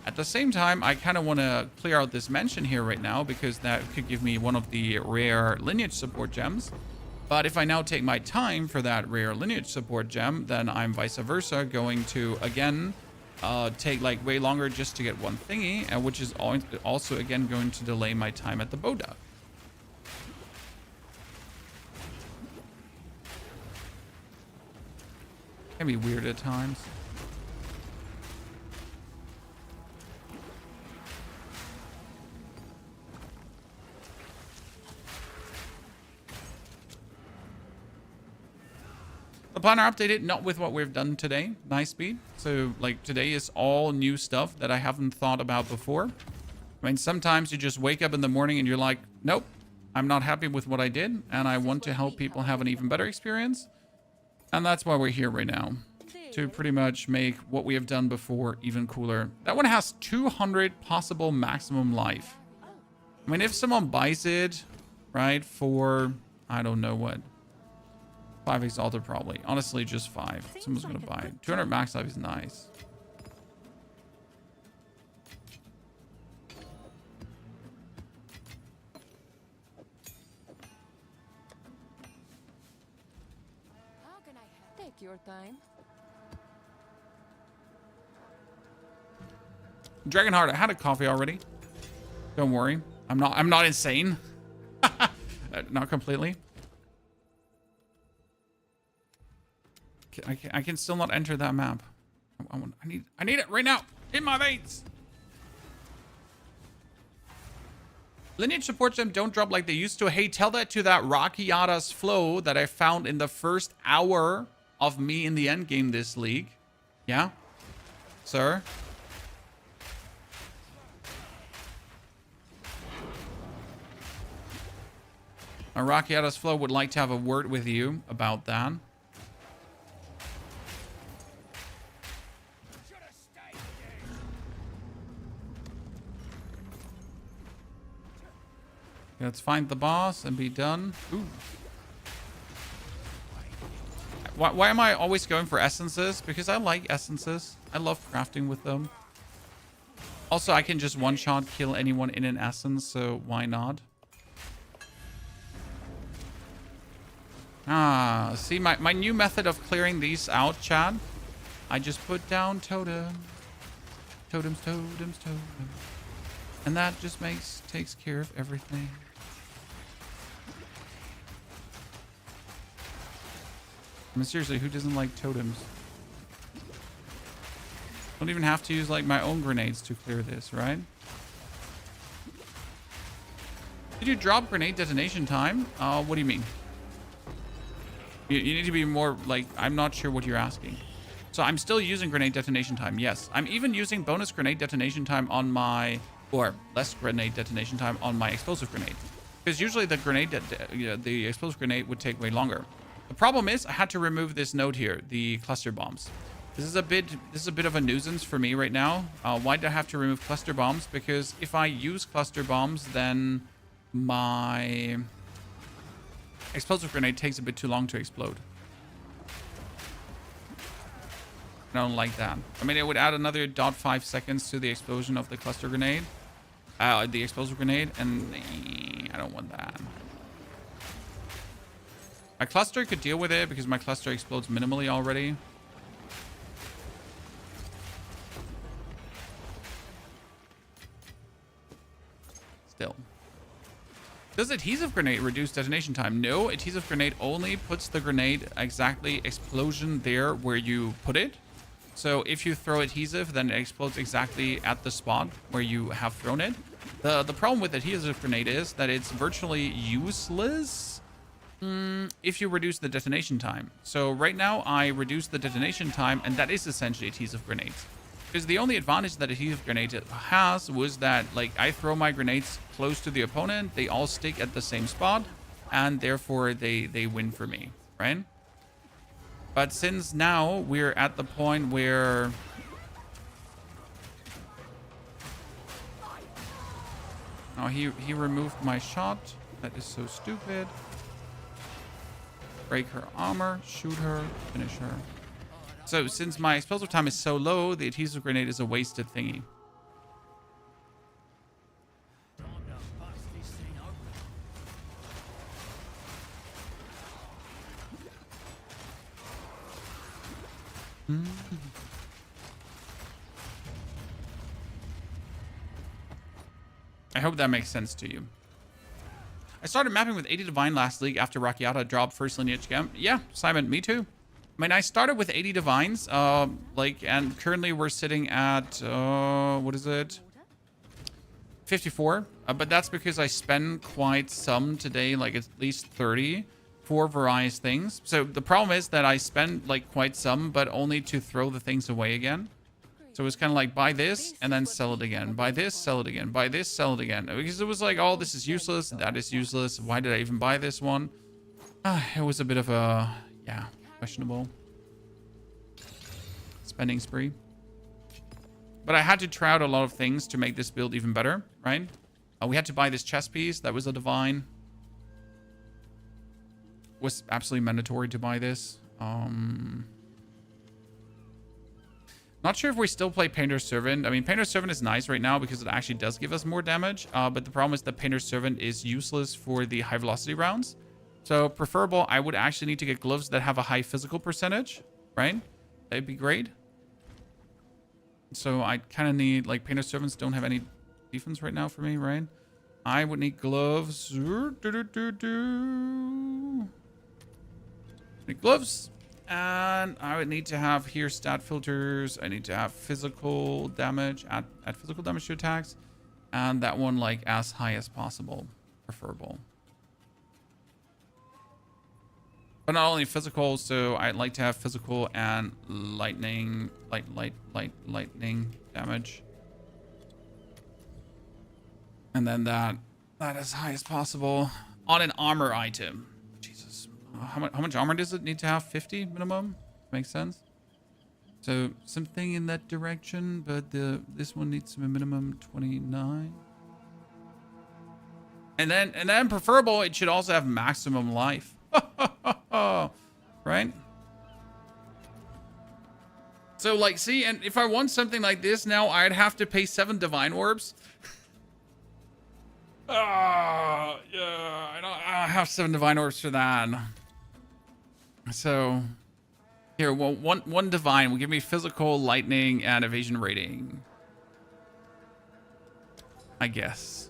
At the same time, I kind of want to clear out this mansion here right now because that could give me one of the rare lineage support gems. But if I now take my time for that rare lineage support gem, then I'm vice versa going to, again, take like way longer just to get one thingy, which is also, again, going to delay my time at the Boda. Can be weird at times. The planner updated, not with what we've done today. Nice speed. So, like, today is all new stuff that I haven't thought about before. I mean, sometimes you just wake up in the morning and you're like, nope, I'm not happy with what I did, and I want to help people have an even better experience. And that's why we're here right now, to pretty much make what we have done before even cooler. That one has 200 possible maximum life. I mean, if someone buys it, right, for, I don't know what, 5 Exalted probably. Honestly, just 5. Someone's gonna buy it. 200 max life is nice. How can I help? Take your time. Dragonheart, I had a coffee already. Don't worry. I'm not insane. Not completely. I can still not enter that map. I need it right now in my veins. Lineage support gem don't drop like they used to. Hey, tell that to that Rakiata's flow that I found in the first hour of me in the end game this league. Yeah, sir. Rakiata's flow would like to have a word with you about that. Let's find the boss and be done. Ooh. Why am I always going for essences? Because I like essences. I love crafting with them. Also, I can just one-shot kill anyone in an essence, so why not? Ah, see, my new method of clearing these out, Chad. I just put down totem. Totems, totems, totems. And that just takes care of everything. I mean, seriously, who doesn't like totems? Don't even have to use like my own grenades to clear this, right? Did you drop grenade detonation time? What do you mean? You need to be more like, I'm not sure what you're asking. So I'm still using grenade detonation time. Yes, I'm even using bonus grenade detonation time on my, or less grenade detonation time on my explosive grenade. Because usually the grenade, the explosive grenade would take way longer. The problem is I had to remove this node here, the cluster bombs. This is a bit of a nuisance for me right now. Why do I have to remove cluster bombs? Because if I use cluster bombs, then my explosive grenade takes a bit too long to explode. I don't like that. I mean, it would add another 0.5 seconds to the explosion of the cluster grenade. The explosive grenade, and I don't want that. My cluster could deal with it because my cluster explodes minimally already. Still. Does adhesive grenade reduce detonation time? No, adhesive grenade only puts the grenade exactly explosion there where you put it. So if you throw adhesive, then it explodes exactly at the spot where you have thrown it. The problem with adhesive grenade is that it's virtually useless if you reduce the detonation time. So right now I reduce the detonation time, and that is essentially adhesive grenades. Because the only advantage that adhesive grenade has was that, like, I throw my grenades close to the opponent, they all stick at the same spot, and therefore they win for me, right? But since now we're at the point where oh, he removed my shot. That is so stupid. Break her armor, shoot her, finish her. So since my explosive time is so low, the adhesive grenade is a wasted thingy. I hope that makes sense to you. I started mapping with 80 Divine last league after Rakiata dropped first lineage camp. Yeah, Simon, me too. I mean, I started with 80 Divines, and currently we're sitting at, what is it? 54. But that's because I spend quite some today, like at least 30 for various things. So the problem is that I spend like quite some, but only to throw the things away again. So it was kind of like buy this and then sell it again. Buy this, sell it again. Buy this, sell it again. Because it was like, oh, this is useless. That is useless. Why did I even buy this one? It was a bit of a, yeah, questionable spending spree. But I had to try out a lot of things to make this build even better, right? We had to buy this chess piece. That was a divine. Was absolutely mandatory to buy this. Not sure if we still play Painter's Servant. I mean, Painter's Servant is nice right now because it actually does give us more damage. But the problem is that Painter's Servant is useless for the high velocity rounds. So preferable, I would actually need to get gloves that have a high physical percentage, right? That'd be great. So I kind of need, like, Painter's Servants don't have any defense right now for me, right? I would need gloves. Need gloves. And I would need to have here stat filters. I need to have physical damage, add physical damage to attacks. And that one, like, as high as possible. Preferable. But not only physical, so I'd like to have physical and lightning, lightning damage. And then that as high as possible on an armor item. Jesus. How much armor does it need to have? 50 minimum? Makes sense. So something in that direction, but this one needs to be minimum 29. And then preferable, it should also have maximum life. Right? So, like, see, and if I want something like this now, I'd have to pay 7 divine orbs. Yeah, I don't have 7 divine orbs for that. So, here, well, one divine will give me physical, lightning, and evasion rating. I guess.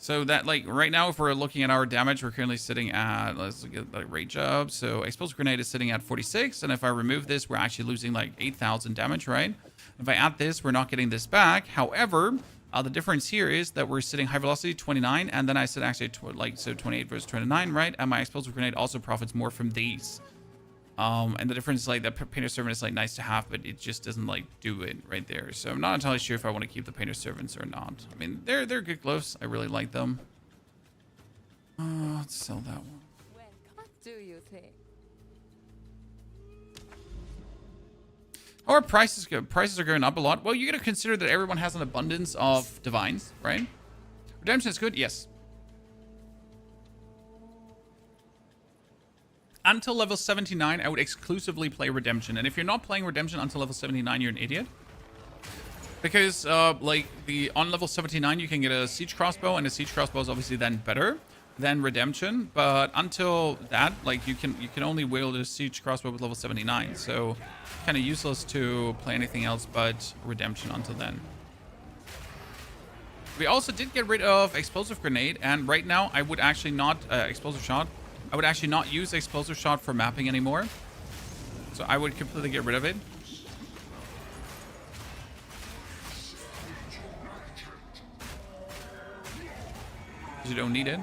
So that, like, right now, if we're looking at our damage, we're currently sitting at, let's look at the rate job. So explosive grenade is sitting at 46. And if I remove this, we're actually losing like 8,000 damage, right? If I add this, we're not getting this back. However, the difference here is that we're sitting high velocity 29. And then I sit actually so 28 versus 29, right? And my explosive grenade also profits more from these. And the difference is like the painter servant is like nice to have, but it just doesn't like do it right there. So I'm not entirely sure if I want to keep the painter servants or not. I mean, they're good gloves. I really like them. Let's sell that one. Well, what do you think? Our prices are going up a lot. Well, you got to consider that everyone has an abundance of divines, right? Redemption is good, yes. Until level 79, I would exclusively play Redemption. And if you're not playing Redemption until level 79, you're an idiot. Because, like, on level 79, you can get a Siege Crossbow, and a Siege Crossbow is obviously then better than Redemption. But until that, like, you can only wield a Siege Crossbow with level 79. So, kind of useless to play anything else but Redemption until then. We also did get rid of Explosive Grenade, and right now, I would actually not... Explosive Shot. I would actually not use Explosive Shot for mapping anymore. So I would completely get rid of it. Because you don't need it.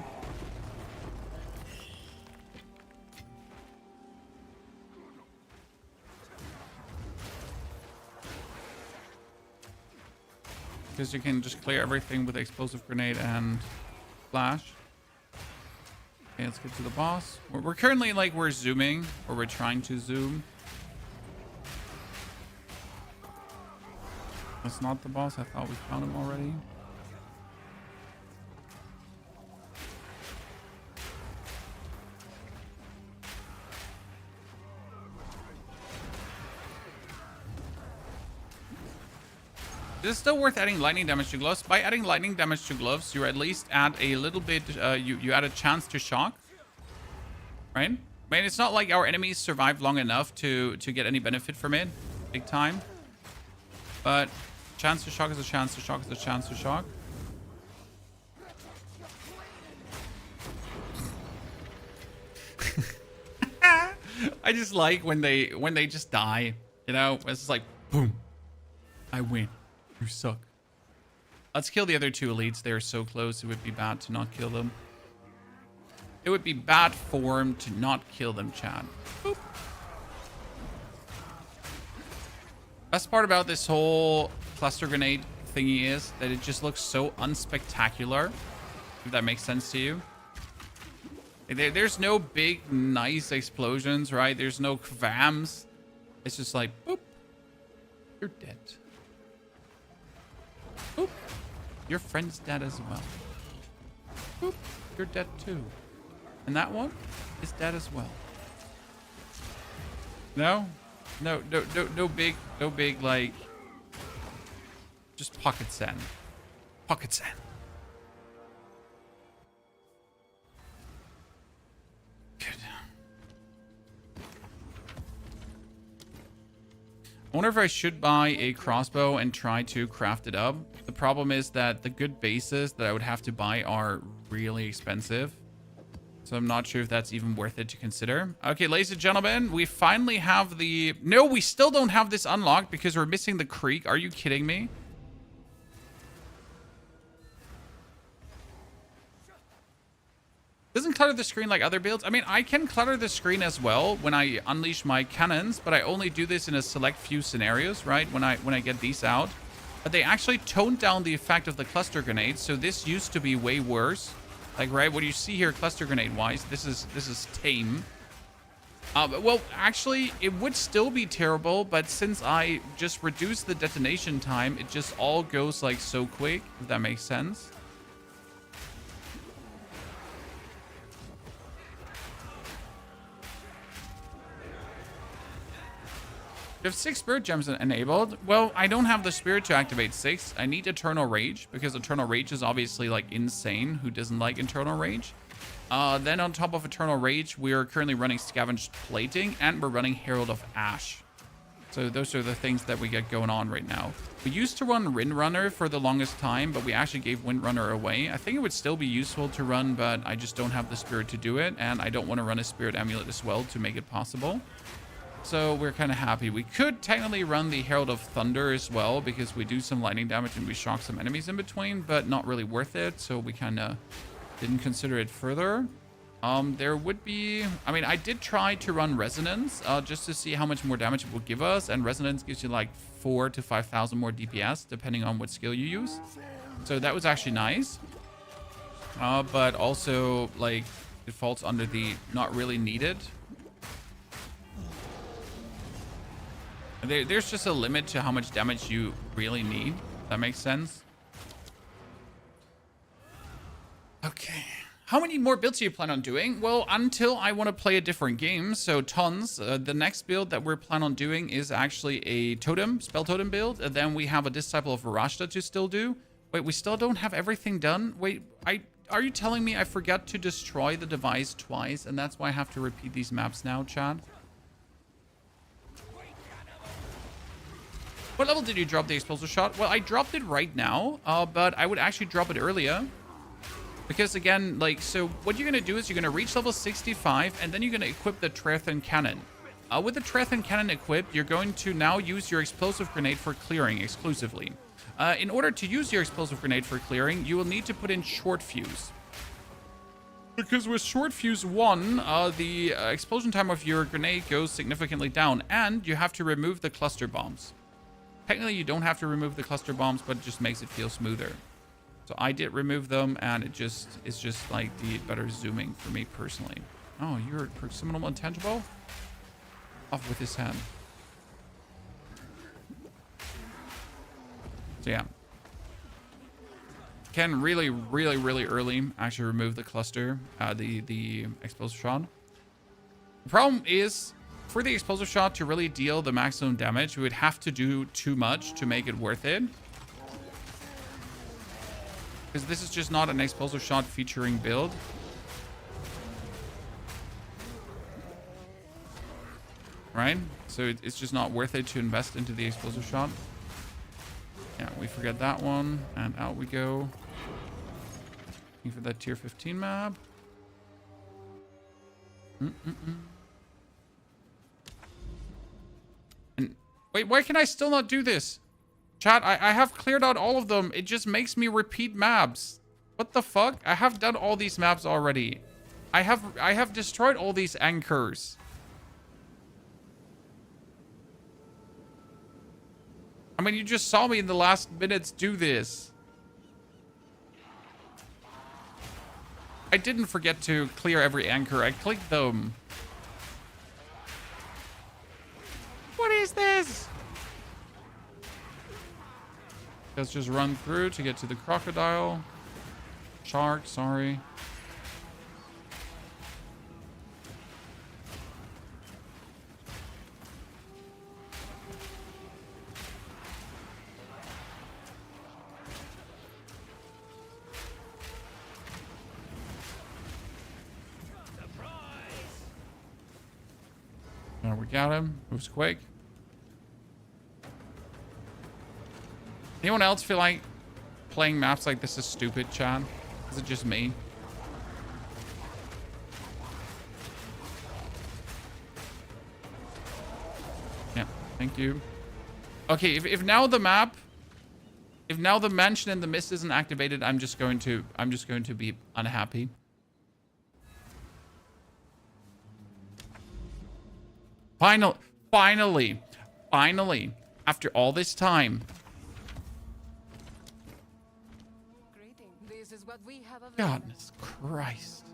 Because you can just clear everything with Explosive Grenade and Flash. Okay, let's get to the boss. We're currently, like, we're zooming, or we're trying to zoom. That's not the boss. I thought we found him already. It is still worth adding lightning damage to gloves. By adding lightning damage to gloves, you at least add a little bit, you add a chance to shock. Right? I mean, it's not like our enemies survived long enough to get any benefit from it. Big time. But chance to shock is a chance to shock is a chance to shock. I just like when they just die. You know? It's just like, boom. I win. You suck. Let's kill the other two elites. They're so close. It would be bad to not kill them. It would be bad form to not kill them, Chad. Boop. Best part about this whole cluster grenade thingy is that it just looks so unspectacular. If that makes sense to you. There's no big, nice explosions, right? There's no kvams. It's just like, boop. You're dead. Boop. Your friend's dead as well. Boop. You're dead too. And that one is dead as well. No? No big, like... Just pocket sand. Pocket sand. Good. I wonder if I should buy a crossbow and try to craft it up. The problem is that the good bases that I would have to buy are really expensive. So I'm not sure if that's even worth it to consider. Okay, ladies and gentlemen, we finally have the... No, we still don't have this unlocked because we're missing the creek. Are you kidding me? Doesn't clutter the screen like other builds. I mean, I can clutter the screen as well when I unleash my cannons, but I only do this in a select few scenarios, right? When I get these out. But they actually toned down the effect of the cluster grenades, so this used to be way worse. Like, right, what you see here cluster grenade wise, this is tame. Well, actually, it would still be terrible, but since I just reduced the detonation time, it just all goes like so quick, if that makes sense. You have 6 spirit gems enabled. Well, I don't have the spirit to activate 6. I need Eternal Rage because Eternal Rage is obviously like insane. Who doesn't like Eternal Rage? Then on top of Eternal Rage, we are currently running Scavenged Plating and we're running Herald of Ash. So those are the things that we get going on right now. We used to run Windrunner for the longest time, but we actually gave Windrunner away. I think it would still be useful to run, but I just don't have the spirit to do it. And I don't want to run a Spirit Amulet as well to make it possible. So we're kind of happy. We could technically run the Herald of Thunder as well because we do some lightning damage and we shock some enemies in between, but not really worth it. So we kind of didn't consider it further. There would be... I mean, I did try to run Resonance just to see how much more damage it would give us. And Resonance gives you like 4,000 to 5,000 more DPS, depending on what skill you use. So that was actually nice. But also, like, it falls under the not really needed. There's just a limit to how much damage you really need. That makes sense. Okay. How many more builds do you plan on doing? Well, until I want to play a different game, so tons. The next build that we're planning on doing is actually a totem, spell totem build. And then we have a Disciple of Varashta to still do. Wait, we still don't have everything done? Wait, are you telling me I forgot to destroy the device twice, and that's why I have to repeat these maps now, Chad? What level did you drop the explosive shot? Well, I dropped it right now, but I would actually drop it earlier. Because again, like, so what you're going to do is you're going to reach level 65, and then you're going to equip the Trethan Cannon. With the Trethan Cannon equipped, you're going to now use your explosive grenade for clearing exclusively. In order to use your explosive grenade for clearing, you will need to put in short fuse. Because with short fuse 1, the explosion time of your grenade goes significantly down, and you have to remove the cluster bombs. Technically, you don't have to remove the cluster bombs, but it just makes it feel smoother. So I did remove them, and it's just like the better zooming for me personally. Oh, you're a Seminal Intangible? Off with his hand. So yeah. Can really early actually remove the cluster, the explosive shot. The problem is, for the explosive shot to really deal the maximum damage, we would have to do too much to make it worth it. Because this is just not an explosive shot featuring build. Right? So it's just not worth it to invest into the explosive shot. Yeah, we forget that one. And out we go. Looking for that tier 15 map. And wait, why can I still not do this? Chat, I have cleared out all of them. It just makes me repeat maps. What the fuck? I have done all these maps already. I have destroyed all these anchors. I mean, you just saw me in the last minutes do this. I didn't forget to clear every anchor. I clicked them. What is this? Let's just run through to get to the crocodile. Shark, sorry. There, we got him. Moves quick. Anyone else feel like playing maps like this is stupid, Chad? Is it just me? Yeah, thank you. Okay, if now the map, if now the mansion in the mist isn't activated, I'm just going to be unhappy. Finally, after all this time. This is what we have available. Goodness Christ.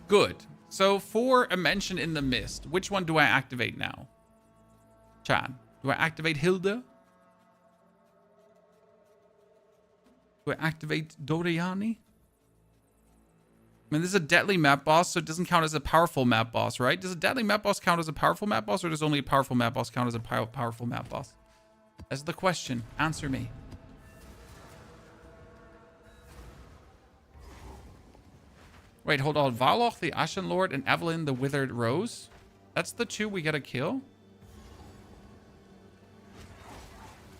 Good. So for a mention in the mist, which one do I activate now? Chad, do I activate Hilda? Do I activate Doriani? I mean, this is a deadly map boss, so it doesn't count as a powerful map boss, right? Does a deadly map boss count as a powerful map boss, or does only a powerful map boss count as a powerful map boss? That's the question. Answer me. Wait, hold on. Varloch the Ashen Lord and Evelyn the Withered Rose? That's the two we gotta kill?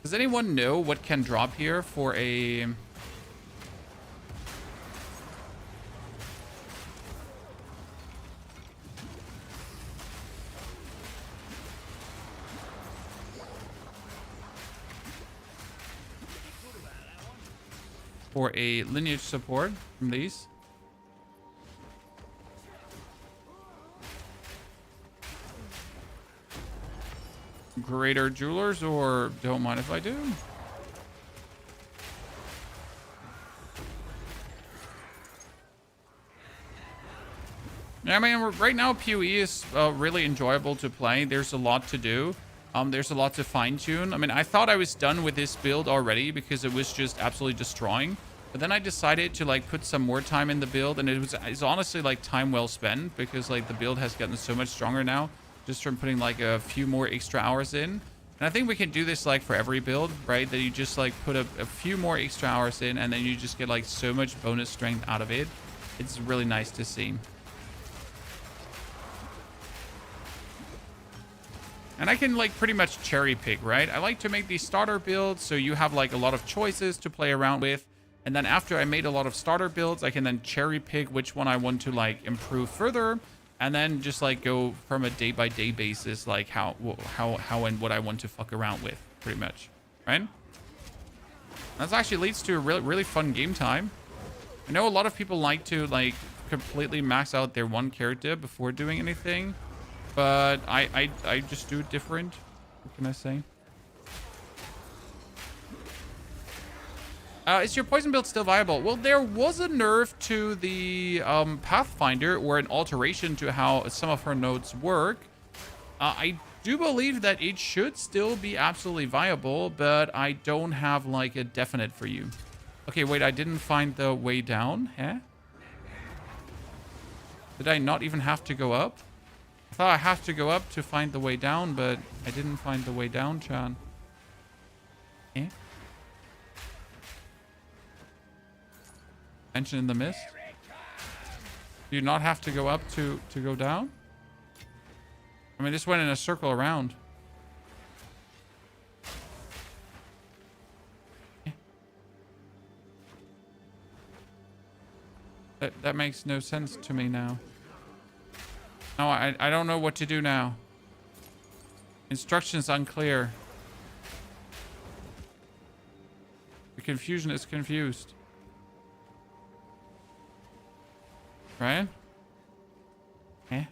Does anyone know what can drop here for a... for a lineage support from these? Greater Jewelers, or don't mind if I do. Yeah, I mean, right now POE is really enjoyable to play. There's a lot to do. There's a lot to fine-tune. I mean, I thought I was done with this build already because it was just absolutely destroying. But then I decided to like put some more time in the build, and it's honestly like time well spent because like the build has gotten so much stronger now just from putting like a few more extra hours in. And I think we can do this like for every build, right? That you just like put a few more extra hours in, and then you just get like so much bonus strength out of it. It's really nice to see. And I can like pretty much cherry pick, right? I like to make these starter builds so you have like a lot of choices to play around with. And then after I made a lot of starter builds, I can then cherry pick which one I want to like improve further. And then just like go from a day by day basis, like how and what I want to fuck around with, pretty much, right? That actually leads to a really fun game time. I know a lot of people like to like completely max out their one character before doing anything. But I just do it different. What can I say? Is your poison build still viable? Well, there was a nerf to the Pathfinder, or an alteration to how some of her nodes work. I do believe that it should still be absolutely viable, but I don't have like a definite for you. Okay, wait, I didn't find the way down. Huh? Did I not even have to go up? I thought I have to go up to find the way down, but I didn't find the way down, Chan. Eh? Mention in the mist? Do you not have to go up to go down? I mean, this went in a circle around. Eh? That makes no sense to me now. No, I don't know what to do now. Instructions unclear. The confusion is confused. Right? Eh?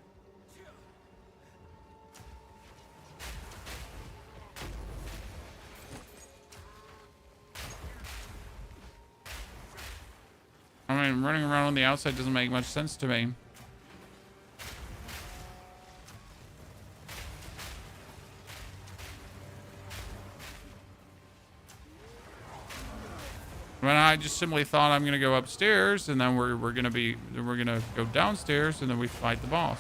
I mean, running around on the outside doesn't make much sense to me. When I just simply thought I'm gonna go upstairs, and then we're gonna go downstairs, and then we fight the boss.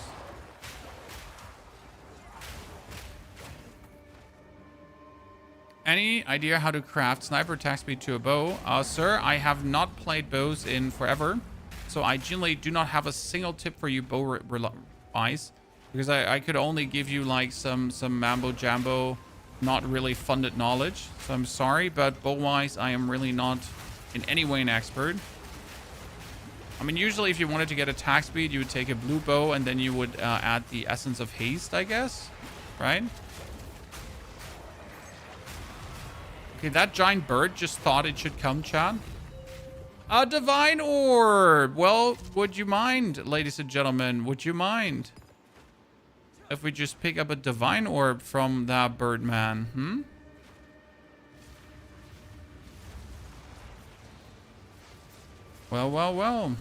Any idea how to craft sniper attack speed to a bow? Sir, I have not played bows in forever, so I generally do not have a single tip for you bow wise, because I could only give you like some mambo jambo, not really funded knowledge. So I'm sorry, but bow wise, I am really not in any way an expert. I mean, usually if you wanted to get attack speed, you would take a blue bow, and then you would add the essence of haste, I guess, right? Okay, that giant bird just thought it should come, Chan. A divine orb. Well, would you mind, ladies and gentlemen? Would you mind if we just pick up a divine orb from that bird man? Hmm? Well, well, well.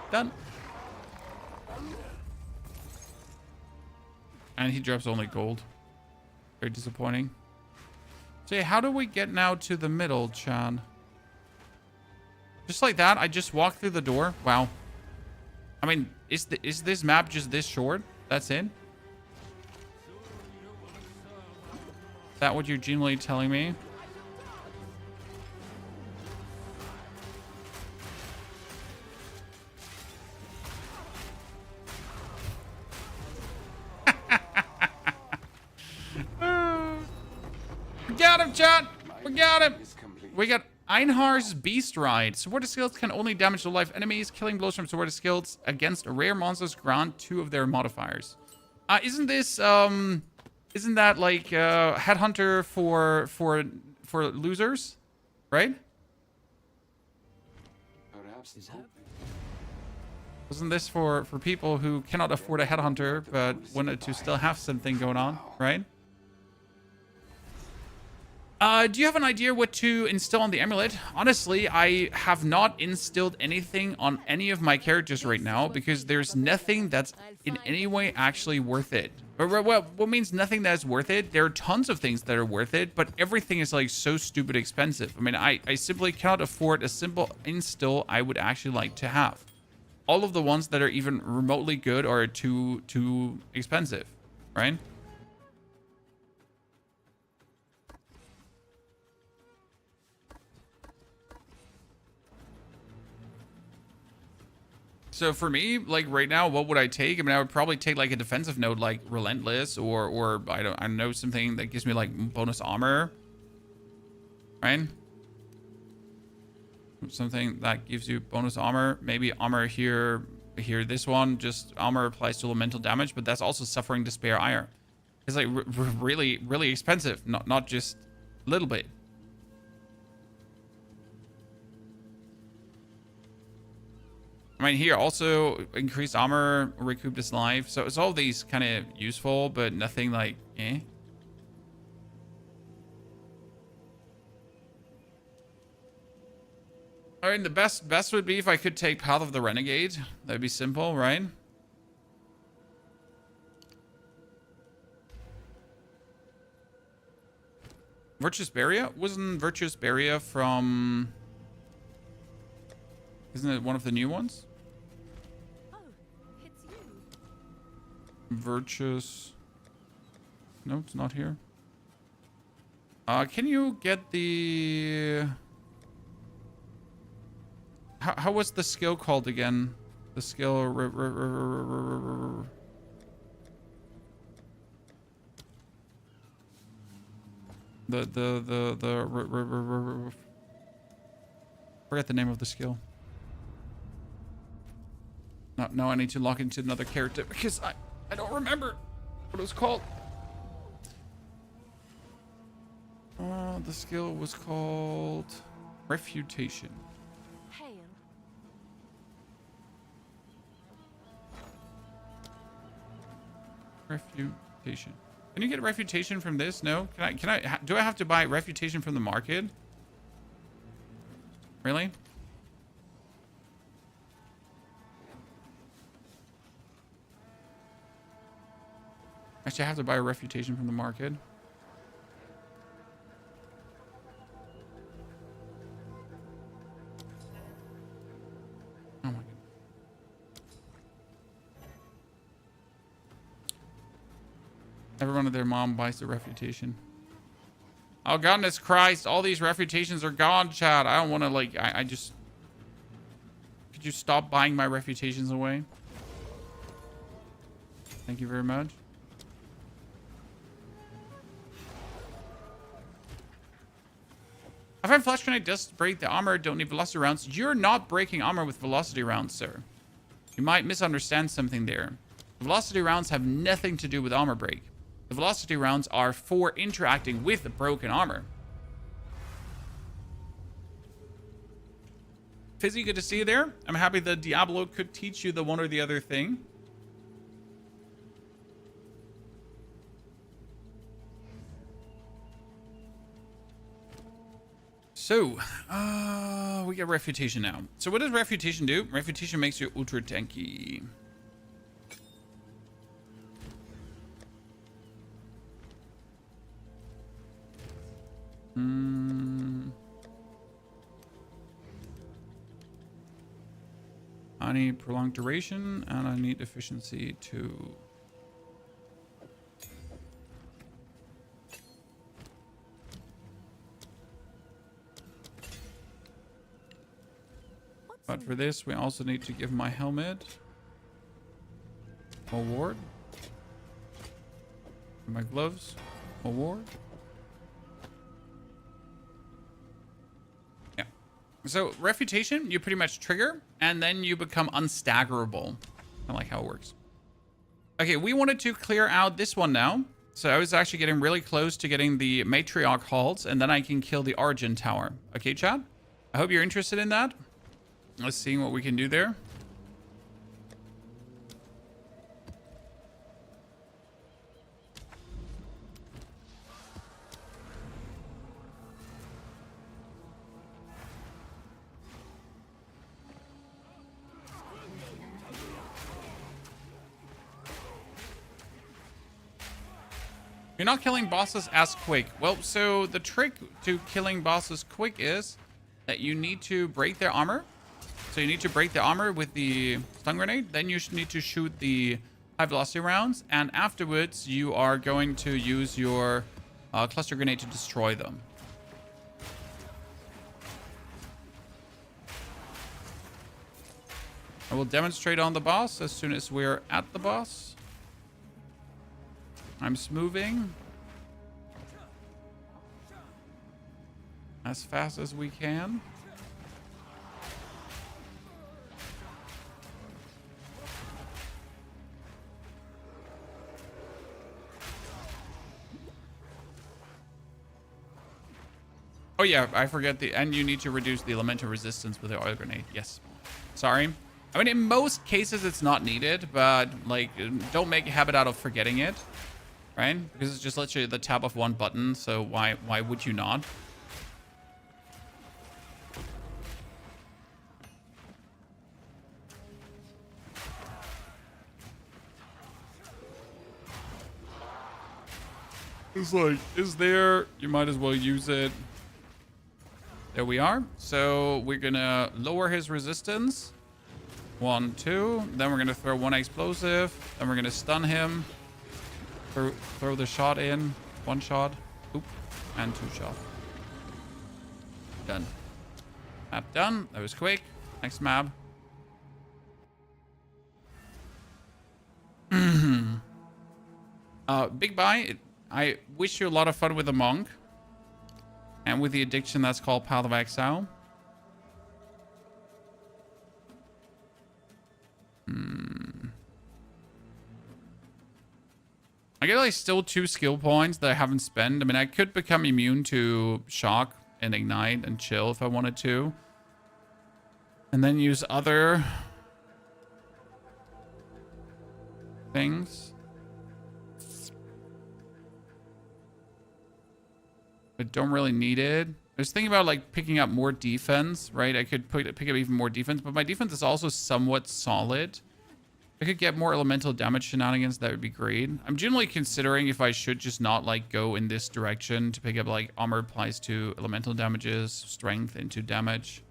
Done. And he drops only gold. Very disappointing. So yeah, how do we get now to the middle, Chan? Just like that? I just walked through the door? Wow. I mean, is this map just this short? That's it? Is that what you're genuinely telling me? We got him, chat! We got him! We got Einhar's Beast Ride. Supported skills can only damage low-life enemies. Killing blows from supported skills against rare monsters grant 2 of their modifiers. Isn't this, isn't that like Headhunter for losers, right? Wasn't this for people who cannot afford a headhunter but wanted to still have something going on, right? Do you have an idea what to instill on the amulet? Honestly, I have not instilled anything on any of my characters right now because there's nothing that's in any way actually worth it. Or what means nothing that's worth it? There are tons of things that are worth it, but everything is like so stupid expensive. I mean, I simply cannot afford a simple instill I would actually like to have. All of the ones that are even remotely good are too expensive, right? So for me, like right now, what would I take? I mean, I would probably take like a defensive node like Relentless or I don't know, something that gives me like bonus armor, right? Something that gives you bonus armor, maybe armor here. This one just armor applies to elemental damage, but that's also Suffering Despair Ire. It's like really expensive, not just a little bit. I mean, here also increased armor, recoup his life. So it's all these kind of useful, but nothing like, eh. I mean, the best would be if I could take Path of the Renegade. That'd be simple, right? Virtuous Barrier? Wasn't Virtuous Barrier from... Isn't it one of the new ones? Virtuous. No, it's not here. Can you get the... How was the skill called again? The skill... Forget the name of the skill. No, I need to log into another character because I don't remember what it was called. The skill was called Refutation. Hail. Refutation. Can you get Refutation from this? No? Do I have to buy Refutation from the market? Really? Actually, I have to buy a Refutation from the market. Oh my god. Everyone and their mom buys the Refutation. Oh, goodness Christ. All these Refutations are gone, Chad. I don't want to, like, I just... Could you stop buying my Refutations away? Thank you very much. I find Flash Grenade does break the armor, don't need velocity rounds. You're not breaking armor with velocity rounds, sir. You might misunderstand something there. The velocity rounds have nothing to do with armor break. The velocity rounds are for interacting with the broken armor. Fizzy, good to see you there. I'm happy that Diablo could teach you the one or the other thing. So, we get Refutation now. So what does Refutation do? Refutation makes you ultra tanky. I need prolonged duration, and I need efficiency too. But for this, we also need to give my helmet a ward. My gloves a ward. Yeah. So Refutation, you pretty much trigger, and then you become unstaggerable. I like how it works. Okay, we wanted to clear out this one now. So I was actually getting really close to getting the Matriarch halls, and then I can kill the Origin Tower. Okay, Chad? I hope you're interested in that. Let's see what we can do there. You're not killing bosses as quick. Well, so the trick to killing bosses quick is that you need to break their armor. So you need to break the armor with the stun grenade. Then you need to shoot the high velocity rounds. And afterwards, you are going to use your cluster grenade to destroy them. I will demonstrate on the boss as soon as we're at the boss. I'm moving as fast as we can. Oh yeah, I forget and you need to reduce the elemental resistance with the oil grenade. Yes. Sorry. I mean, in most cases it's not needed, but like, don't make a habit out of forgetting it. Right? Because it's just literally the tap of one button, so why would you not? It's like, is there? You might as well use it. There we are. So we're gonna lower his resistance. 1, 2. Then we're gonna throw 1 explosive. Then we're gonna stun him. Throw the shot in. 1 shot. Oop. And 2 shot. Done. Map done. That was quick. Next map. Big bye. I wish you a lot of fun with the monk. And with the addiction that's called Path of Exile. I get like still 2 skill points that I haven't spent. I mean, I could become immune to shock and ignite and chill if I wanted to. And then use other things. But don't really need it. I was thinking about like picking up more defense, right? I could pick up even more defense, but my defense is also somewhat solid. I could get more elemental damage shenanigans. That would be great. I'm generally considering if I should just not like go in this direction to pick up like armor applies to elemental damages, strength into damage.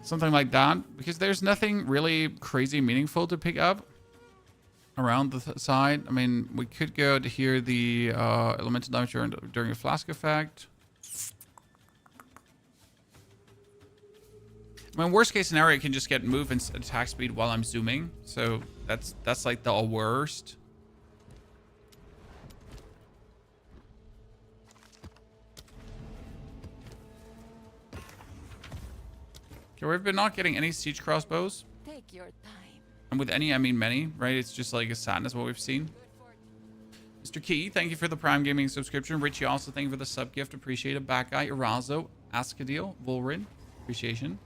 Something like that. Because there's nothing really crazy meaningful to pick up around the side. I mean, we could go to hear the elemental damage during a flask effect. I mean, worst case scenario, I can just get move and attack speed while I'm zooming. So that's like the worst. Okay, we've been not getting any siege crossbows. Take your time. And with any, I mean many, right? It's just like a sadness what we've seen. Mr. Key, thank you for the Prime Gaming subscription. Richie, also thank you for the sub gift. Appreciate it. Back guy, Erazo, Askadil, Volrin. Appreciation.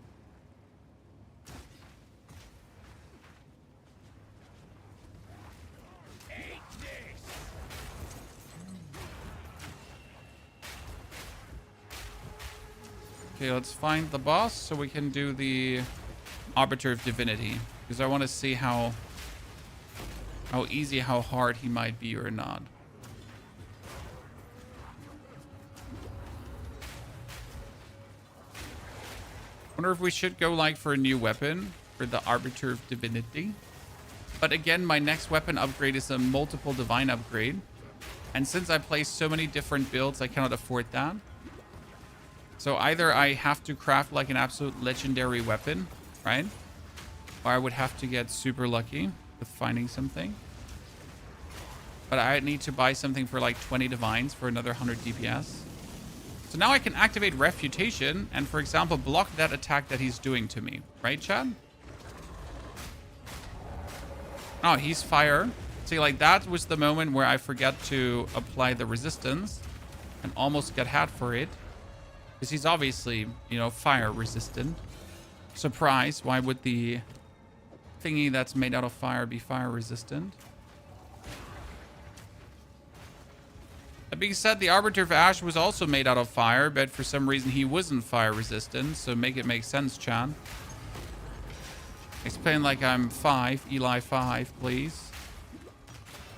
Okay, let's find the boss so we can do the Arbiter of Divinity. Because I want to see how easy, how hard he might be or not. Wonder if we should go like for a new weapon for the Arbiter of Divinity. But again, my next weapon upgrade is a multiple divine upgrade. And since I play so many different builds, I cannot afford that. So either I have to craft like an absolute legendary weapon, right? Or I would have to get super lucky with finding something. But I need to buy something for like 20 divines for another 100 DPS. So now I can activate Refutation and, for example, block that attack that he's doing to me. Right, Chad? Oh, he's fire. See, like that was the moment where I forgot to apply the resistance and almost got had for it. Because he's obviously, you know, fire resistant. surprised. Why would the thingy that's made out of fire be fire resistant? That being said, the Arbiter of Ash was also made out of fire, but for some reason he wasn't fire resistant, so make it make sense, Chan. Explain like I'm 5, Eli 5, please.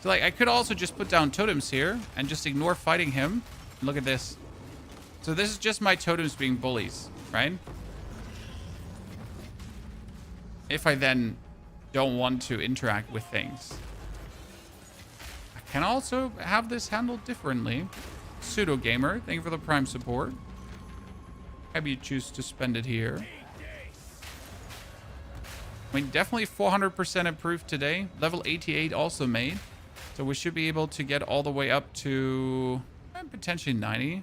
So like I could also just put down totems here and just ignore fighting him. Look at this. So this is just my totems being bullies, right? If I then don't want to interact with things. I can also have this handled differently. Pseudo Gamer, thank you for the Prime support. Maybe you choose to spend it here. I mean, definitely 400% improved today. Level 88 also made. So we should be able to get all the way up to potentially 90.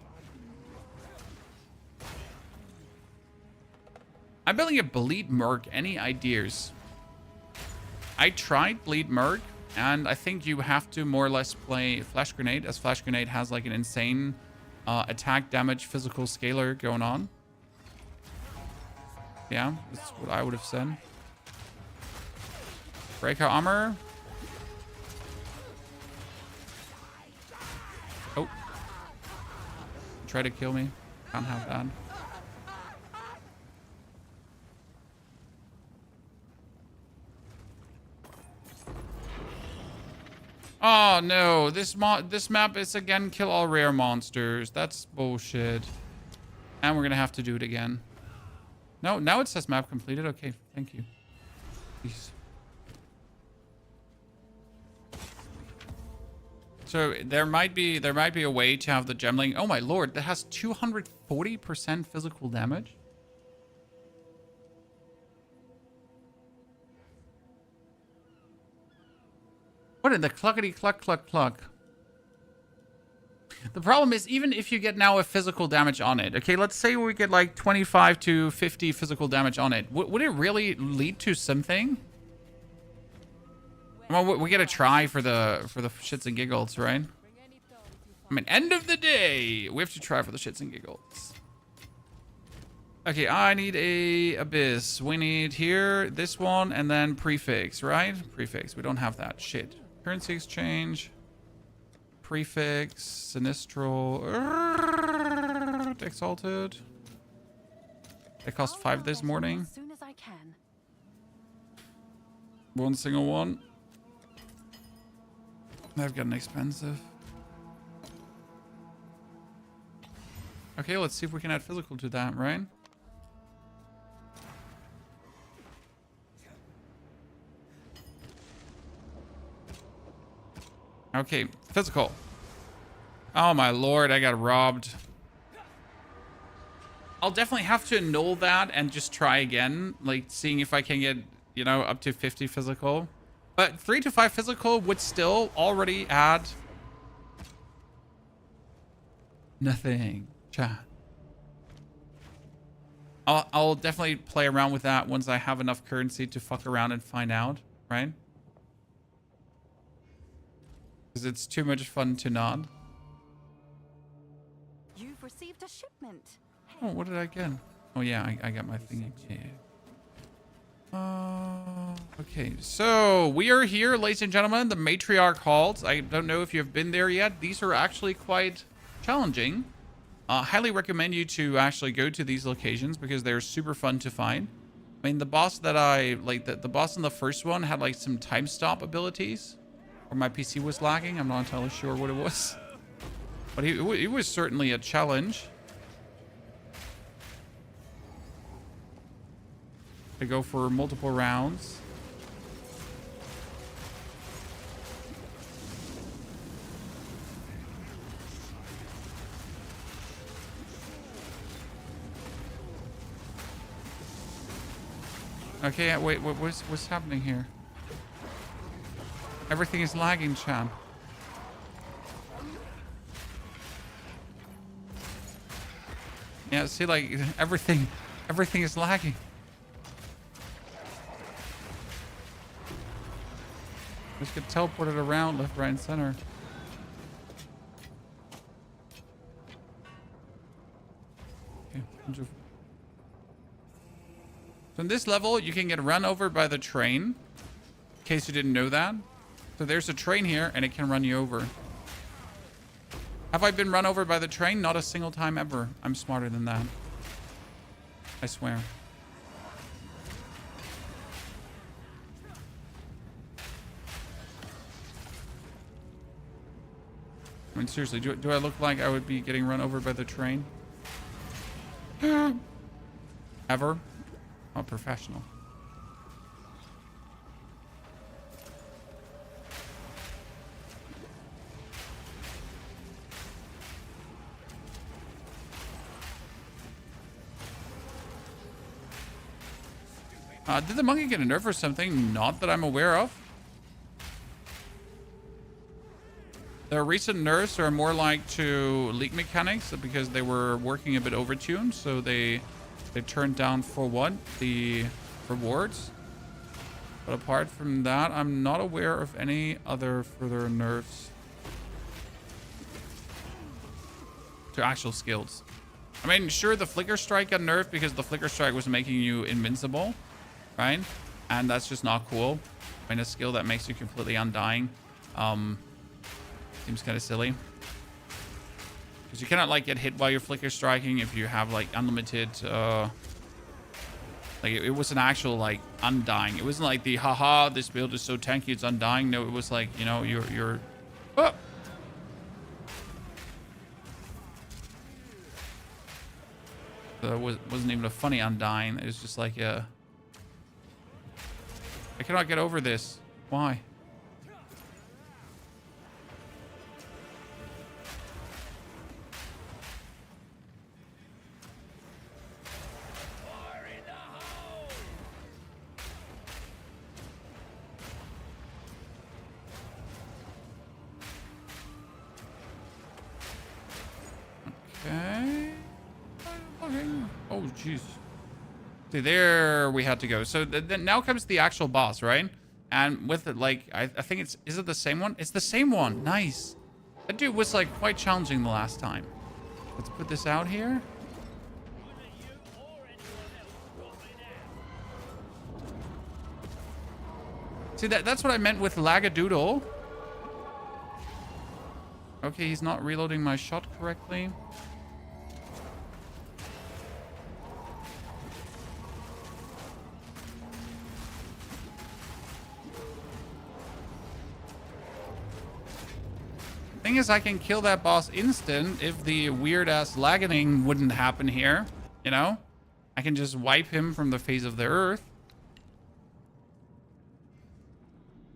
I'm building a Bleed Merc. Any ideas? I tried Bleed Merc, and I think you have to more or less play Flash Grenade, as Flash Grenade has like an insane attack, damage, physical scalar going on. Yeah, that's what I would have said. Breaker armor. Oh. Try to kill me. Can't have that. Oh no, this map is again kill all rare monsters. That's bullshit. And we're gonna have to do it again. No, now it says map completed. Okay, thank you. Please. So there might be a way to have the Gemling. Oh my lord, that has 240% physical damage. What in the cluckety cluck cluck cluck? The problem is, even if you get now a physical damage on it, okay, let's say we get like 25 to 50 physical damage on it. Would it really lead to something? Well, we gotta try for the shits and giggles, right? I mean, end of the day, we have to try for the shits and giggles. Okay, I need a Abyss. We need here, this one, and then Prefix, right? Prefix, we don't have that. Shit. Currency exchange. Prefix. Sinistral. Exalted. It cost 5 this morning. As soon as I can. One single one. I've gotten expensive. Okay, let's see if we can add physical to that, right? Okay, physical. Oh my lord, I got robbed. I'll definitely have to annul that and just try again, like seeing if I can get, you know, up to 50 physical. But 3 to 5 physical would still already add nothing. Chat. I'll definitely play around with that once I have enough currency to fuck around and find out, right? Because it's too much fun to not. You've received a shipment. Oh, what did I get? Oh yeah, I got my thingy. Okay, so we are here, ladies and gentlemen, the Matriarch Halls. I don't know if you've been there yet. These are actually quite challenging. Highly recommend you to actually go to these locations because they're super fun to find. I mean, the boss that I, like, the boss in the first one had, like, some time stop abilities. Or my PC was lagging. I'm not entirely sure what it was. But he was certainly a challenge. To go for multiple rounds. Okay, wait, what's happening here? Everything is lagging, Chan. Yeah, see, like, everything is lagging. Just get teleported around left, right, and center. Okay. So in this level, you can get run over by the train. In case you didn't know that. So there's a train here, and it can run you over. Have I been run over by the train? Not a single time ever. I'm smarter than that. I swear. I mean, seriously, do I look like I would be getting run over by the train? Ever? I'm a professional. Did the monkey get a nerf or something? Not that I'm aware of. The recent nerfs are more like to leak mechanics because they were working a bit overtuned, so they turned down for what? The rewards. But apart from that, I'm not aware of any other further nerfs to actual skills. I mean, sure, the Flicker Strike got nerfed because the Flicker Strike was making you invincible, right? And that's just not cool. I mean, a skill that makes you completely undying seems kind of silly. Because you cannot, like, get hit while you're Flicker Striking if you have, like, unlimited... like, it was an actual, like, undying. It wasn't like the, haha, this build is so tanky, it's undying. No, it was like, you know, you're... Oh! So it wasn't even a funny undying. It was just like a... I cannot get over this. Why? Okay. Oh, jeez. See, there we had to go. So then now comes the actual boss, right? And with it, like, I think it's... Is it the same one? It's the same one. Nice. That dude was, like, quite challenging the last time. Let's put this out here. See, that's what I meant with Lagadoodle. Okay, he's not reloading my shot correctly. Thing is, I can kill that boss instant if the weird-ass lagging wouldn't happen here, you know? I can just wipe him from the face of the earth.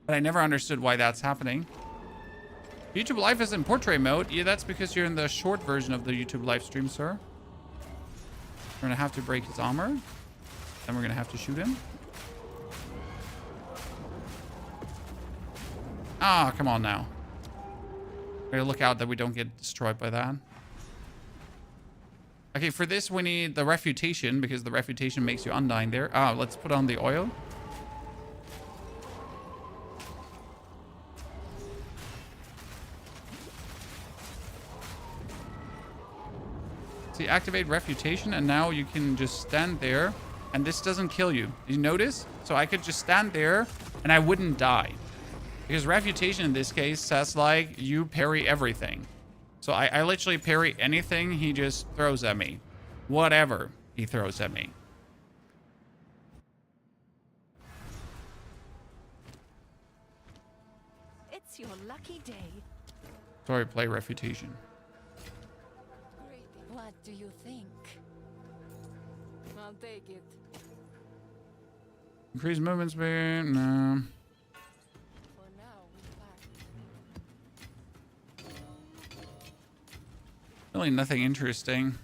But I never understood why that's happening. YouTube Live is in portrait mode. Yeah, that's because you're in the short version of the YouTube live stream, sir. We're gonna have to break his armor. Then we're gonna have to shoot him. Ah, come on now. Gotta look out that we don't get destroyed by that. Okay, for this we need the refutation because the refutation makes you undying there. Ah, let's put on the oil. See, activate refutation, and now you can just stand there, and this doesn't kill you. You notice? So I could just stand there, and I wouldn't die. Because refutation in this case says, like, you parry everything. So I literally parry anything he just throws at me. Whatever he throws at me. It's your lucky day. Sorry, play refutation. What do you think? I'll take it. Increase movement speed? No. For now, we part. Really nothing interesting.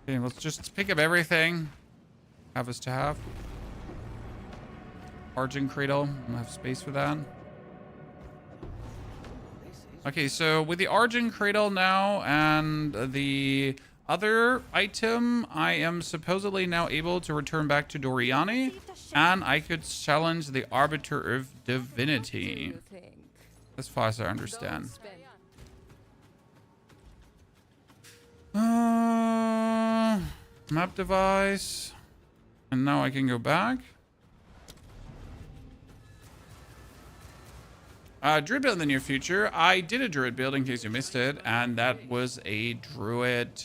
Okay, let's just pick up everything. Have us to have. Argent Cradle. I don't have space for that. Okay, so with the Argent Cradle now and the other item, I am supposedly now able to return back to Doriani, and I could challenge the Arbiter of Divinity. You think? As far as I understand. Spend Map device. And now I can go back. Druid build in the near future. I did a druid build in case you missed it, and that was a druid.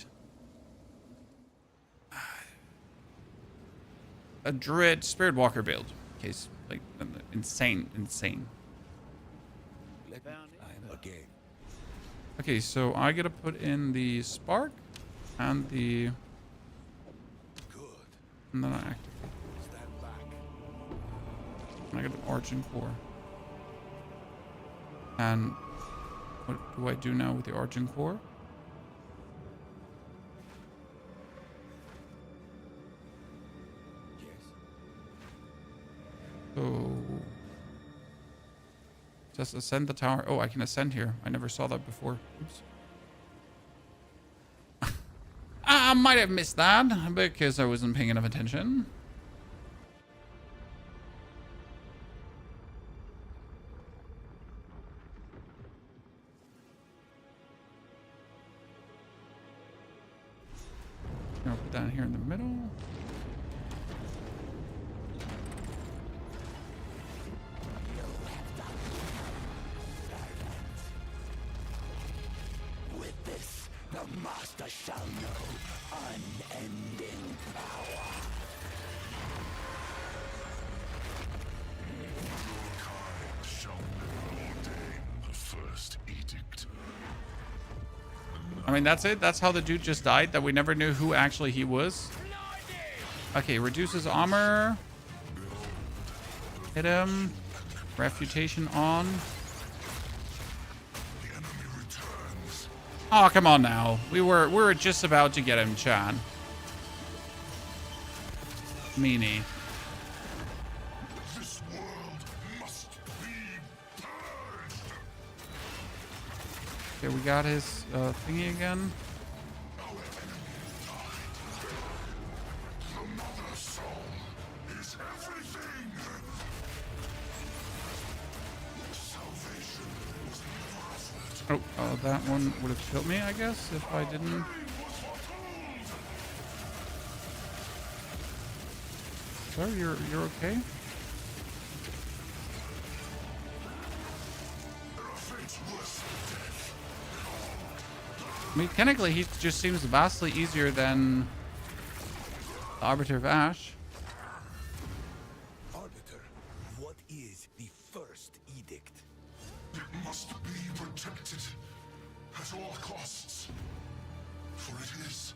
A druid spirit walker build. In case, like, insane. I'm a game. Okay, so I gotta put in the spark and the. Good. And then I activate. Stand back. And I got an origin core. And what do I do now with the origin core? Yes. So just ascend the tower. Oh, I can ascend here. I never saw that before. Oops. I might have missed that because I wasn't paying enough attention. I'll put that here in the middle. With this, the master shall know unending power. Shall never ordain the first edict. I mean, that's it. That's how the dude just died, that we never knew who actually he was. Okay, reduces armor. Hit him. Refutation on. The enemy returns. Oh, come on now. We were just about to get him, Chan. Meanie. This world must be purged. Okay, we got his thingy again. Our enemy died. The mother soul is everything. Salvation was never offered. Oh, that one would have killed me, I guess, if I didn't. Sir, you're okay? I mean, technically, he just seems vastly easier than the Arbiter of Ash. Arbiter, what is the first edict? It must be protected at all costs, for it is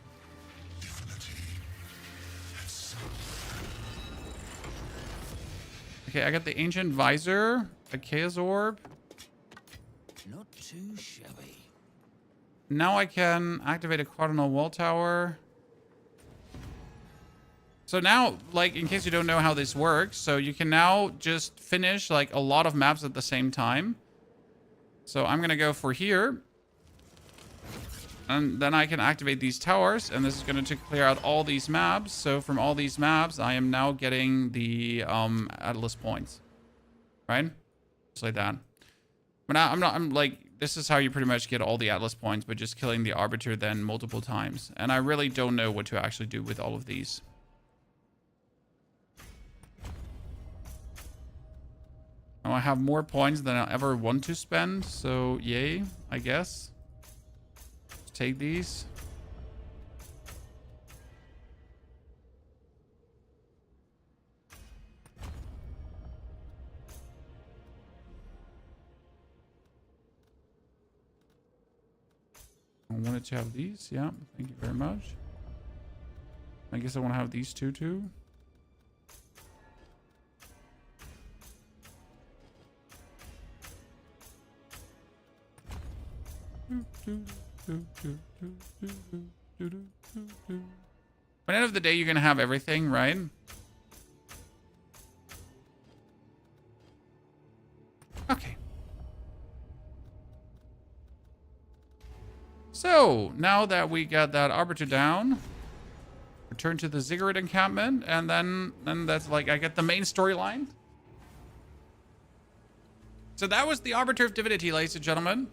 divinity itself. Okay, I got the Ancient Visor, a Chaos Orb. Not too shabby. Now I can activate a Cardinal Wall Tower. So now, like, in case you don't know how this works, so you can now just finish, like, a lot of maps at the same time. So I'm going to go for here. And then I can activate these towers, and this is going to clear out all these maps. So from all these maps, I am now getting the Atlas points. Right? Just like that. But I'm like, this is how you pretty much get all the Atlas points, but just killing the Arbiter then multiple times. And I really don't know what to actually do with all of these. Now I have more points than I ever want to spend, so yay, I guess. Let's take these. I wanted to have these. Yeah, thank you very much. I guess I want to have these two too. By the end of the day, you're going to have everything, right? Okay. So, now that we got that Arbiter down, return to the Ziggurat encampment, and then that's like, I get the main storyline. So that was the Arbiter of Divinity, ladies and gentlemen.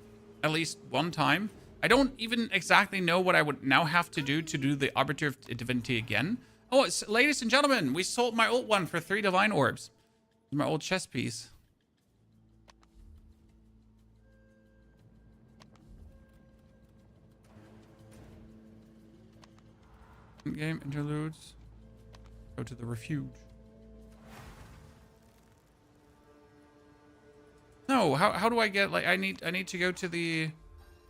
At least one time. I don't even exactly know what I would now have to do the Arbiter of Divinity again. Oh, ladies and gentlemen, we sold my old one for 3 divine orbs. My old chess piece. Game interludes. Go to the refuge. No, how do I get, like, I need to go to the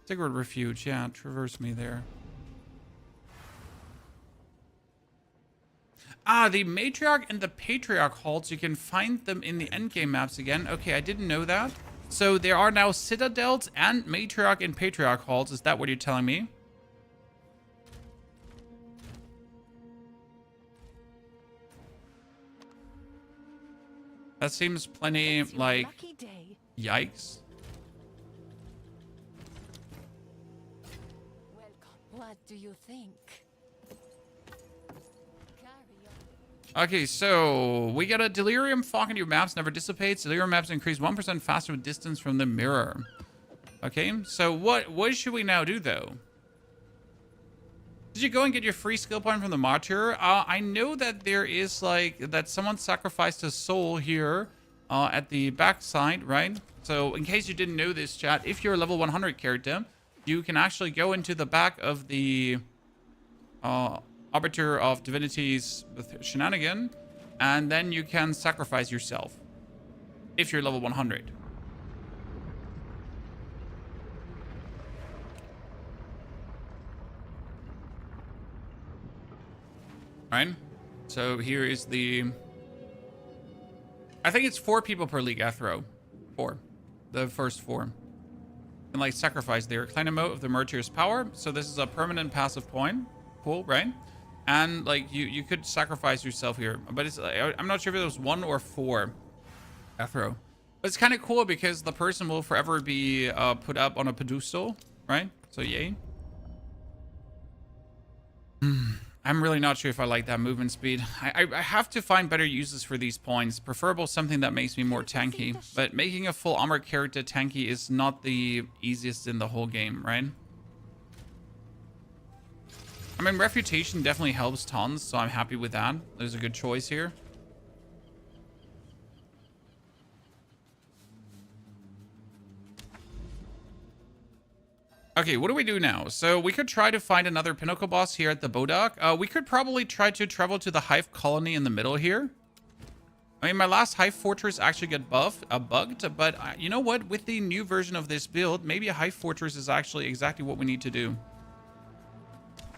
Sigurd refuge. Yeah, traverse me there. Ah, the Matriarch and the Patriarch halls, you can find them in the endgame maps again. Okay, I didn't know that. So there are now Citadels and Matriarch and Patriarch halls. Is that what you're telling me? That seems plenty, like, Lucky day. yikes. Welcome. What do you think? Carry on. Okay, so we got a Delirium fog in your maps never dissipates. Delirium maps increase 1% faster with distance from the mirror. Okay, so what should we now do, though? Did you go and get your free skill point from the martyr? I know that there is, like, that someone sacrificed a soul here at the backside, right? So in case you didn't know this, chat, if you're a level 100 character, you can actually go into the back of the Arbiter of Divinity's shenanigan, and then you can sacrifice yourself if you're level 100. Right? So here is the... I think it's 4 people per league I throw. 4. The first 4. And like sacrifice their Klein emote of the Martyr's power. So this is a permanent passive point. Cool, right? And like you could sacrifice yourself here. But it's I'm not sure if it was 1 or 4 I throw. But it's kind of cool because the person will forever be put up on a pedestal, right? So yay. I'm really not sure if I like that movement speed. I have to find better uses for these points. Preferable something that makes me more tanky. But making a full armor character tanky is not the easiest in the whole game, right? I mean, Refutation definitely helps tons, so I'm happy with that. There's a good choice here. Okay, what do we do now? So we could try to find another Pinnacle boss here at the Bodak. We could probably try to travel to the Hive colony in the middle here. I mean, my last Hive Fortress actually got bugged, but you know what? With the new version of this build, maybe a Hive Fortress is actually exactly what we need to do.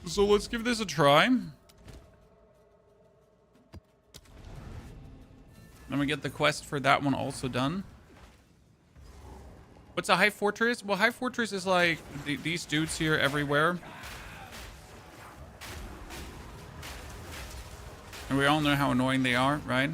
So let's give this a try. Let me get the quest for that one also done. What's a Hive Fortress? Well, Hive Fortress is like these dudes here everywhere. And we all know how annoying they are, right?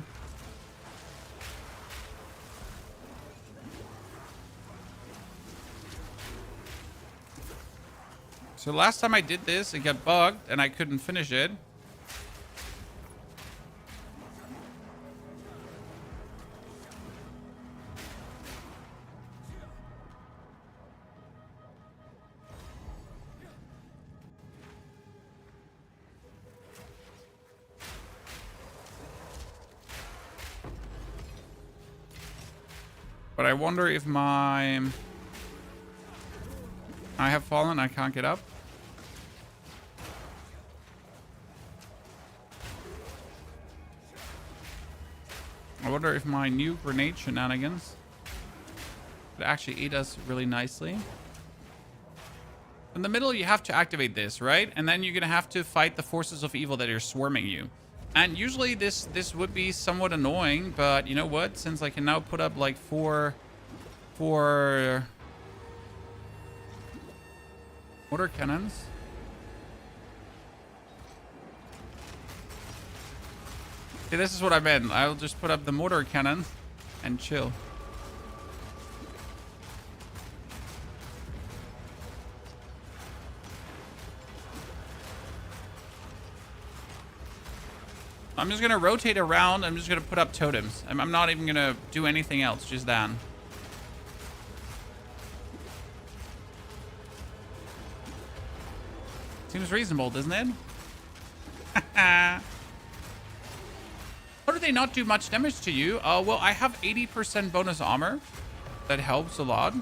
So last time I did this, it got bugged and I couldn't finish it. But I wonder if I have fallen, I can't get up. I wonder if my new grenade shenanigans would actually eat us really nicely. In the middle, you have to activate this, right? And then you're going to have to fight the forces of evil that are swarming you. And usually this would be somewhat annoying, but you know what? Since I can now put up like four mortar cannons. See, this is what I meant. I'll just put up the mortar cannon and chill. I'm just going to rotate around. I'm just going to put up totems. I'm not even going to do anything else, just that. Seems reasonable, doesn't it? How do they not do much damage to you? Well, I have 80% bonus armor. That helps a lot.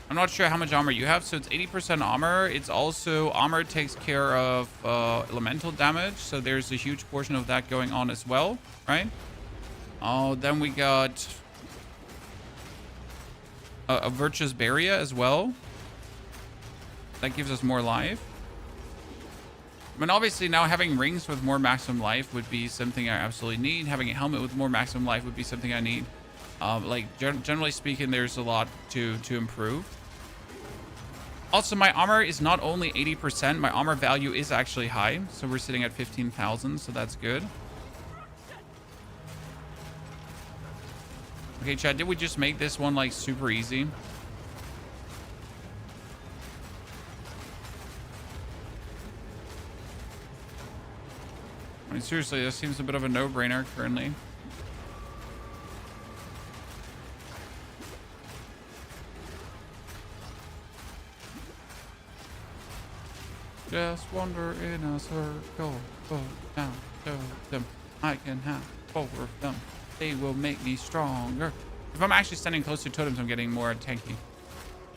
I'm not sure how much armor you have, so it's 80% armor. It's also armor takes care of elemental damage, so there's a huge portion of that going on as well, right? Then we got a Virtuous Barrier as well. That gives us more life. I mean, obviously now having rings with more maximum life would be something I absolutely need. Having a helmet with more maximum life would be something I need. Generally speaking, there's a lot to improve. Also, my armor is not only 80%, my armor value is actually high. So we're sitting at 15,000, so that's good. Okay, chat, did we just make this one like super easy? I mean, seriously, this seems a bit of a no-brainer currently. Just wander in a circle, go down, show them I can have 4 of them. They will make me stronger. If I'm actually standing close to totems, I'm getting more tanky.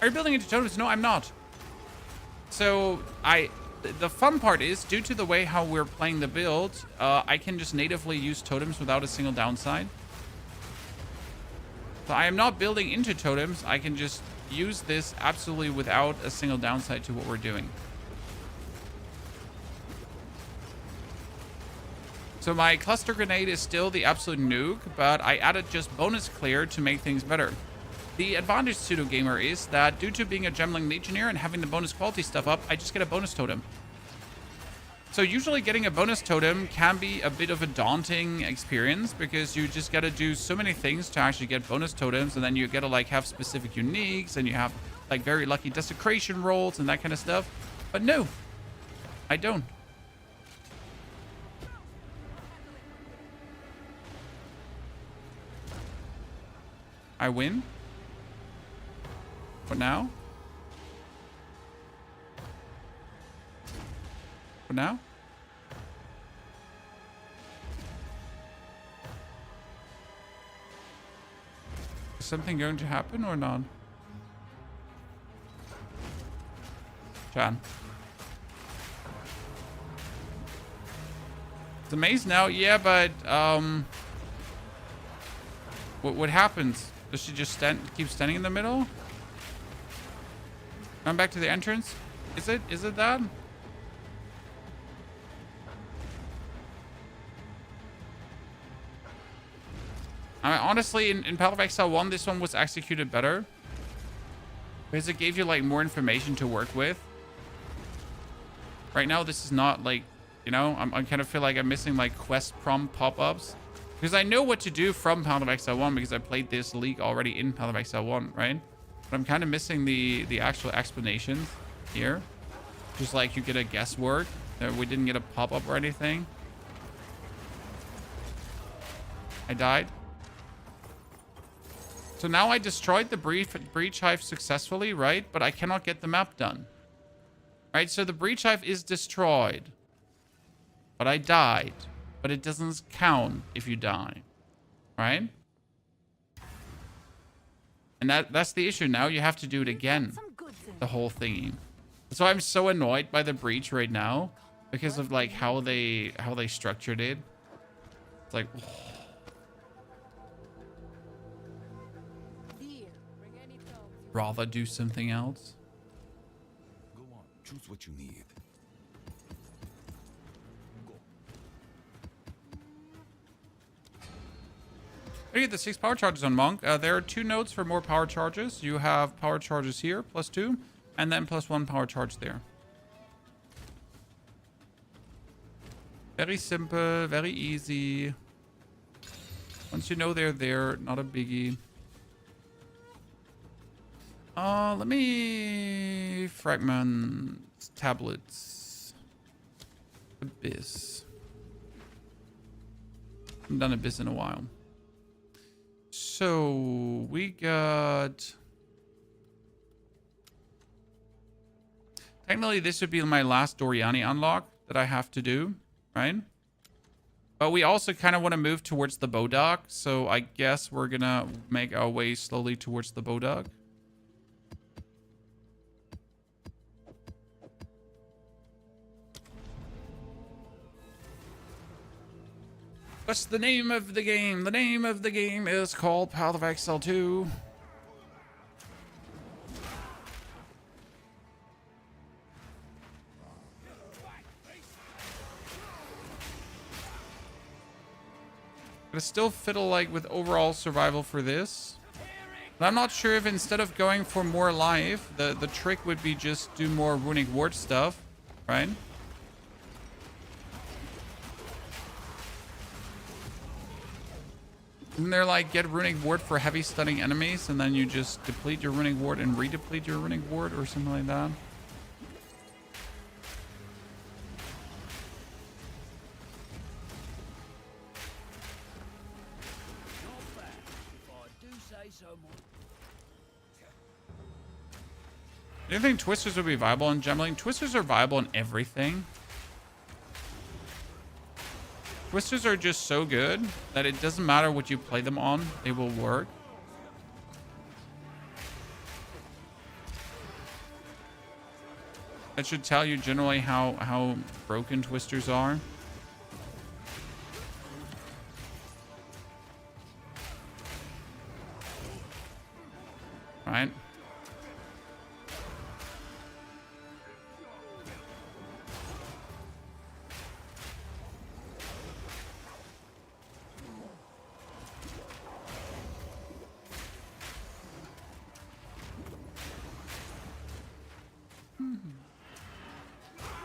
Are you building into totems? No, I'm not. So the fun part is, due to the way how we're playing the build, I can just natively use totems without a single downside. So I am not building into totems. I can just use this absolutely without a single downside to what we're doing. So my cluster grenade is still the absolute nuke, but I added just bonus clear to make things better. The advantage, Pseudo Gamer, is that due to being a Gemling Legionnaire and having the bonus quality stuff up, I just get a bonus totem. So usually getting a bonus totem can be a bit of a daunting experience because you just got to do so many things to actually get bonus totems, and then you got to like have specific uniques, and you have like very lucky desecration rolls and that kind of stuff. But no, I don't. I win. For now. For now. Is something going to happen or not? Chan. The maze now? Yeah, but what happens? Does she just keep standing in the middle? Come back to the entrance? Is it that? I mean, honestly, in Path of Exile 1, this one was executed better. Because it gave you, like, more information to work with. Right now, this is not, like, you know, I kind of feel like I'm missing, like, quest prompt pop-ups. Because I know what to do from Path of Exile 1 because I played this league already in Path of Exile 1, right? But I'm kind of missing the actual explanations here. Just like you get a guesswork. We didn't get a pop-up or anything. I died. So now I destroyed the breach hive successfully, right? But I cannot get the map done. Right? So the breach hive is destroyed. But I died. But it doesn't count if you die. Right? And that's the issue. Now you have to do it again. The whole thingy. So I'm so annoyed by the breach right now. Because of like how they structured it. It's like... Oh. Rather do something else. Go on. Choose what you need. You get the 6 power charges on Monk. There are 2 nodes for more power charges. You have power charges here, +2, and then +1 power charge there. Very simple, very easy. Once you know they're there, not a biggie. Let me fragment tablets. Abyss. I haven't done Abyss in a while. So we got... Technically, this would be my last Doriani unlock that I have to do, right? But we also kind of want to move towards the bow dock. So I guess we're going to make our way slowly towards the bow dock. What's the name of the game? The name of the game is called Path of Exile 2. But I still fiddle like with overall survival for this. But I'm not sure if instead of going for more life, the trick would be just do more runic ward stuff, right? Isn't there like get runic ward for heavy stunning enemies and then you just deplete your runic ward and redeplete your runic ward or something like that? Do you think Twisters would be viable in Gemling? Twisters are viable in everything. Twisters are just so good that it doesn't matter what you play them on, they will work. That should tell you generally how broken Twisters are. Right?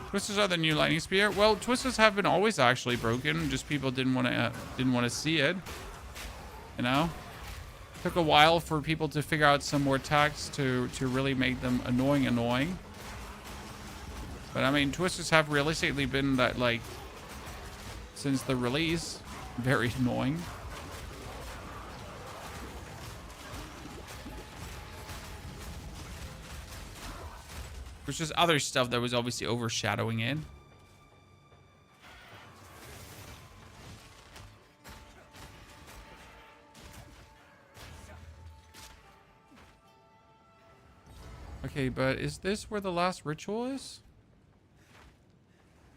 Twisters are the new lightning spear. Well, twisters have been always actually broken. Just people didn't want to see it. You know, took a while for people to figure out some more attacks to really make them annoying. But I mean, twisters have realistically been that like since the release, very annoying. There's just other stuff that was obviously overshadowing it. Okay, but is this where the last ritual is?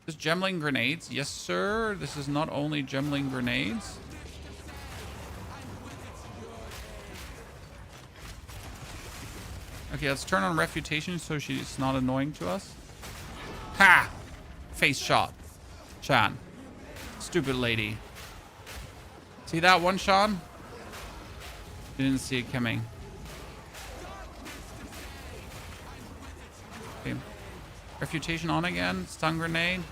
This Gemling grenades? Yes, sir. This is not only Gemling grenades. Okay, let's turn on refutation so she's not annoying to us. Ha! Face shot. Shan. Stupid lady. See that one, Sean? Didn't see it coming. Okay. Refutation on again. Stun grenade.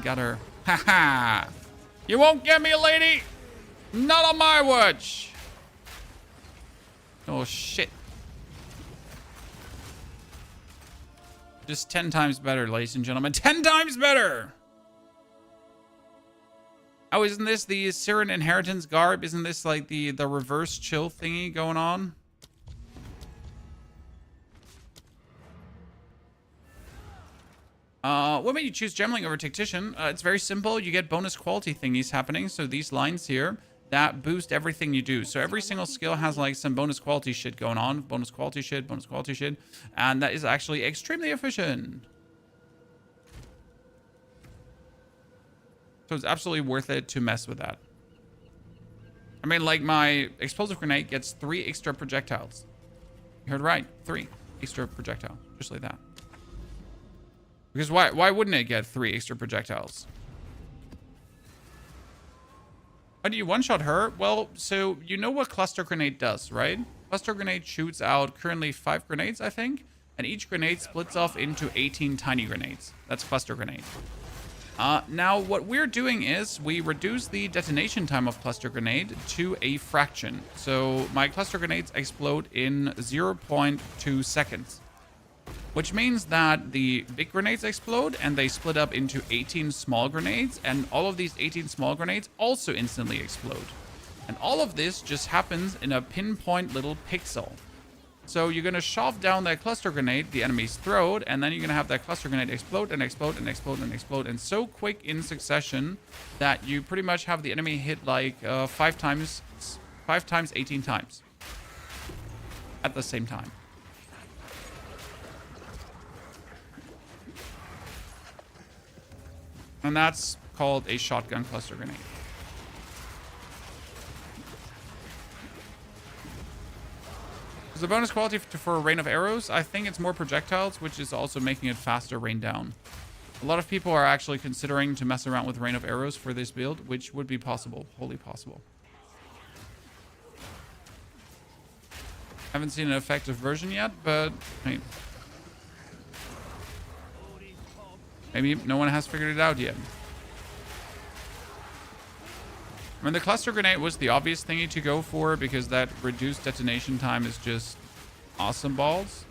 Got her. Ha ha! You won't get me, lady! Not on my watch! Oh, shit. Just 10 times better, ladies and gentlemen. 10 times better! Oh, isn't this the Siren Inheritance garb? Isn't this like the reverse chill thingy going on? What made you choose Gemling over Tactician? It's very simple. You get bonus quality thingies happening. So these lines here, that boost everything you do. So every single skill has like some bonus quality shit going on. Bonus quality shit, bonus quality shit. And that is actually extremely efficient. So it's absolutely worth it to mess with that. I mean, like my explosive grenade gets 3 extra projectiles. You heard right. 3 extra projectiles. Just like that. Because why wouldn't it get 3 extra projectiles? How do you one-shot her? Well, so you know what cluster grenade does, right? Cluster grenade shoots out currently 5 grenades, I think. And each grenade splits off into 18 tiny grenades. That's cluster grenade. Now, what we're doing is we reduce the detonation time of cluster grenade to a fraction. So my cluster grenades explode in 0.2 seconds. Which means that the big grenades explode and they split up into 18 small grenades. And all of these 18 small grenades also instantly explode. And all of this just happens in a pinpoint little pixel. So you're going to shove down that cluster grenade the enemy's throat, and then you're going to have that cluster grenade explode and explode and explode and explode, and so quick in succession that you pretty much have the enemy hit like 5 times 18 times at the same time. And that's called a shotgun cluster grenade. Is the bonus quality for a rain of arrows? I think it's more projectiles, which is also making it faster rain down. A lot of people are actually considering to mess around with rain of arrows for this build, which would be possible, wholly possible. Haven't seen an effective version yet, but hey, maybe no one has figured it out yet. I mean, the cluster grenade was the obvious thingy to go for because that reduced detonation time is just awesome balls.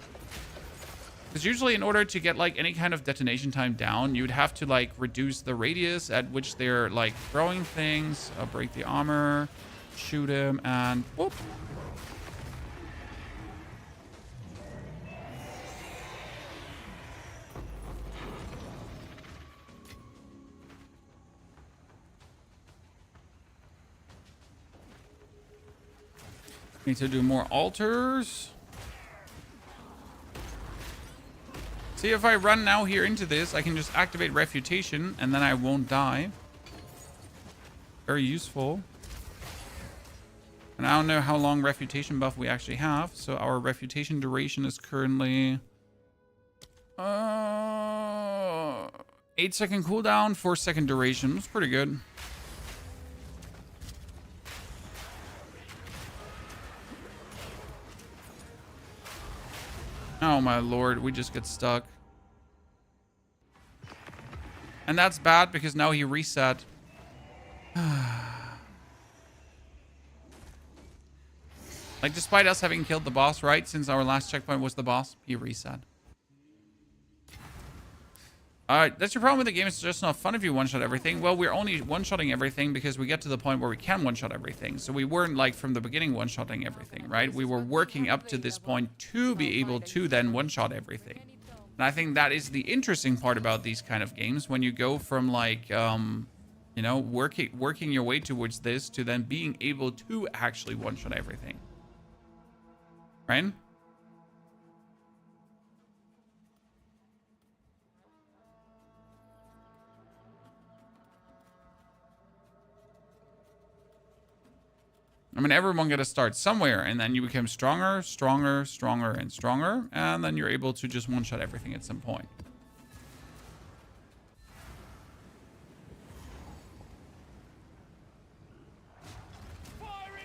Because usually in order to get like any kind of detonation time down, you'd have to like reduce the radius at which they're like throwing things, break the armor, shoot him, and whoop. Need to do more altars. See, if I run now here into this, I can just activate Refutation, and then I won't die. Very useful. And I don't know how long Refutation buff we actually have. So our Refutation duration is currently 8-second cooldown, 4-second duration. It's pretty good. Oh my lord, we just get stuck. And that's bad because now he reset. Like, despite us having killed the boss, right? Since our last checkpoint was the boss, he reset. Alright, that's your problem with the game. It's just not fun if you one-shot everything. Well, we're only one-shotting everything because we get to the point where we can one-shot everything. So we weren't, like, from the beginning one-shotting everything, right? We were working up to this point to be able to then one-shot everything. And I think that is the interesting part about these kind of games. When you go from, like, you know, working your way towards this to then being able to actually one-shot everything. Right? I mean, everyone got to start somewhere, and then you become stronger, stronger, stronger, and stronger, and then you're able to just one-shot everything at some point.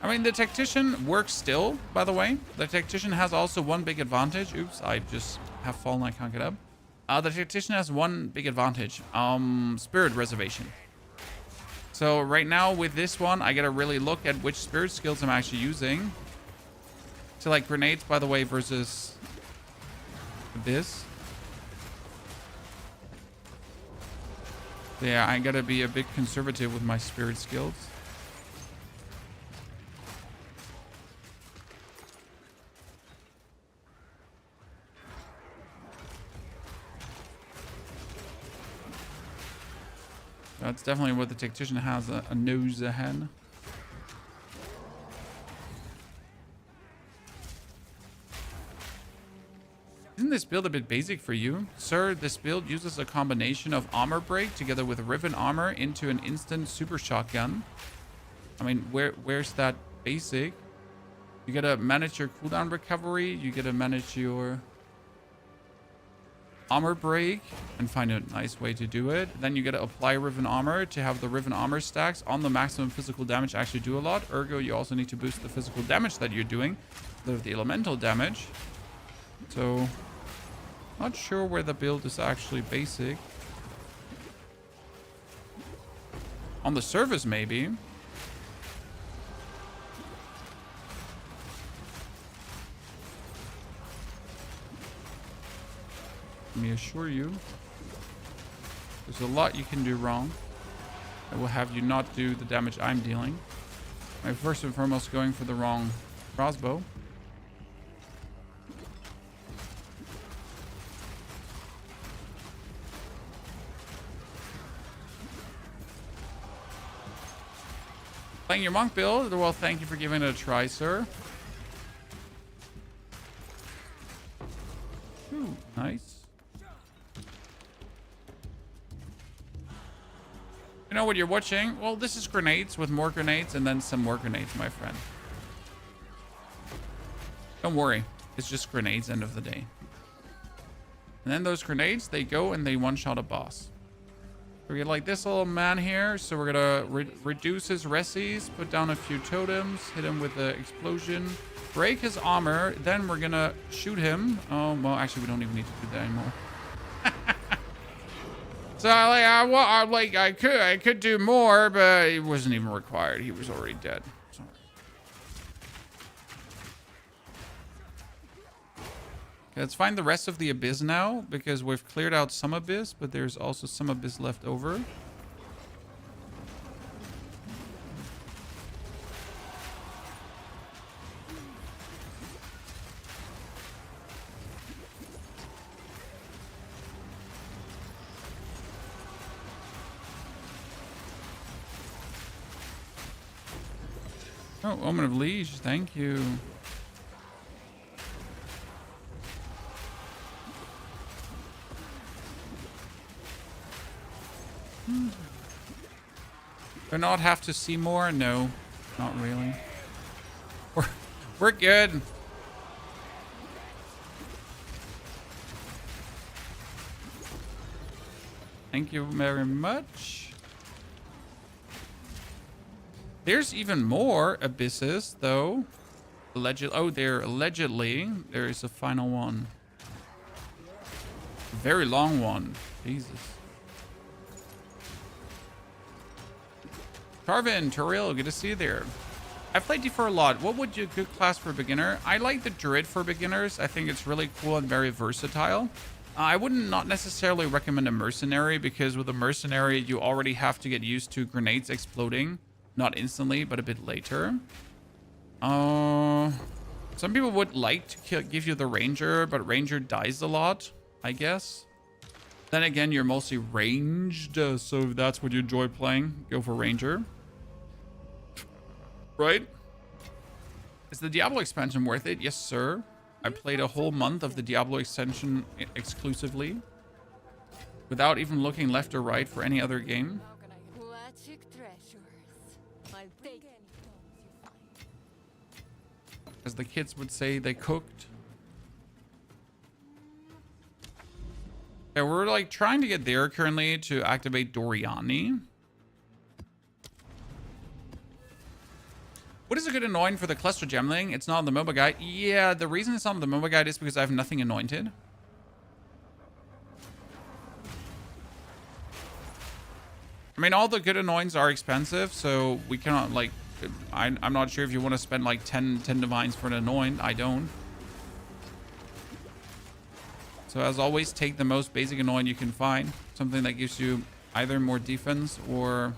I mean, the Tactician works still, by the way. The Tactician has also one big advantage. Oops, I just have fallen, I can't get up. The Tactician has one big advantage. Spirit Reservation. So right now with this one, I gotta really look at which spirit skills I'm actually using. So like grenades, by the way, versus this. Yeah, I gotta be a bit conservative with my spirit skills. That's definitely what the Tactician has, a nose ahead. Isn't this build a bit basic for you? Sir, this build uses a combination of armor break together with riven armor into an instant super shotgun. I mean, where's that basic? You gotta manage your cooldown recovery. You gotta manage your armor break and find a nice way to do it. Then you gotta apply riven armor to have the riven armor stacks on the maximum physical damage actually do a lot. Ergo, you also need to boost the physical damage that you're doing with the elemental damage. So, not sure where the build is actually basic. On the surface, maybe. Let me assure you, there's a lot you can do wrong that will have you not do the damage I'm dealing. I'm first and foremost going for the wrong crossbow. Playing your monk build? Well, thank you for giving it a try, sir. Ooh, nice. You know what you're watching? Well, this is grenades with more grenades and then some more grenades, my friend. Don't worry. It's just grenades, end of the day. And then those grenades, they go and they one-shot a boss. We get like this little man here. So we're gonna reduce his resis, put down a few totems, hit him with the explosion, break his armor. Then we're gonna shoot him. Oh, well, actually, we don't even need to do that anymore. So I could do more, but it wasn't even required. He was already dead. Sorry. Okay, let's find the rest of the abyss now, because we've cleared out some abyss, but there's also some abyss left over. Oh, Omen of Liege, thank you. Do I not have to see more? No, not really. We're good. Thank you very much. There's even more abysses, though. Allegedly, there is a final one. A very long one. Jesus. Carvin, Turil, good to see you there. I've played D4 a lot. What would you good class for beginner? I like the Druid for beginners. I think it's really cool and very versatile. I wouldn't not necessarily recommend a Mercenary, because with a Mercenary, you already have to get used to grenades exploding. Not instantly, but a bit later. Some people would like to give you the Ranger, but Ranger dies a lot, I guess. Then again, you're mostly ranged, so if that's what you enjoy playing, go for Ranger. Right? Is the Diablo expansion worth it? Yes, sir. I played a whole month of the Diablo extension exclusively, without even looking left or right for any other game. As the kids would say, they cooked. Yeah, we're like trying to get there currently to activate Doriani. What is a good anoint for the cluster gemling? It's not on the MOBA guide. Yeah, the reason it's not on the MOBA guide is because I have nothing anointed. I mean, all the good anoints are expensive, so we cannot like... I'm not sure if you want to spend like 10 divines for an anoint. I don't. So as always, take the most basic anoint you can find. Something that gives you either more defense or...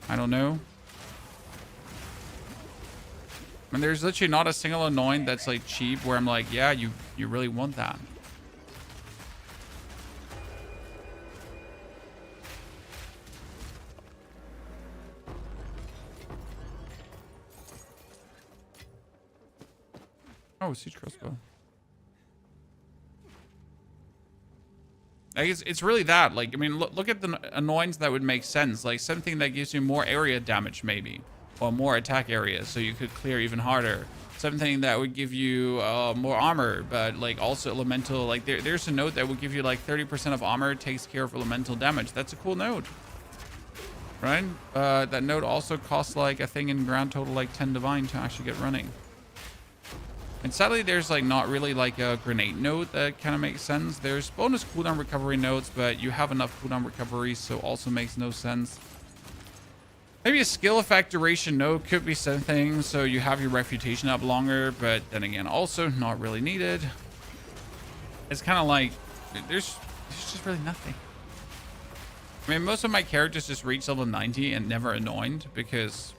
I don't know. And there's literally not a single anoint that's like cheap where I'm like, yeah, you really want that. Oh, siege crossbow. I guess it's really that. Like, I mean, look at the anoints that would make sense. Like something that gives you more area damage, maybe, or more attack area, so you could clear even harder. Something that would give you more armor, but like also elemental. Like there's a node that would give you like 30% of armor, takes care of elemental damage. That's a cool node, right? That node also costs like I think in grand total like 10 divine to actually get running. And sadly, there's like not really like a grenade node that kind of makes sense. There's bonus cooldown recovery nodes, but you have enough cooldown recovery, so also makes no sense. Maybe a skill effect duration node could be something, so you have your reputation up longer, but then again, also not really needed. It's kind of like there's just really nothing. I mean, most of my characters just reach level 90 and never anoint because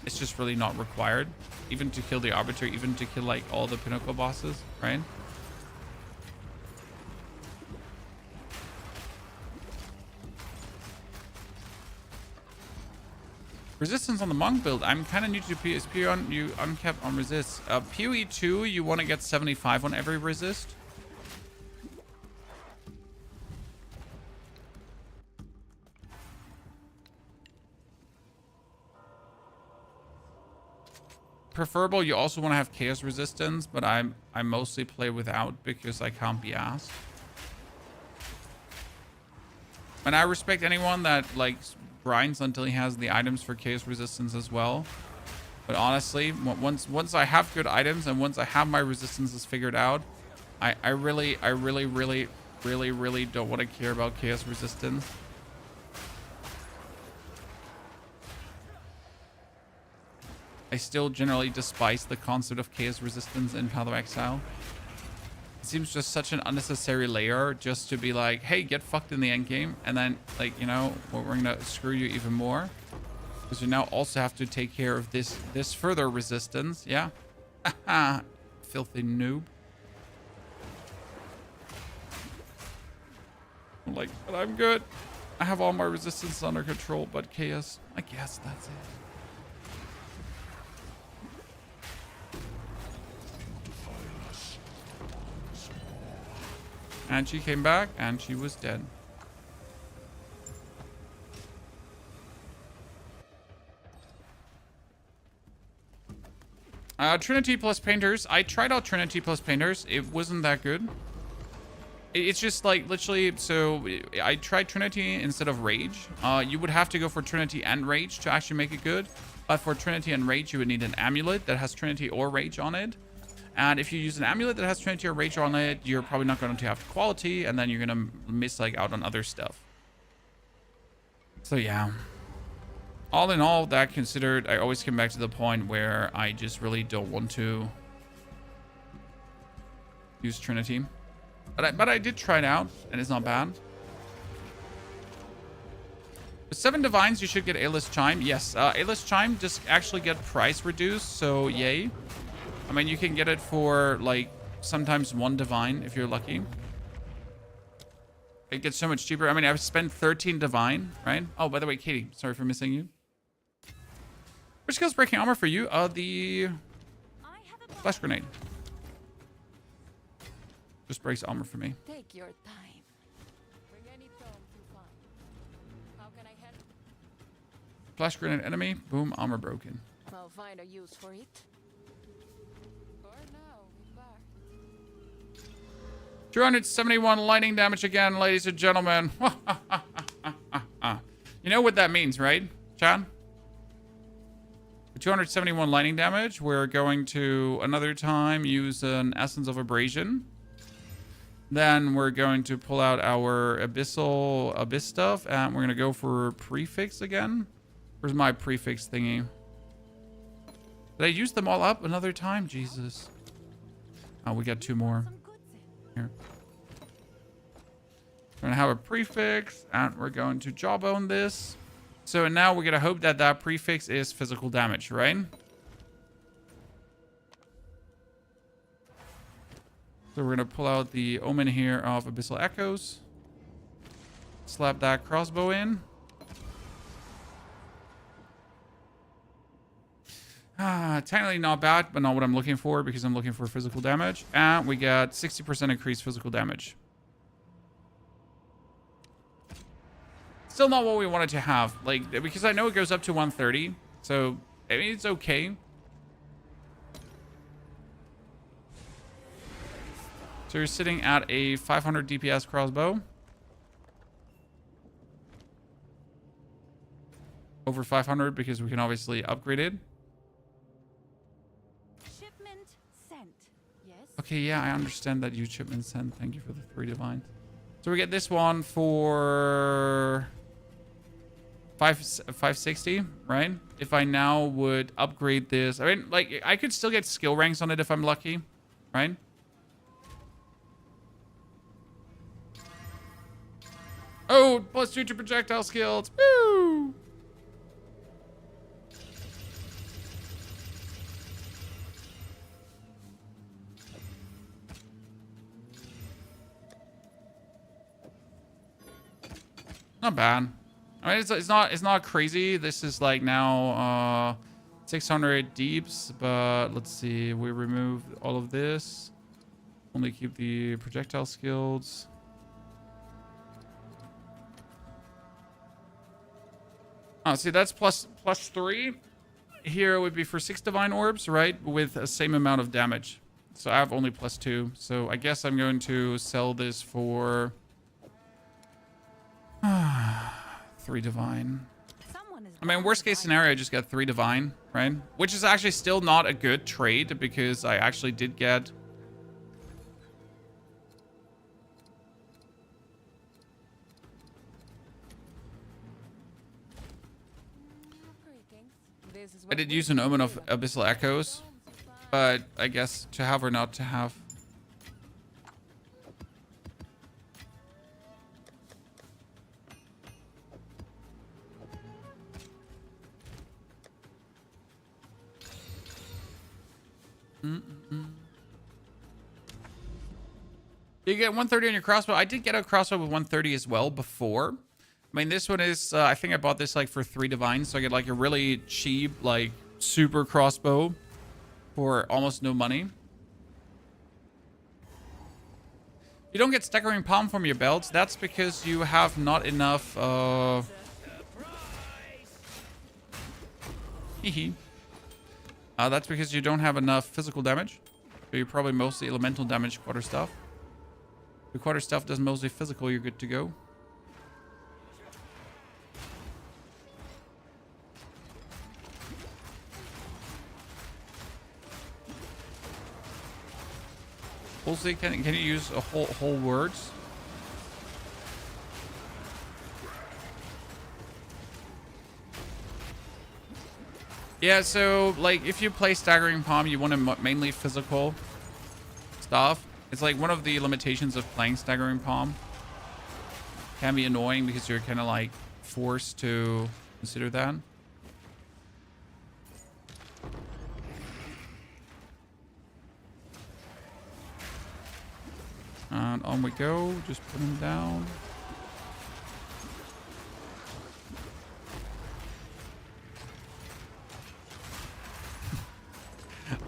it's just really not required. Even to kill the Arbiter, even to kill like all the pinnacle bosses, right? Resistance on the monk build. I'm kind of new to PSP on you uncapped on resist. POE 2, you want to get 75 on every resist. Preferable, you also want to have chaos resistance, but I mostly play without because I can't be asked. And I respect anyone that like grinds until he has the items for chaos resistance as well. But honestly, once I have good items and once I have my resistances figured out, I really don't want to care about chaos resistance. I still generally despise the concept of chaos resistance in Path of Exile. It seems just such an unnecessary layer just to be like, hey, get fucked in the end game. And then, like, you know, we're going to screw you even more. Because you now also have to take care of this further resistance. Yeah. Filthy noob. I'm like, but I'm good. I have all my resistance under control, but chaos, I guess that's it. And she came back, and she was dead. Trinity plus Painters. I tried out Trinity plus Painters. It wasn't that good. It's just like literally, so I tried Trinity instead of Rage. You would have to go for Trinity and Rage to actually make it good. But for Trinity and Rage, you would need an amulet that has Trinity or Rage on it. And if you use an amulet that has Trinity or Rage on it, you're probably not going to have quality, and then you're going to miss like out on other stuff. So yeah. All in all, that considered, I always come back to the point where I just really don't want to use Trinity. But I did try it out, and it's not bad. With 7 Divines, you should get A-list Chime. Yes, A-list Chime just actually get price reduced, so yay. I mean, you can get it for, like, sometimes 1 Divine if you're lucky. It gets so much cheaper. I mean, I've spent 13 Divine, right? Oh, by the way, Katie, sorry for missing you. Which skill's breaking armor for you? The Flash Grenade. Just breaks armor for me. Take your time. Bring any tome you find. How can I help? Flash Grenade enemy. Boom, armor broken. I'll find a use for it. For now, we're back. 271 lightning damage again, ladies and gentlemen. You know what that means, right, Chad? For 271 lightning damage, we're going to another time use an Essence of Abrasion. Then we're going to pull out our Abyss stuff, and we're going to go for Prefix again. Where's my Prefix thingy? Did I use them all up another time? Jesus. Oh, we got 2 more. Here. We're going to have a Prefix, and we're going to Jawbone this. So now we're going to hope that that Prefix is physical damage, right? So we're going to pull out the Omen here of Abyssal Echoes. Slap that crossbow in. Technically not bad, but not what I'm looking for because I'm looking for physical damage. And we got 60% increased physical damage. Still not what we wanted to have. Like, because I know it goes up to 130. So, I mean, it's okay. So you're sitting at a 500 DPS crossbow. Over 500 because we can obviously upgrade it. Shipment sent. Yes. Okay, yeah, I understand that you shipment sent. Thank you for the 3 divines. So we get this one for 560, right? If I now would upgrade this, I mean, like, I could still get skill ranks on it if I'm lucky, right? Oh, +2 to projectile skills. Woo! Not bad. I mean, it's not crazy. This is like now 600 deeps, but let's see. We remove all of this. Only keep the projectile skills. Oh, see, that's plus 3. Here would be for 6 divine orbs, right? With the same amount of damage. So I have only plus 2. So I guess I'm going to sell this for 3 divine. I mean, worst case scenario, I just get 3 divine, right? Which is actually still not a good trade because I actually did get... I did use an Omen of Abyssal Echoes, but I guess to have or not to have. You get 130 on your crossbow. I did get a crossbow with 130 as well before. I mean, this one is, I think I bought this like for 3 divines, so I get like a really cheap, like super crossbow for almost no money. You don't get staggering palm from your belts. That's because you have not enough, that's because you don't have enough physical damage. So you're probably mostly elemental damage quarter stuff. The quarter stuff does mostly physical, you're good to go. Also, can you use a whole words? Yeah, so like if you play Staggering Palm, you want to mainly physical stuff. It's like one of the limitations of playing Staggering Palm. Can be annoying because you're kind of like forced to consider that. And on we go. Just put him down.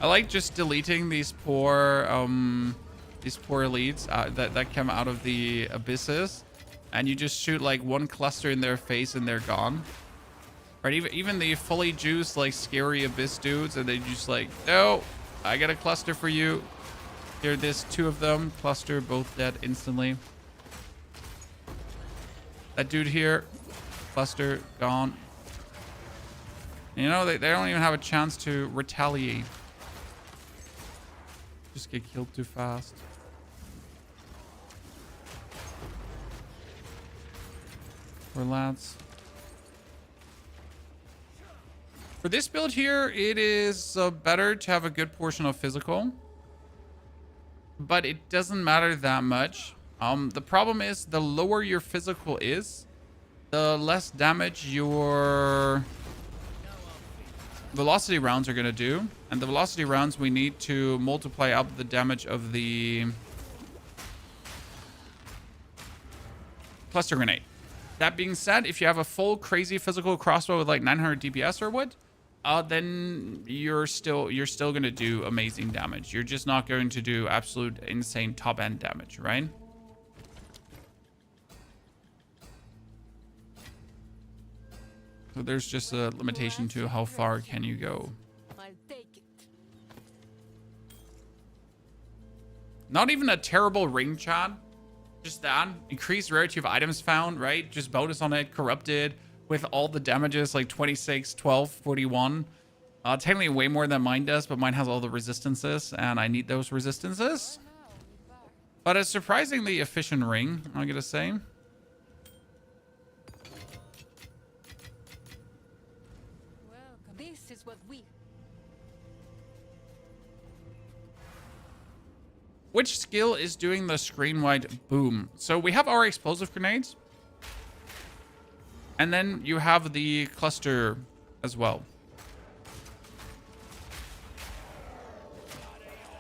I like just deleting these poor elites that come out of the abysses, and you just shoot like one cluster in their face and they're gone. Right? Even the fully juiced like scary abyss dudes, and they just like, no, I got a cluster for you. Here, there's 2 of them. Cluster, both dead instantly. That dude here, cluster, gone. You know, they don't even have a chance to retaliate. Just get killed too fast. Poor lads. For this build here, it is better to have a good portion of physical. But it doesn't matter that much. The problem is the lower your physical is, the less damage your velocity rounds are going to do. And the velocity rounds, we need to multiply up the damage of the cluster grenade. That being said, if you have a full crazy physical crossbow with like 900 DPS or what, then you're still going to do amazing damage. You're just not going to do absolute insane top end damage, right? So there's just a limitation to how far can you go. I'll take it. Not even a terrible ring, Chad. Just that. Increased rarity of items found, right? Just bonus on it. Corrupted. With all the damages, like 26, 12, 41. Technically way more than mine does, but mine has all the resistances, and I need those resistances. But a surprisingly efficient ring, I'm gonna say. Welcome. This is what we... Which skill is doing the screen-wide boom? So we have our explosive grenades. And then you have the cluster as well.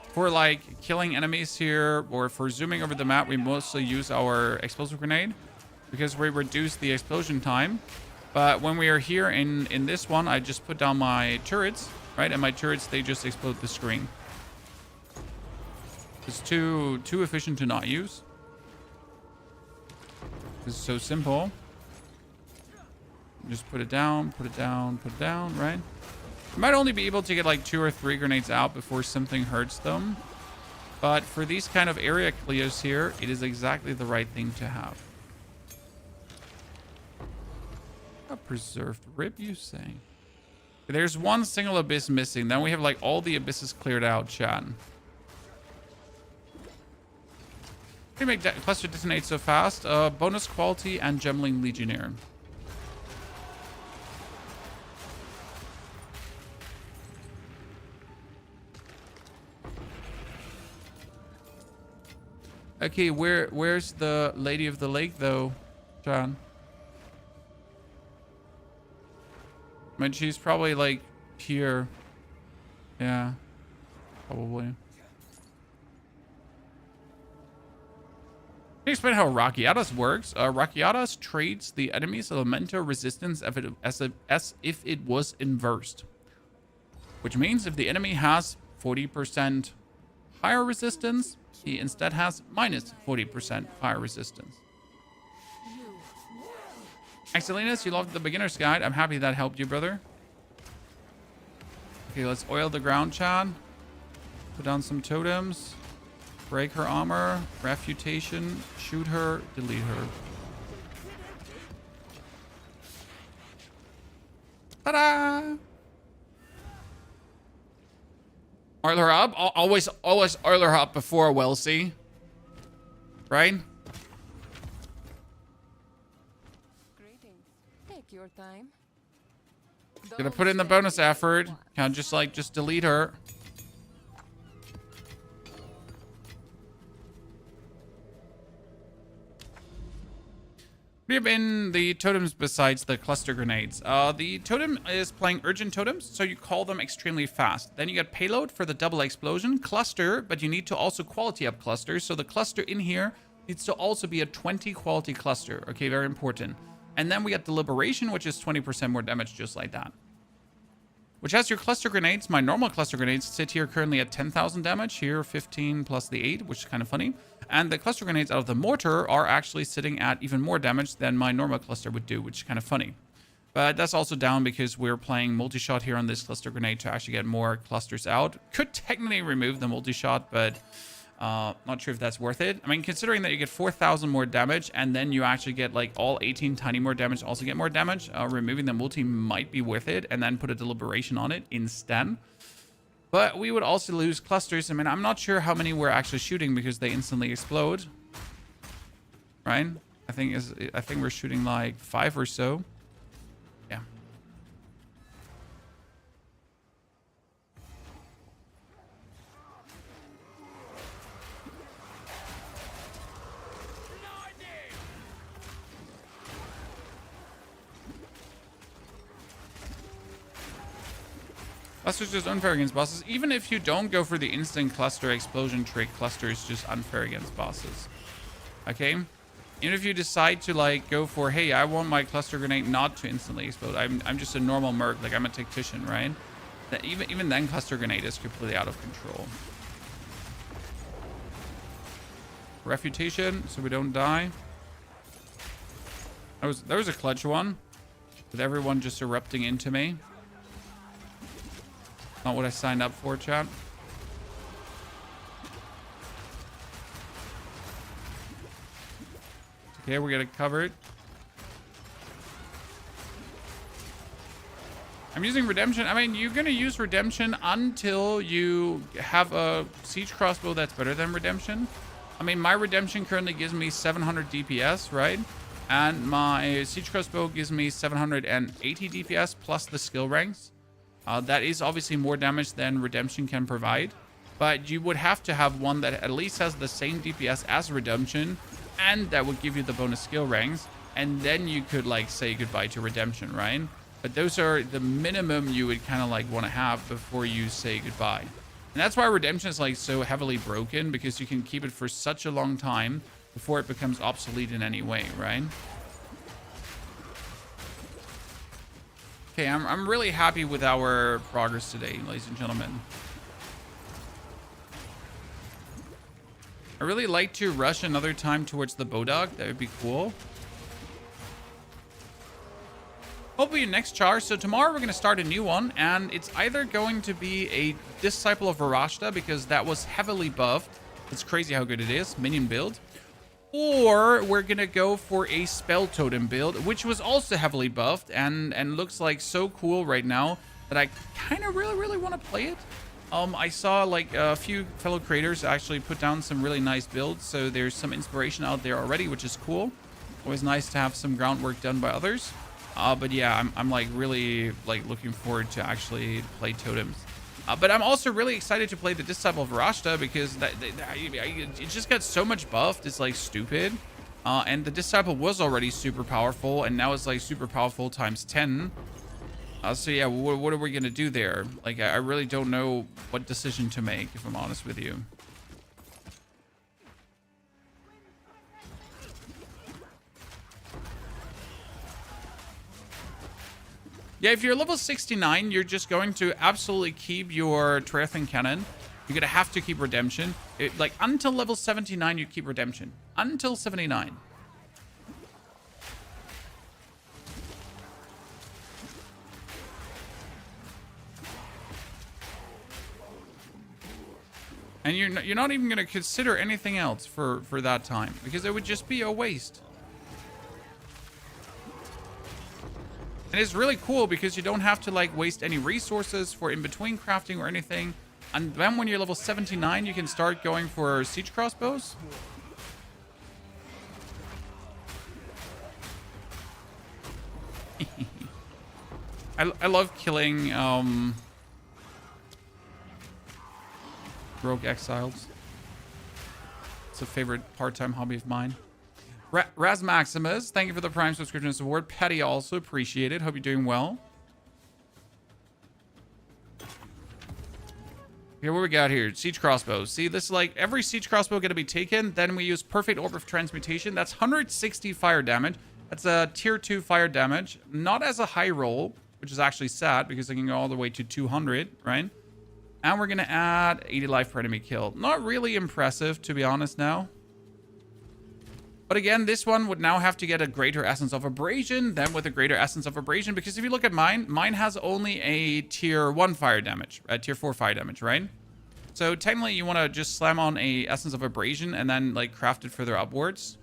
For like killing enemies here, or for zooming over the map, we mostly use our explosive grenade because we reduce the explosion time But when we are here in this one, I just put down my turrets, right? And my turrets, they just explode the screen. It's too efficient to not use. It's so simple. Just put it down, put it down, put it down, right? You might only be able to get like 2 or 3 grenades out before something hurts them. But for these kind of area clears here, it is exactly the right thing to have. A preserved rib, you say? There's one single abyss missing. Then we have like all the abysses cleared out, chat. How do you make that cluster detonate so fast? Bonus quality and Gemling Legionnaire. Okay, where's the Lady of the Lake though, John? I mean, she's probably like here. Yeah, probably. Can you explain how Rakiatas works? Rakiatas trades the enemy's elemental resistance as if it was inversed. Which means if the enemy has 40% higher resistance, he instead has minus 40% fire resistance. Axelinas, you loved the beginner's guide. I'm happy that helped you, brother. Okay, let's oil the ground, Chad. Put down some totems. Break her armor. Refutation. Shoot her. Delete her. Ta-da! Oil her up. Always oil her up before Welsie. Right? Greetings. Take your time. Gonna put in the bonus effort. Can't just delete her. We have in the totems besides the cluster grenades. The totem is playing urgent totems, so you call them extremely fast. Then you get payload for the double explosion, cluster, but you need to also quality up clusters. So the cluster in here needs to also be a 20 quality cluster. Okay, very important. And then we get deliberation, which is 20% more damage, just like that. Which has your cluster grenades. My normal cluster grenades sit here currently at 10,000 damage. Here, 15 plus the 8, which is kind of funny. And the cluster grenades out of the mortar are actually sitting at even more damage than my normal cluster would do, which is kind of funny. But that's also down because we're playing multi-shot here on this cluster grenade to actually get more clusters out. Could technically remove the multi-shot, but not sure if that's worth it. I mean, considering that you get 4,000 more damage and then you actually get like all 18 tiny more damage, also get more damage, removing the multi might be worth it, and then put a deliberation on it instead. But we would also lose clusters. I mean, I'm not sure how many we're actually shooting because they instantly explode. Right? I think we're shooting like 5 or so. Yeah. Cluster's just unfair against bosses. Even if you don't go for the instant cluster explosion trick, cluster is just unfair against bosses. Okay? Even if you decide to like go for, hey, I want my cluster grenade not to instantly explode. I'm just a normal merc, like I'm a tactician, right? That even then cluster grenade is completely out of control. Refutation, so we don't die. That was a clutch one. With everyone just erupting into me. Not what I signed up for, chat. Okay, we got it covered. I'm using redemption. I mean, you're gonna use redemption until you have a siege crossbow that's better than redemption. I mean, my redemption currently gives me 700 DPS, right? And my siege crossbow gives me 780 DPS plus the skill ranks. That is obviously more damage than redemption can provide, but you would have to have one that at least has the same DPS as redemption, and that would give you the bonus skill ranks, and then you could like say goodbye to redemption, right? But those are the minimum you would kind of like want to have before you say goodbye. And that's why redemption is like so heavily broken, because you can keep it for such a long time before it becomes obsolete in any way, right? Okay, I'm really happy with our progress today, ladies and gentlemen. I really like to rush another time towards the Bodog. That would be cool. Hopefully next charge. So tomorrow we're going to start a new one, and it's either going to be a Disciple of Varashta, because that was heavily buffed. It's crazy how good it is. Minion build. Or we're going to go for a Spell Totem build, which was also heavily buffed and looks like so cool right now that I kind of really want to play it. I saw like a few fellow creators actually put down some really nice builds, so there's some inspiration out there already, which is cool. Always nice to have some groundwork done by others. But yeah, I'm like really like looking forward to actually play totems. But I'm also really excited to play the Disciple of Varashta, because it just got so much buffed. It's like stupid. And the Disciple was already super powerful, and now it's like super powerful times 10. So yeah, what are we going to do there? Like, I really don't know what decision to make, if I'm honest with you. Yeah, if you're level 69, you're just going to absolutely keep your Treathin Cannon. You're going to have to keep Redemption. Like, until level 79, you keep Redemption. Until 79. And you're not even going to consider anything else for that time, because it would just be a waste. And it's really cool because you don't have to like waste any resources for in-between crafting or anything. And then when you're level 79, you can start going for siege crossbows. I love killing rogue exiles. It's a favorite part-time hobby of mine. Raz Maximus, thank you for the Prime subscription and support. Petty also, appreciate it. Hope you're doing well. Here, what we got here? Siege crossbows. See, this is like every siege crossbow going to be taken. Then we use Perfect Orb of Transmutation. That's 160 fire damage. That's a tier 2 fire damage. Not as a high roll, which is actually sad because I can go all the way to 200, right? And we're going to add 80 life per enemy kill. Not really impressive, to be honest now. But again, this one would now have to get a greater Essence of Abrasion, then with a greater Essence of Abrasion, because if you look at mine has only a tier 1 fire damage, tier 4 fire damage, right? So technically you want to just slam on a Essence of Abrasion and then like craft it further upwards.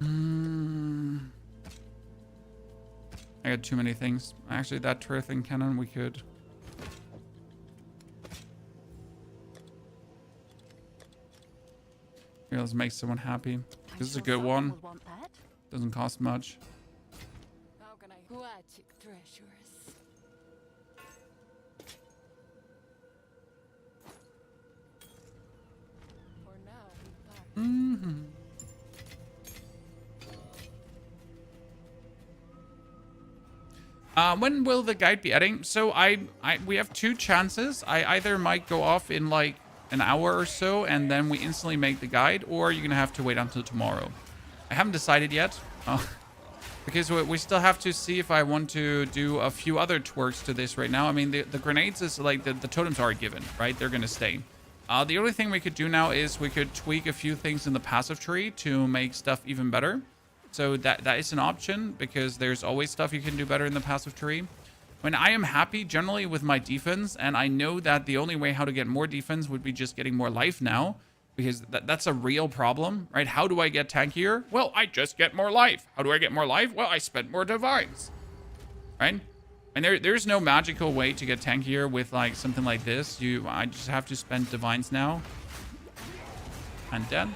I got too many things. Actually, that Treathin Cannon we could... Here, let's make someone happy. This is a good one. Doesn't cost much. How can I watch treasures? For now, we part. When will the guide be adding? So we have two chances. I either might go off in like an hour or so, and then we instantly make the guide, or you're gonna have to wait until tomorrow. I haven't decided yet, because we still have to see if I want to do a few other twerks to this right now. I mean, the grenades is like the totems are given, right? They're gonna stay. The only thing we could do now is we could tweak a few things in the passive tree to make stuff even better. So that is an option, because there's always stuff you can do better in the passive tree. When I am happy generally with my defense, and I know that the only way how to get more defense would be just getting more life now, because that's a real problem, right? How do I get tankier? Well, I just get more life. How do I get more life? Well, I spend more divines, right? And there's no magical way to get tankier with like something like this. I just have to spend divines now. And then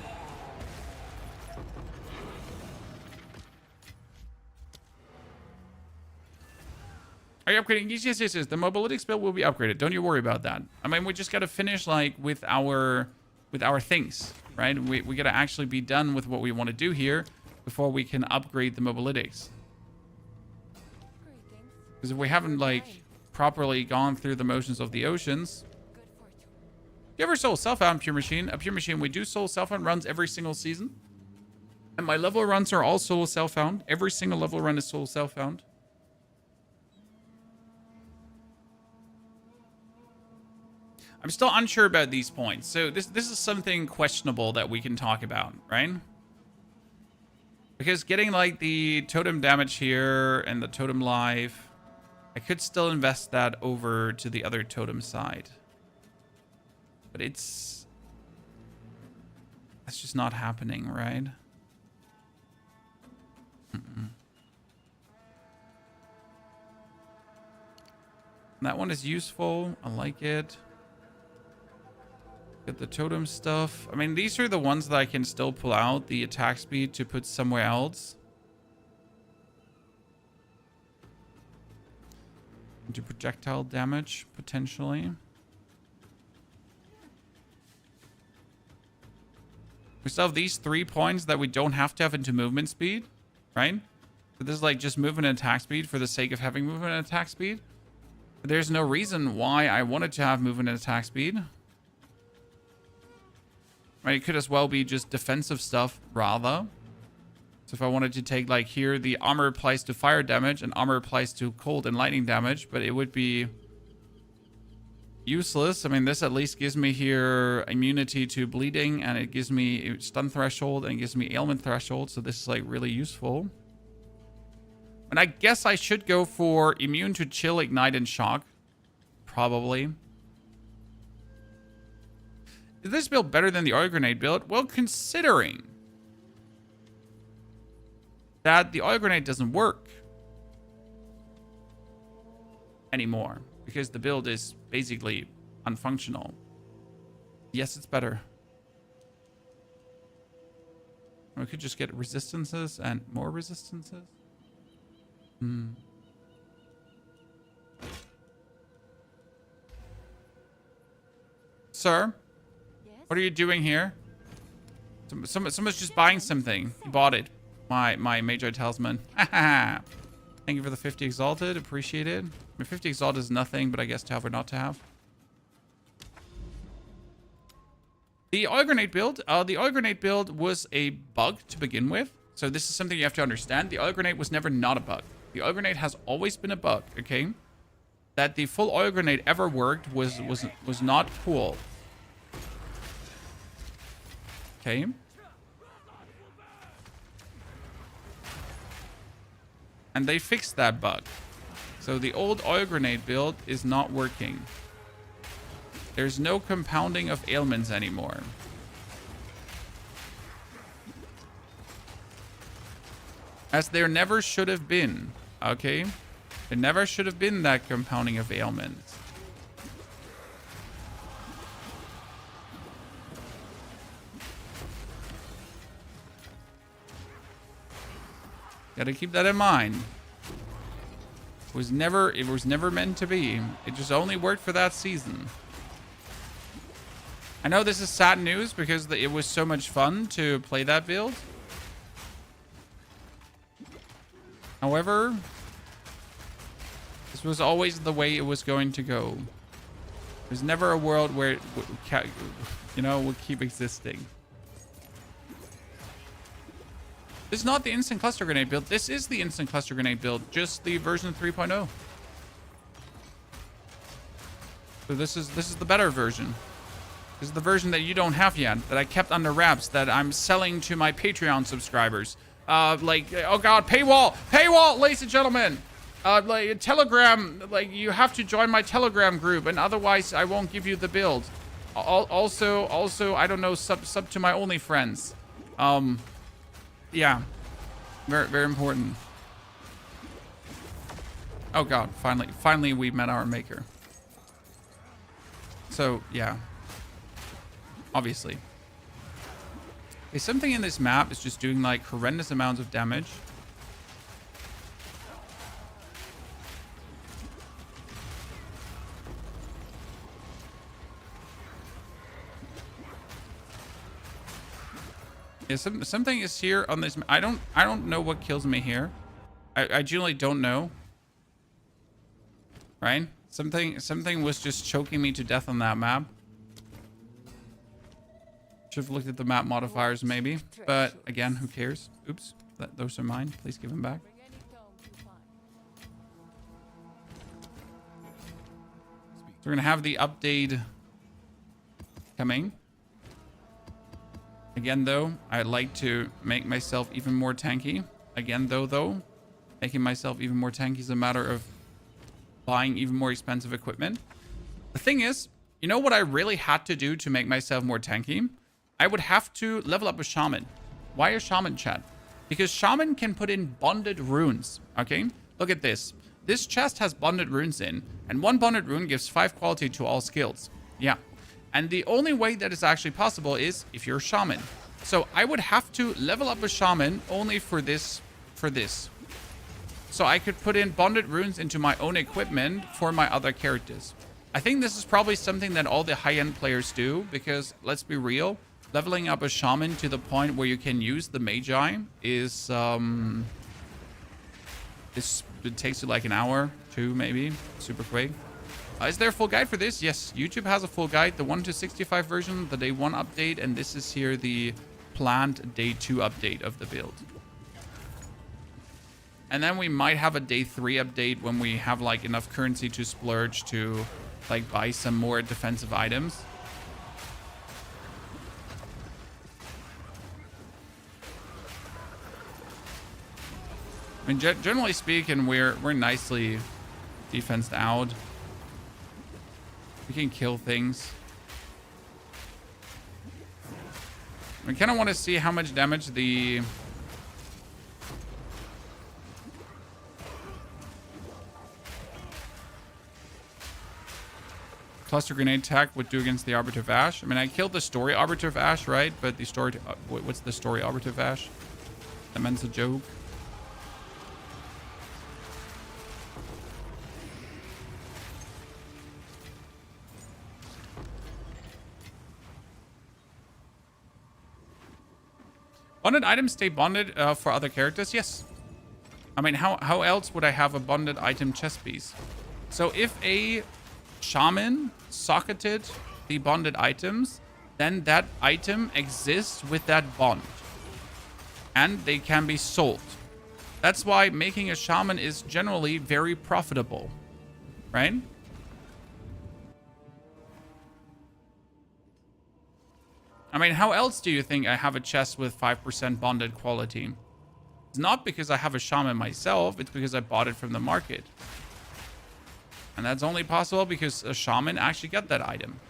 are you upgrading? Yes. The mobility spell will be upgraded. Don't you worry about that. I mean, we just got to finish like with our things, right? We got to actually be done with what we want to do here before we can upgrade the mobilitics. Because if we haven't like properly gone through the motions of the oceans. You ever soul self-found Pure Machine? A Pure Machine, we do soul self-found runs every single season. And my level runs are all solo self-found. Every single level run is solo self-found. I'm still unsure about these points. So this is something questionable that we can talk about, right? Because getting like the totem damage here and the totem life, I could still invest that over to the other totem side. But that's just not happening, right? That one is useful. I like it. Get the totem stuff. I mean, these are the ones that I can still pull out the attack speed to put somewhere else. Do projectile damage, potentially. We still have these 3 points that we don't have to have into movement speed, right? So this is like just movement and attack speed for the sake of having movement and attack speed. But there's no reason why I wanted to have movement and attack speed. Right, it could as well be just defensive stuff, rather. So if I wanted to take, like, here, the armor applies to fire damage and armor applies to cold and lightning damage, but it would be useless. I mean, this at least gives me here immunity to bleeding, and it gives me stun threshold, and it gives me ailment threshold, so this is, like, really useful. And I guess I should go for immune to chill, ignite, and shock. Probably. Is this build better than the oil grenade build? Well, considering that the oil grenade doesn't work anymore because the build is basically unfunctional. Yes, it's better. We could just get resistances and more resistances. Sir? What are you doing here? Someone's just buying something. You bought it. My Magi Talisman. Thank you for the 50 Exalted. Appreciate it. I mean, 50 Exalted is nothing, but I guess to have or not to have. The oil grenade build. The oil grenade build was a bug to begin with. So this is something you have to understand. The oil grenade was never not a bug. The oil grenade has always been a bug, okay? That the full oil grenade ever worked was not cool. Okay. And they fixed that bug. So the old oil grenade build is not working. There's no compounding of ailments anymore. As there never should have been. Okay? There never should have been that compounding of ailments. Gotta keep that in mind. It was never meant to be. It just only worked for that season. I know this is sad news because it was so much fun to play that build. However, this was always the way it was going to go. There's never a world where it would keep existing. This is not the instant cluster grenade build. This is the instant cluster grenade build, just the version 3.0. So this is the better version. This is the version that you don't have yet, that I kept under wraps, that I'm selling to my Patreon subscribers. Oh god, paywall, ladies and gentlemen. Like Telegram, like you have to join my Telegram group, and otherwise I won't give you the build. Also, I don't know, sub to my OnlyFriends. Yeah, very, very important. Oh god, finally we met our maker. So yeah, obviously. Okay, something in this map is just doing like horrendous amounts of damage. Yeah, something is here on this. I don't know what kills me here. I genuinely don't know. Right? Something was just choking me to death on that map. Should have looked at the map modifiers maybe. But again, who cares? Oops. Those are mine. Please give them back. Bring any tome you find. So we're going to have the update coming. Again, though, I'd like to make myself even more tanky. Again, though, making myself even more tanky is a matter of buying even more expensive equipment. The thing is, you know what I really had to do to make myself more tanky? I would have to level up a shaman. Why a shaman, chat? Because shaman can put in bonded runes, okay? Look at this. This chest has bonded runes in, and one bonded rune gives 5 quality to all skills. Yeah. And the only way that is actually possible is if you're a shaman. So I would have to level up a shaman only for this. So I could put in bonded runes into my own equipment for my other characters. I think this is probably something that all the high-end players do, because let's be real, leveling up a shaman to the point where you can use the magi is it takes you like an hour, 2 maybe, super quick. Is there a full guide for this? Yes, YouTube has a full guide, the 1-65 version, the day 1 update, and this is here the planned day 2 update of the build. And then we might have a day 3 update when we have like enough currency to splurge to like buy some more defensive items. I mean, generally speaking, we're nicely defensed out. We can kill things. I kind of want to see how much damage the cluster grenade attack would do against the Arbiter of Ash. I mean, I killed the story Arbiter of Ash, right? But the story, what's the story Arbiter of Ash? That meant a joke. Bonded items stay bonded for other characters? Yes. I mean, how else would I have a bonded item chest piece? So if a shaman socketed the bonded items, then that item exists with that bond. And they can be sold. That's why making a shaman is generally very profitable. Right? I mean, how else do you think I have a chest with 5% bonded quality? It's not because I have a shaman myself, it's because I bought it from the market. And that's only possible because a shaman actually got that item.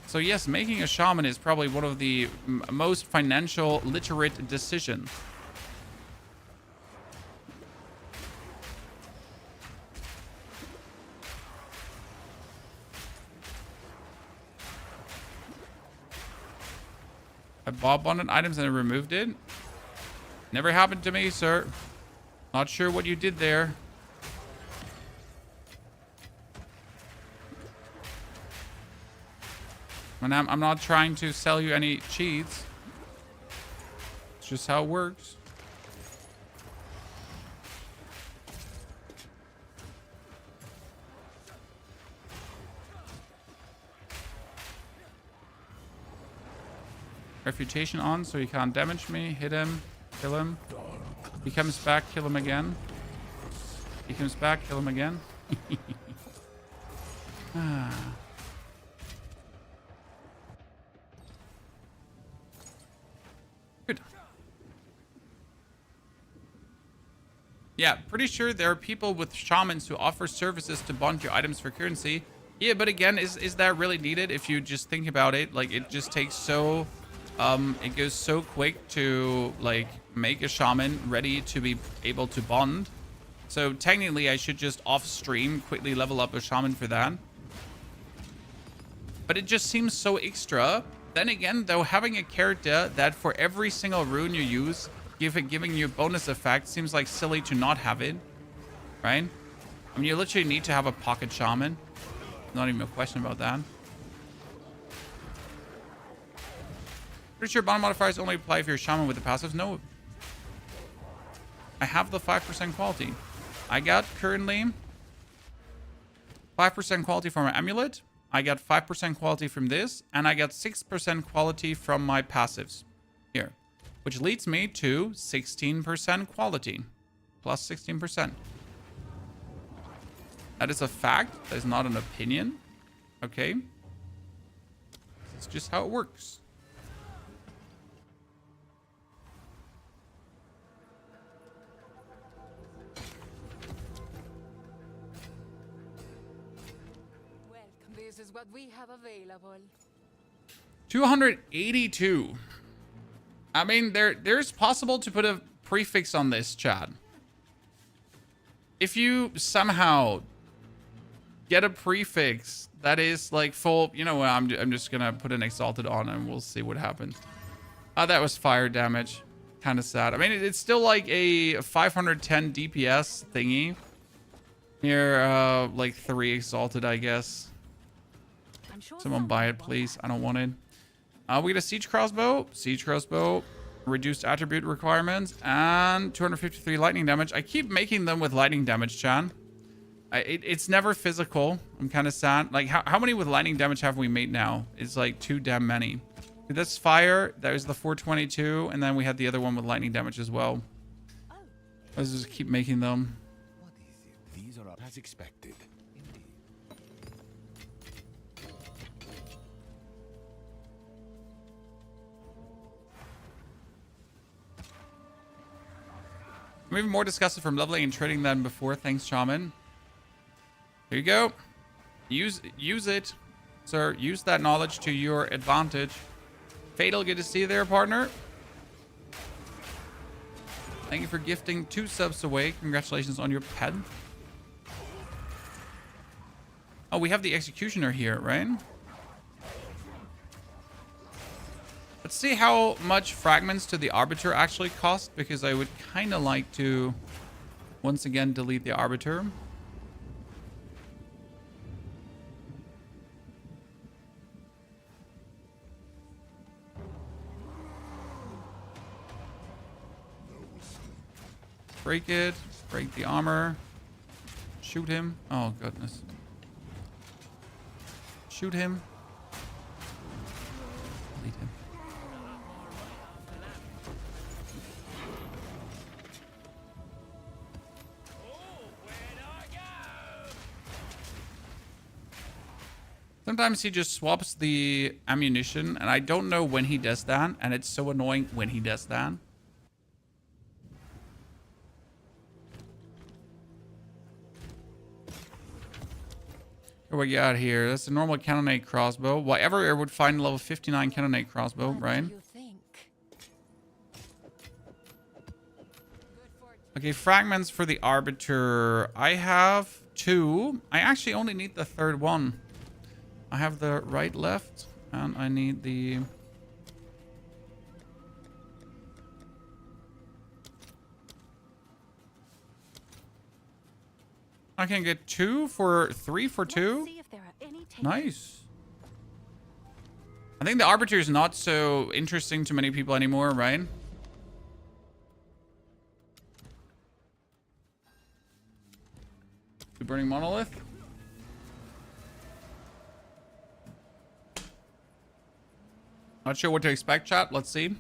So yes, making a shaman is probably one of the most financial literate decisions. I bought bonded items and I removed it. Never happened to me, sir. Not sure what you did there. And I'm not trying to sell you any cheats. It's just how it works. Refutation on, so he can't damage me. Hit him. Kill him. He comes back. Kill him again. He comes back. Kill him again. Good. Yeah, pretty sure there are people with shamans who offer services to bond your items for currency. Yeah, but again, is that really needed? If you just think about it, like it just takes so... it goes so quick to like make a shaman ready to be able to bond. So technically I should just off stream quickly level up a shaman for that. But it just seems so extra. Then again, though, having a character that for every single rune you use, giving you bonus effect seems like silly to not have it. Right? I mean, you literally need to have a pocket shaman. Not even a question about that. Pretty sure bond modifiers only apply if you're a shaman with the passive. No. I have the 5% quality. I got currently 5% quality for my amulet. I get 5% quality from this, and I get 6% quality from my passives here, which leads me to 16% quality, plus 16%. That is a fact. That is not an opinion. Okay. It's just how it works. Welcome. This is what we have available. 282. I mean, there's possible to put a prefix on this, chat. If you somehow get a prefix that is like full, you know what, I'm just gonna put an exalted on and we'll see what happens. That was fire damage. Kind of sad. I mean, it's still like a 510 DPS thingy. Here, like 3 exalted, I guess. I'm sure Someone buy it, please. I don't want it. We get a siege crossbow. Siege crossbow. Reduced attribute requirements. And 253 lightning damage. I keep making them with lightning damage, Chan. It's never physical. I'm kind of sad. Like, how many with lightning damage have we made now? It's like too damn many. That's fire. That was the 422. And then we had the other one with lightning damage as well. Let's just keep making them. What is it? These are as expected. Indeed. I'm even more disgusted from leveling and trading than before. Thanks, Shaman. Here you go. Use it, sir. Use that knowledge to your advantage. Fatal, good to see you there, partner. Thank you for gifting 2 subs away. Congratulations on your pet. Oh, we have the executioner here, right? Let's see how much fragments to the arbiter actually cost, because I would kind of like to once again delete the arbiter. Break it. Break the armor. Shoot him. Oh, goodness. Shoot him. Delete him. Sometimes he just swaps the ammunition, and I don't know when he does that, and it's so annoying when he does that. What we got here? That's a normal cannonade crossbow. Whatever would find level 59 cannonade crossbow, right? What do you think? Okay, fragments for the arbiter. I have 2. I actually only need the 3rd one. I have the right, left, and I need the... I can get 2 for 3 for 2. See if there are any takers. Nice. I think the arbiter is not so interesting to many people anymore, right? The burning monolith. Not sure what to expect, chat. Let's see.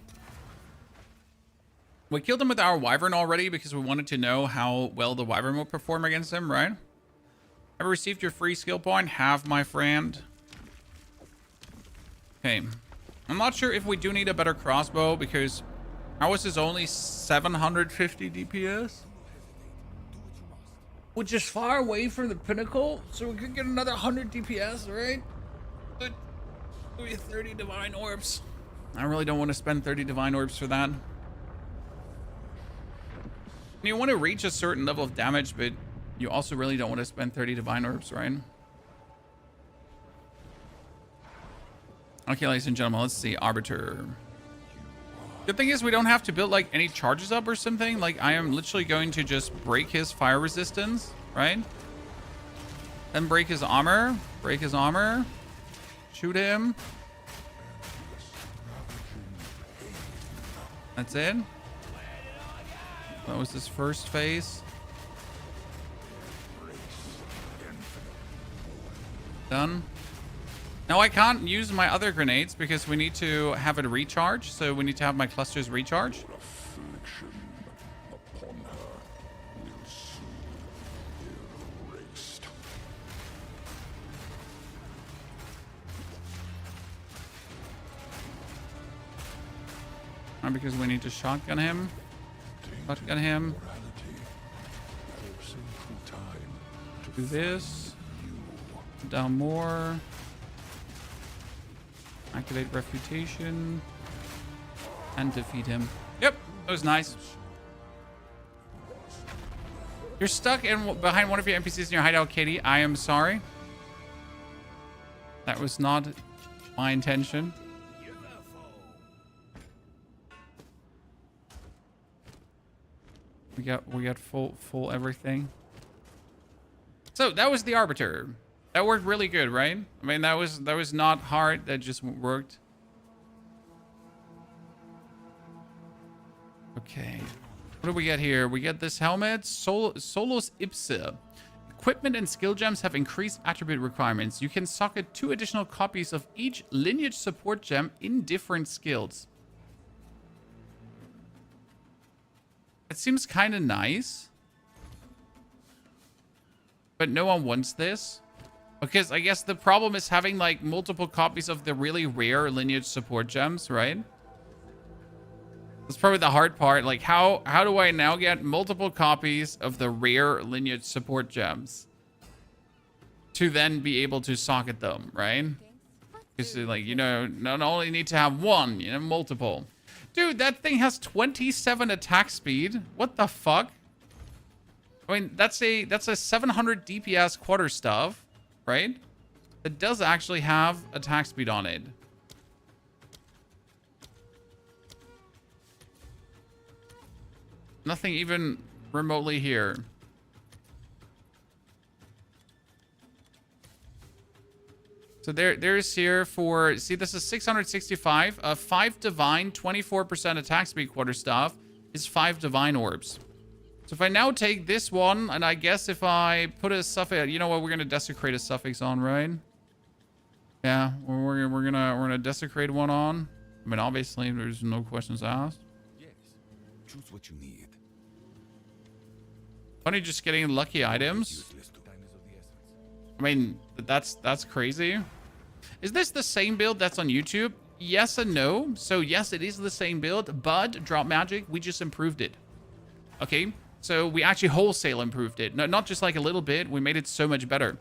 We killed him with our wyvern already because we wanted to know how well the wyvern will perform against him, right? Ever received your free skill point? Have, my friend. Okay. I'm not sure if we do need a better crossbow because ours is only 750 DPS. Which is far away from the pinnacle, so we could get another 100 DPS, right? But maybe 30 divine orbs. I really don't want to spend 30 divine orbs for that. You want to reach a certain level of damage, but you also really don't want to spend 30 divine orbs, right? Okay, ladies and gentlemen, let's see. Arbiter. The thing is, we don't have to build like any charges up or something. Like, I am literally going to just break his fire resistance, right? Then break his armor. Break his armor. Shoot him. That's it. That was his first phase. Done. Now I can't use my other grenades because we need to have it recharge. So we need to have my clusters recharge. Affliction upon her will soon be erased. Because we need to shotgun him. Shotgun him. Do this. Down more. Activate refutation. And defeat him. Yep, that was nice. You're stuck behind one of your NPCs in your hideout, Katie. I am sorry. That was not my intention. We got full everything. So that was the Arbiter. That worked really good, right? I mean, that was not hard. That just worked. Okay. What do we get here? We get this helmet. Solos Ipsa. Equipment and skill gems have increased attribute requirements. You can socket 2 additional copies of each lineage support gem in different skills. It seems kind of nice. But no one wants this. Because I guess the problem is having like multiple copies of the really rare lineage support gems, right? That's probably the hard part. Like how do I now get multiple copies of the rare lineage support gems to then be able to socket them, right? Because like, you know, not only need to have one, you know, multiple. Dude, that thing has 27 attack speed. What the fuck? I mean, that's a 700 DPS quarterstaff, right? It does actually have attack speed on it. Nothing even remotely here. So there's here for, see, this is 665. 5 divine, 24% attack speed quarterstaff is 5 divine orbs. So if I now take this one, and I guess if I put a suffix, you know what, we're gonna desecrate a suffix on, right? Yeah, we're gonna desecrate one on. I mean, obviously, there's no questions asked. Yes. Choose what you need. Funny, just getting lucky items. Useless to time is of the essence. I mean, that's crazy. Is this the same build that's on YouTube? Yes and no. So yes, it is the same build, but Drop Magic, we just improved it. Okay, so we actually wholesale improved it. No, not just like a little bit. We made it so much better.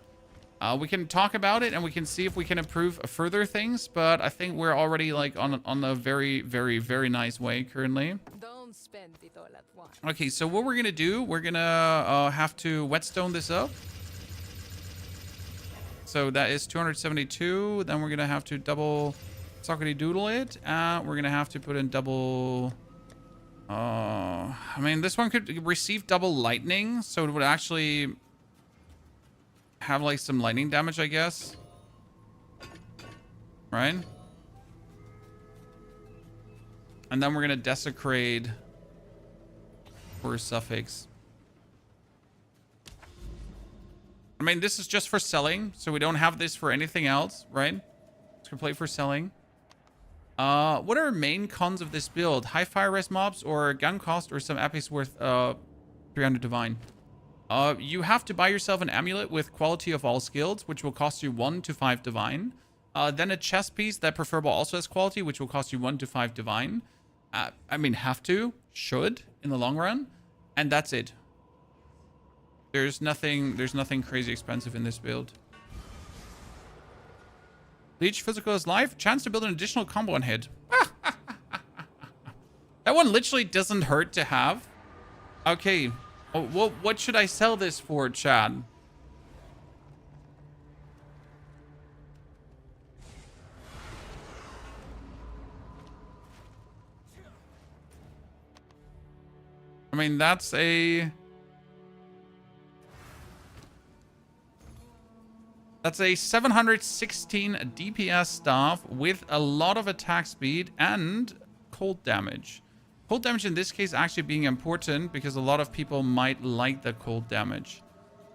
We can talk about it and we can see if we can improve further things, but I think we're already like on a very, very, very nice way currently. Don't spend it all at once. Okay, so what we're gonna do, we're gonna have to whetstone this up. So that is 272. Then we're gonna have to double sockety doodle it. We're gonna have to put in double. I mean, this one could receive double lightning, so it would actually have like some lightning damage, I guess. Right? And then we're gonna desecrate for a suffix. I mean, this is just for selling, so we don't have this for anything else, right? It's complete for selling. What are main cons of this build? High fire res mobs or gun cost or some epics worth 300 divine? You have to buy yourself an amulet with quality of all skills, which will cost you 1 to 5 divine. Then a chest piece that preferable also has quality, which will cost you 1 to 5 divine. I mean, have to, should in the long run, and that's it. There's nothing crazy expensive in this build. Leech physical is life. Chance to build an additional combo on hit. That one literally doesn't hurt to have. Okay. Oh, what should I sell this for, Chad? I mean, that's a 716 DPS staff with a lot of attack speed and cold damage. Cold damage in this case actually being important because a lot of people might like the cold damage.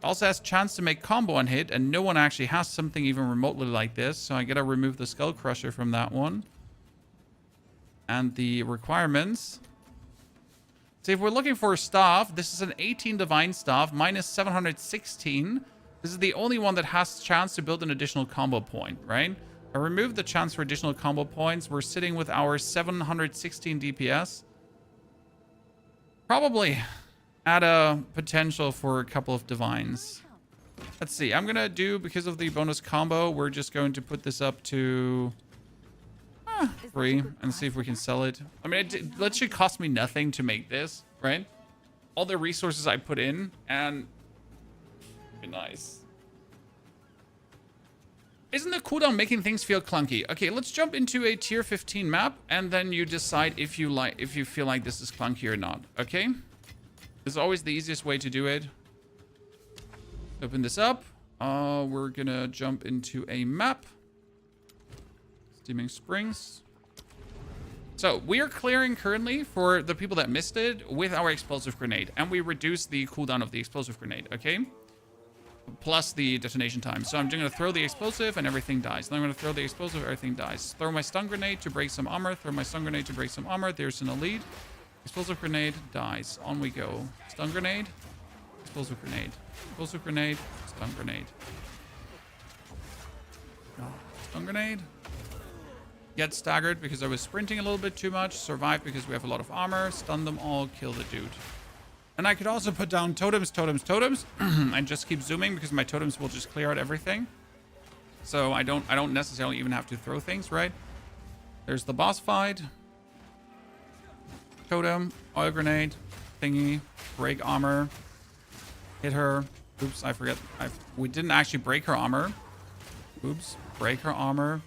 Also has chance to make combo on hit, and no one actually has something even remotely like this. So I gotta remove the Skull Crusher from that one. And the requirements. So if we're looking for staff, this is an 18 divine staff, minus 716. This is the only one that has chance to build an additional combo point, right? I removed the chance for additional combo points. We're sitting with our 716 DPS. Probably at a potential for a couple of divines. Let's see. I'm going to do, because of the bonus combo, we're just going to put this up to 3 and see if we can sell it. I mean, it literally cost me nothing to make this, right? All the resources I put in, and be nice. Isn't the cooldown making things feel clunky? Okay, let's jump into a tier 15 map, and then you decide if you feel like this is clunky or not. Okay, this is always the easiest way to do it. Open this up. We're gonna jump into a map. Steaming Springs. So we are clearing currently, for the people that missed it, with our explosive grenade, and we reduce the cooldown of the explosive grenade. Okay. Plus the detonation time. So I'm going to throw the explosive and everything dies. Then I'm going to throw the explosive, everything dies. Throw my stun grenade to break some armor. Throw my stun grenade to break some armor. There's an elite. Explosive grenade dies. On we go. Stun grenade. Explosive grenade. Explosive grenade. Stun grenade. Stun grenade. Get staggered because I was sprinting a little bit too much. Survive because we have a lot of armor. Stun them all. Kill the dude. And I could also put down totems, and just keep zooming because my totems will just clear out everything. So I don't necessarily even have to throw things, right? There's the boss fight. Totem, oil grenade, thingy, break armor, hit her. Oops, I forget. We didn't actually break her armor. Oops, break her armor.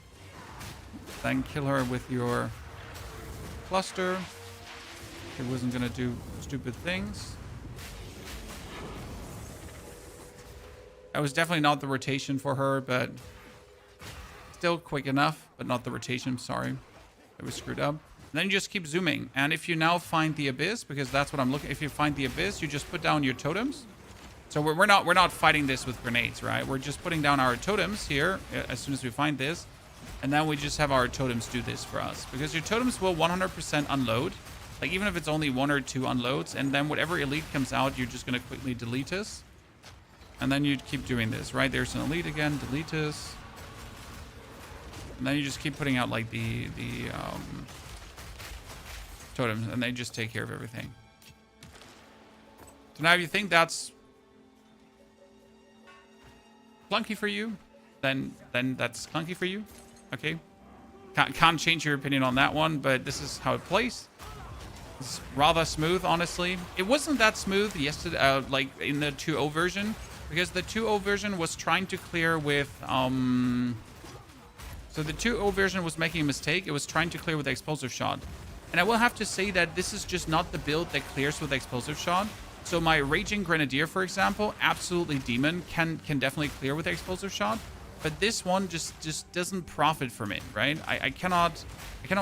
Then kill her with your cluster. It wasn't gonna do stupid things. That was definitely not the rotation for her, but still quick enough, but not the rotation. Sorry, it was screwed up. And then you just keep zooming, and if you now find the abyss, because that's what I'm looking. If you find the abyss, you just put down your totems. So we're not fighting this with grenades, right? We're just putting down our totems here as soon as we find this, and then we just have our totems do this for us, because your totems will 100% unload. Like, even if it's only 1 or 2 unloads, and then whatever elite comes out, you're just going to quickly delete this. And then you keep doing this, right? There's an elite again, delete this. And then you just keep putting out, like, the totems, and they just take care of everything. So now if you think that's clunky for you, then that's clunky for you. Okay? Can't change your opinion on that one, but this is how it plays. It's rather smooth, honestly. It wasn't that smooth yesterday, like in the 2.0 version, because the 2.0 version was trying to clear with so the 2.0 version was making a mistake. It was trying to clear with the explosive shot, and I will have to say that this is just not the build that clears with the explosive shot. So my Raging Grenadier, for example, absolutely demon, can definitely clear with the explosive shot. But this one just doesn't profit from it, right? I cannot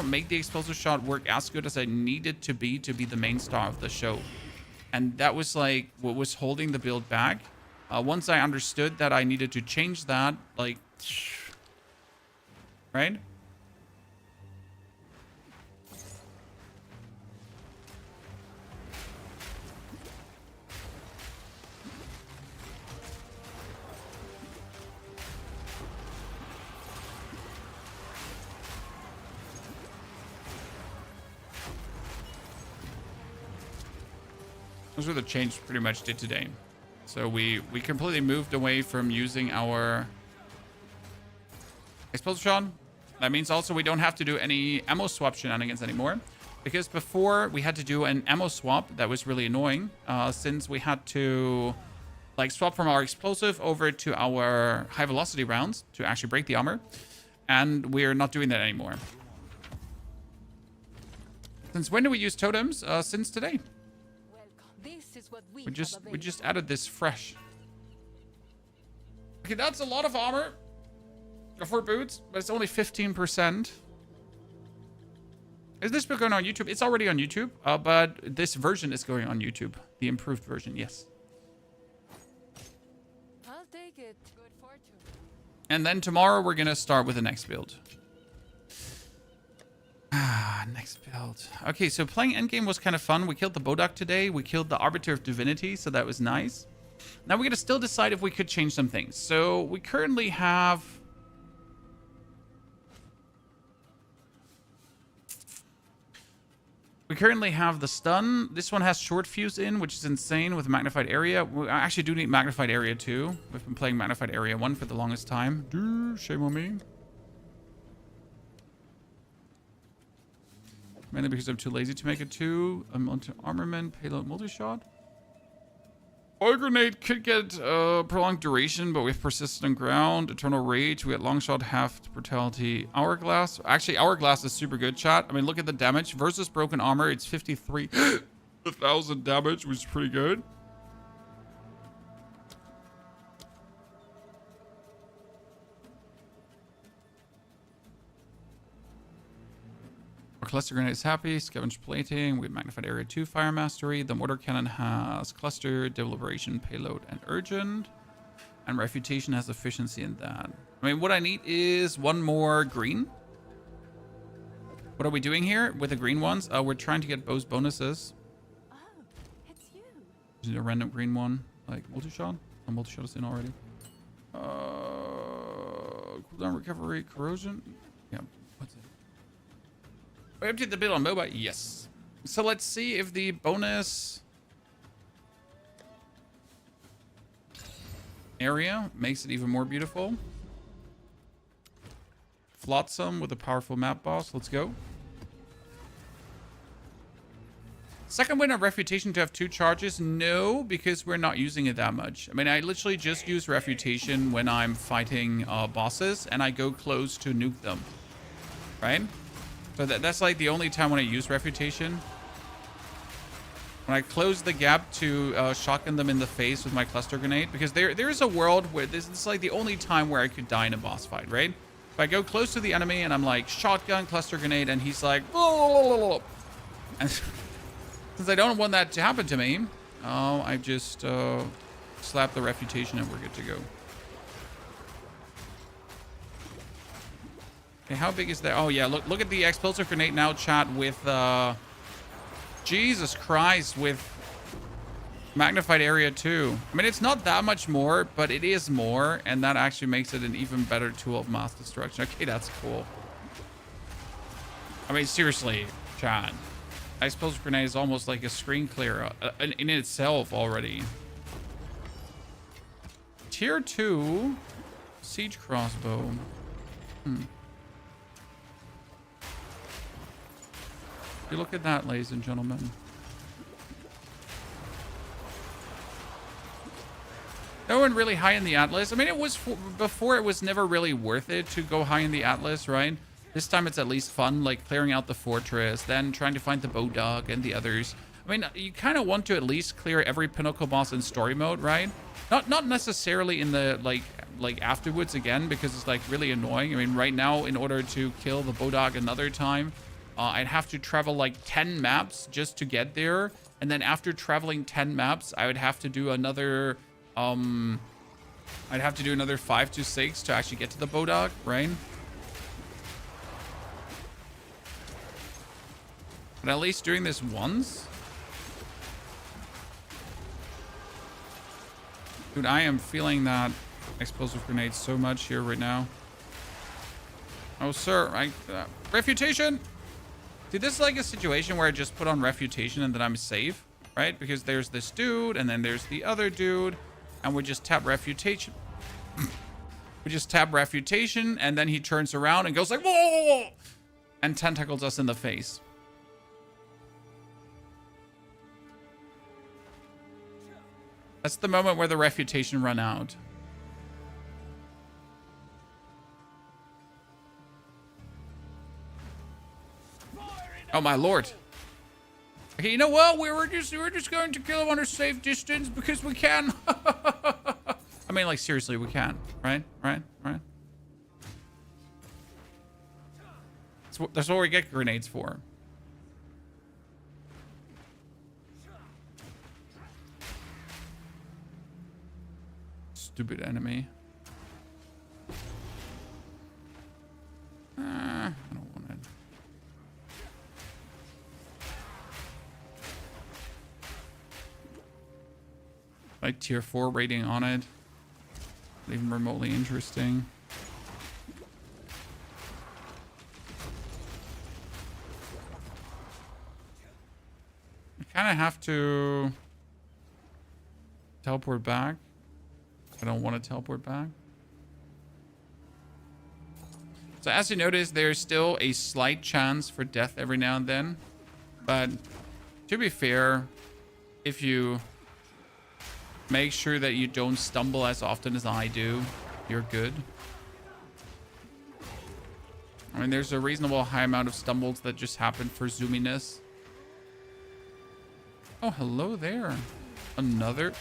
make the explosive shot work as good as I need it to be the main star of the show. And that was like what was holding the build back. Once I understood that I needed to change that, like, right? Those were the changes pretty much did today. So we completely moved away from using our explosive shot. That means also we don't have to do any ammo swap shenanigans anymore. Because before we had to do an ammo swap that was really annoying. Since we had to like swap from our explosive over to our high velocity rounds to actually break the armor. And we're not doing that anymore. Since when do we use totems? Since today. This is what We just added this fresh. Okay, that's a lot of armor for boots, but it's only 15%. Is this build going on YouTube? It's already on YouTube, but this version is going on YouTube. The improved version, yes. And then tomorrow we're going to start with the next build. Next build. Okay, so playing Endgame was kind of fun. We killed the Bodak today. We killed the Arbiter of Divinity, so that was nice. Now we're going to still decide if we could change some things. So we currently have... We currently have the stun. This one has short fuse in, which is insane with magnified area. We actually do need magnified area too. We've been playing magnified area 1 for the longest time. Shame on me. Mainly because I'm too lazy to make it 2. I'm onto armament, payload, multi-shot. Oil grenade could get prolonged duration, but we have persistent ground, eternal rage. We get long shot, heft, brutality, hourglass. Actually, hourglass is super good, chat. I mean, look at the damage versus broken armor. It's 53,000 damage, which is pretty good. Our cluster grenade is happy. Scavenge plating. We have magnified area 2 fire mastery. The mortar cannon has cluster, deliberation, payload, and urgent. And refutation has efficiency in that. I mean, what I need is one more green. What are we doing here with the green ones? We're trying to get both bonuses. Oh, it's you. Using a random green one, like multi-shot. Oh, multi-shot is in already. Cooldown recovery, corrosion. Yeah, what's it? We emptied the build on mobile. Yes. So let's see if the bonus area makes it even more beautiful. Flotsam with a powerful map boss. Let's go. Second win of refutation to have 2 charges. No, because we're not using it that much. I mean, I literally just use refutation when I'm fighting bosses and I go close to nuke them. Right? So that's like the only time when I use refutation. When I close the gap to shotgun them in the face with my cluster grenade. Because there is a world where this is like the only time where I could die in a boss fight, right? If I go close to the enemy and I'm like, shotgun, cluster grenade, and he's like, and since I don't want that to happen to me, I just slap the refutation and we're good to go. Okay, how big is that? Oh yeah, look at the explosive grenade now, chat, with Jesus Christ, with magnified area 2. I mean, it's not that much more, but it is more, and that actually makes it an even better tool of mass destruction. Okay, that's cool. I mean, seriously, chat. Explosive grenade is almost like a screen clear in itself already. Tier 2 siege crossbow. You look at that, ladies and gentlemen. No one really high in the Atlas. I mean, it was before, it was never really worth it to go high in the Atlas, right? This time it's at least fun, like clearing out the fortress, then trying to find the Bodog and the others. I mean, you kind of want to at least clear every pinnacle boss in story mode, right? Not necessarily in the like afterwards again, because it's like really annoying. I mean, right now, in order to kill the Bodog another time, I'd have to travel like 10 maps just to get there. And then after traveling 10 maps, I would have to do another, I'd have to do another 5 to 6 to actually get to the Bodog, right? But at least doing this once. Dude, I am feeling that explosive grenade so much here right now. Oh, sir, refutation! See, this is like a situation where I just put on refutation and then I'm safe, right? Because there's this dude and then there's the other dude and we just tap refutation. We just tap refutation and then he turns around and goes like, whoa! And tentacles us in the face. That's the moment where the refutation run out. Oh my lord. Okay, you know what? We're just going to kill him under safe distance because we can. I mean, like, seriously, we can. Right? That's what we get grenades for. Stupid enemy. Like tier 4 rating on it. Not even remotely interesting. I kind of have to teleport back. I don't want to teleport back. So as you notice, there's still a slight chance for death every now and then. But to be fair, if you make sure that you don't stumble as often as I do, you're good. I mean, there's a reasonable high amount of stumbles that just happen for zoominess. Oh, hello there. Another.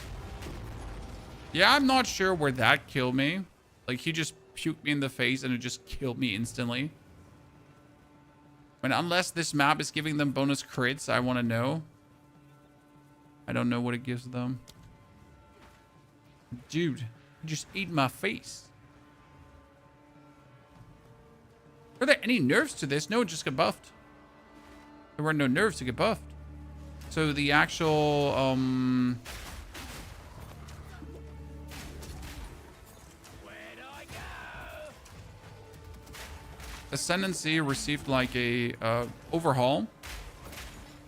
Yeah, I'm not sure where that killed me. Like, he just puked me in the face and it just killed me instantly. I mean, unless this map is giving them bonus crits, I want to know. I don't know what it gives them. Dude, you just ate my face. Were there any nerfs to this? No, it just got buffed. There were no nerfs to get buffed. So the actual, Ascendancy received like a overhaul,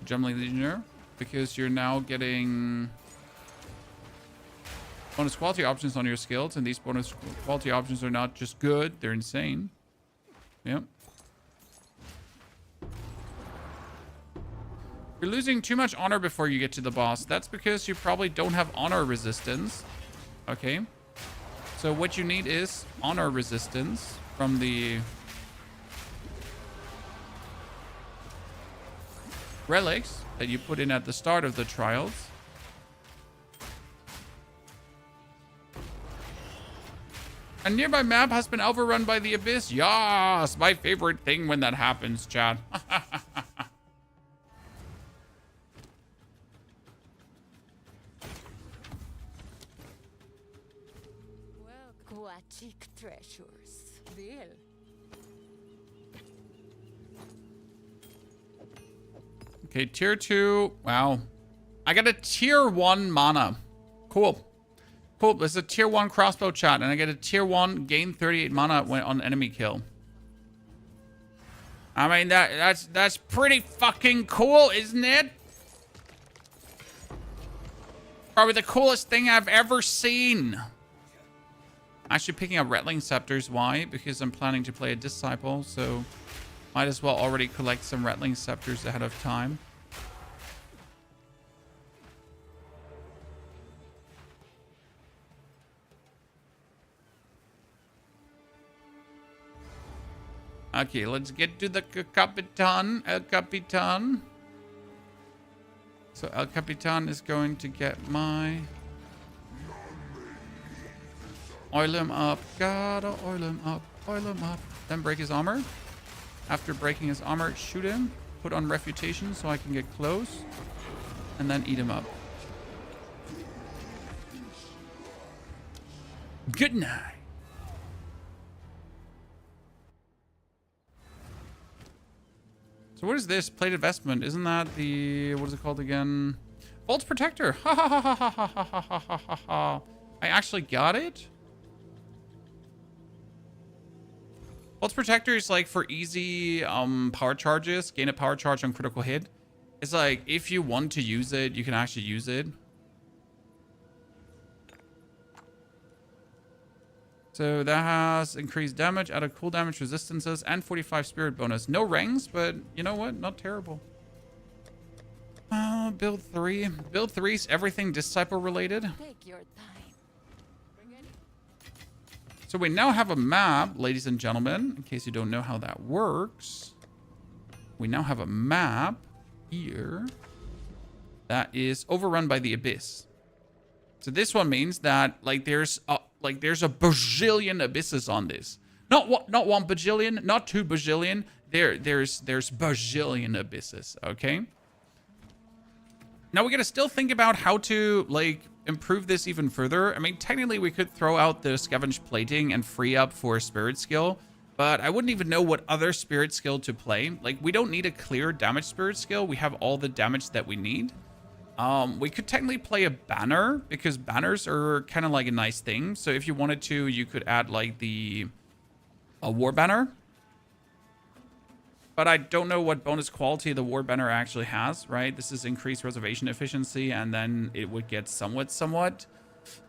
Gemling Legionnaire, because you're now getting bonus quality options on your skills, and these bonus quality options are not just good, they're insane. Yep. You're losing too much honor before you get to the boss. That's because you probably don't have honor resistance. Okay. So what you need is honor resistance from the relics that you put in at the start of the trials. A nearby map has been overrun by the abyss. Yas, my favorite thing when that happens, chat. Well, aquatic treasures. Bill. Okay, tier 2. Wow. I got a tier 1 mana. Cool. Cool. There's a tier 1 crossbow, chat, and I get a tier 1 gain 38 mana when on enemy kill. I mean, that's pretty fucking cool, isn't it? Probably the coolest thing I've ever seen. Actually picking up Rattling Scepters. Why? Because I'm planning to play a Disciple, so might as well already collect some Rattling Scepters ahead of time. Okay, let's get to the Capitan. El Capitan. So El Capitan is going to get my... Oil him up. Gotta oil him up. Oil him up. Then break his armor. After breaking his armor, shoot him. Put on Refutation so I can get close. And then eat him up. Good night. So what is this? Plated Vestment. Isn't that the... What is it called again? Vault's Protector. Ha ha ha ha ha ha ha ha ha ha ha. I actually got it? Vault's Protector is like for easy power charges. Gain a power charge on critical hit. It's like if you want to use it, you can actually use it. So that has increased damage, added cool damage resistances, and 45 spirit bonus. No ranks, but you know what? Not terrible. Build 3. Build 3 is everything Disciple related. Take your time. So we now have a map, ladies and gentlemen, in case you don't know how that works. We now have a map here that is overrun by the Abyss. So this one means that like there's a bajillion abysses on this. Not one bajillion, not 2 bajillion. There's bajillion abysses, okay? Now we gotta still think about how to like improve this even further. I mean, technically we could throw out the scavenge plating and free up for spirit skill, but I wouldn't even know what other spirit skill to play. Like, we don't need a clear damage spirit skill. We have all the damage that we need. We could technically play a banner because banners are kind of like a nice thing. So if you wanted to, you could add like a war banner. But I don't know what bonus quality the war banner actually has, right? This is increased reservation efficiency, and then it would get somewhat.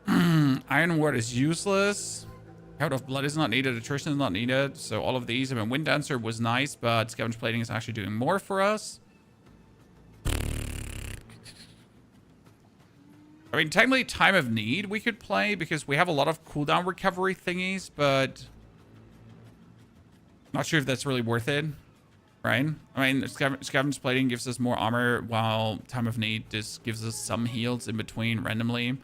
Iron Ward is useless. Out of Blood is not needed. Attrition is not needed. So all of these, I mean, Wind Dancer was nice, but Scavenge Plating is actually doing more for us. I mean, technically, Time of Need we could play because we have a lot of cooldown recovery thingies, but not sure if that's really worth it. Right? I mean, Scavenge Plating gives us more armor, while Time of Need just gives us some heals in between randomly.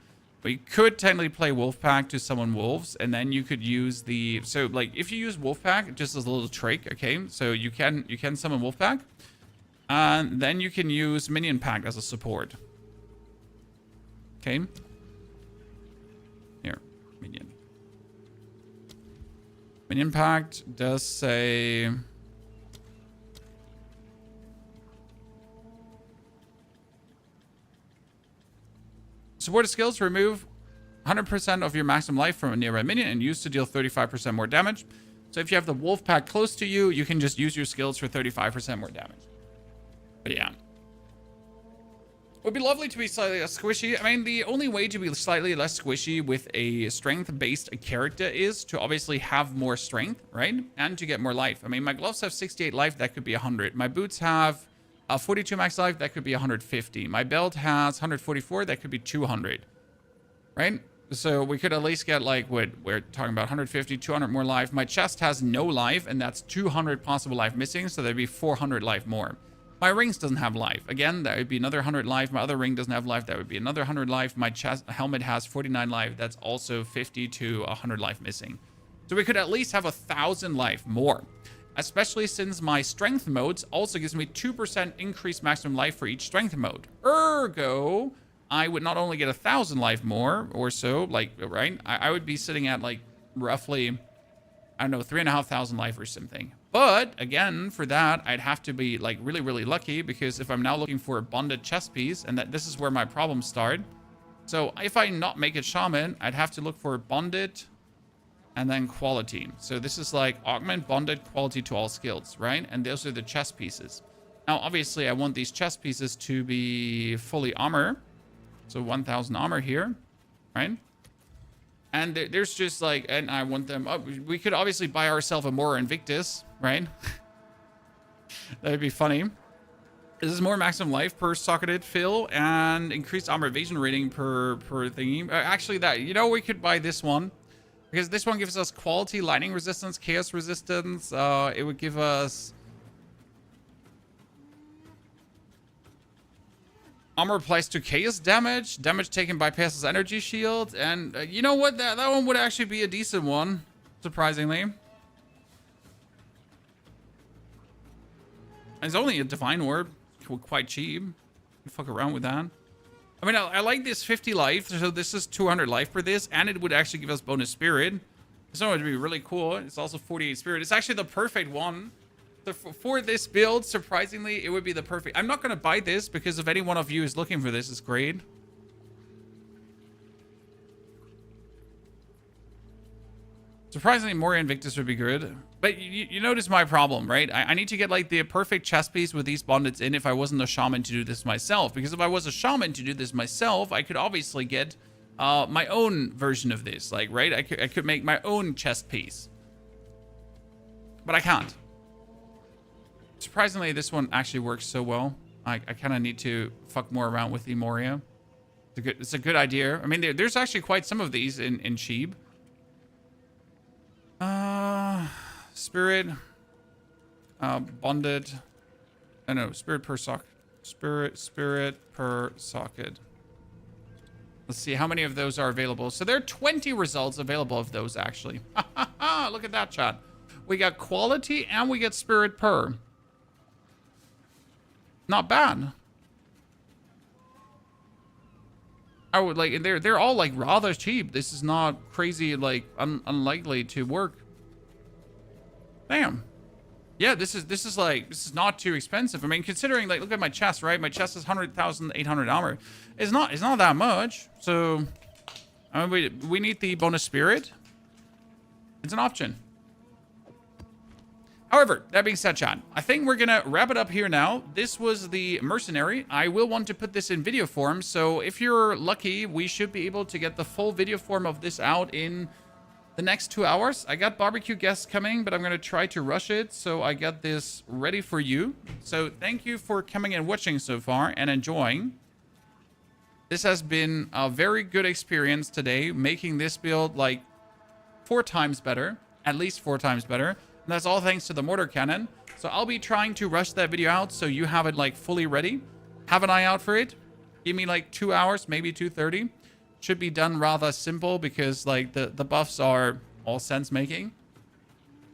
We could technically play Wolfpack to summon wolves, and then you could use the... So, like, if you use Wolfpack, just as a little trick, okay? So you can summon Wolfpack, and then you can use Minion Pack as a support. Okay? Here, Minion. Minion Pack does say... Supported skills remove 100% of your maximum life from a nearby minion and use to deal 35% more damage. So if you have the wolf pack close to you, you can just use your skills for 35% more damage. But yeah. It would be lovely to be slightly less squishy. I mean, the only way to be slightly less squishy with a strength-based character is to obviously have more strength, right? And to get more life. I mean, my gloves have 68 life, that could be 100. My boots have 42 max life, that could be 150. My belt has 144, that could be 200. Right? So we could at least get like what we're talking about, 150, 200 more life. My chest has no life, and that's 200 possible life missing, so there'd be 400 life more. My rings doesn't have life. Again, that would be another 100 life. My other ring doesn't have life. That would be another 100 life. My chest helmet has 49 life. That's also 50 to 100 life missing. So we could at least have 1,000 life more. Especially since my strength modes also gives me 2% increased maximum life for each strength mode. Ergo, I would not only get 1,000 life more or so, like, right? I would be sitting at like roughly, I don't know, 3,500 life or something. But again, for that, I'd have to be like really, really lucky, because if I'm now looking for a bonded chest piece, and that this is where my problems start. So if I not make it shaman, I'd have to look for bonded and then quality. So this is like augment bonded quality to all skills, right? And those are the chest pieces. Now, obviously, I want these chest pieces to be fully armor. So 1,000 armor here, right? And there's just like, and I want them up. We could obviously buy ourselves a more Invictus, right? That would be funny. This is more maximum life per socketed fill and increased armor evasion rating per thingy. Actually, that, you know, we could buy this one. Because this one gives us quality, lightning resistance, chaos resistance. It would give us armor applies to chaos damage. Damage taken bypasses energy shield. And you know what? That one would actually be a decent one, surprisingly. And it's only a divine orb. Quite cheap. Fuck around with that. I mean, I like this 50 life, so this is 200 life for this, and it would actually give us bonus spirit. So it would be really cool. It's also 48 spirit. It's actually the perfect one. So for this build, surprisingly, it would be the perfect... I'm not going to buy this, because if any one of you is looking for this, it's great. Surprisingly, more Invictus would be good. But you notice my problem, right? I need to get like the perfect chest piece with these bondeds in if I wasn't a shaman to do this myself. Because if I was a shaman to do this myself, I could obviously get my own version of this. Like, right? I could make my own chest piece. But I can't. Surprisingly, this one actually works so well. I kind of need to fuck more around with the Moria. It's a good idea. I mean, there's actually quite some of these in Sheeb. Spirit, bonded, I know, spirit per socket, spirit per socket. Let's see how many of those are available. So there are 20 results available of those, actually. Look at that, chat. We got quality and we get spirit per. Not bad. I would like, they're all like rather cheap. This is not crazy, like unlikely to work. Damn. Yeah, this is not too expensive. I mean, considering, like, look at my chest, right? My chest is 100,800 armor. It's not that much. So, I mean, we need the bonus spirit. It's an option. However, that being said, chat, I think we're gonna wrap it up here now. This was the Mercenary. I will want to put this in video form, so if you're lucky, we should be able to get the full video form of this out in the next 2 hours. I got barbecue guests coming, but I'm gonna try to rush it, so I got this ready for you. So thank you for coming and watching so far and enjoying. This has been a very good experience today, making this build like 4 times better, at least 4 times better. And that's all thanks to the mortar cannon. So I'll be trying to rush that video out so you have it like fully ready. Have an eye out for it. Give me like 2 hours, maybe 2:30. Should be done rather simple because like the buffs are all sense making.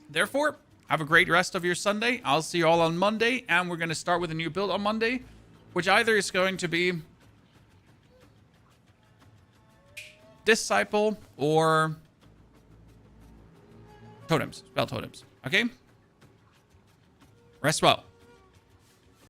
Therefore, have a great rest of your Sunday. I'll see you all on Monday, and we're going to start with a new build on Monday, which either is going to be Disciple or Totems, spell totems. Okay? Rest well.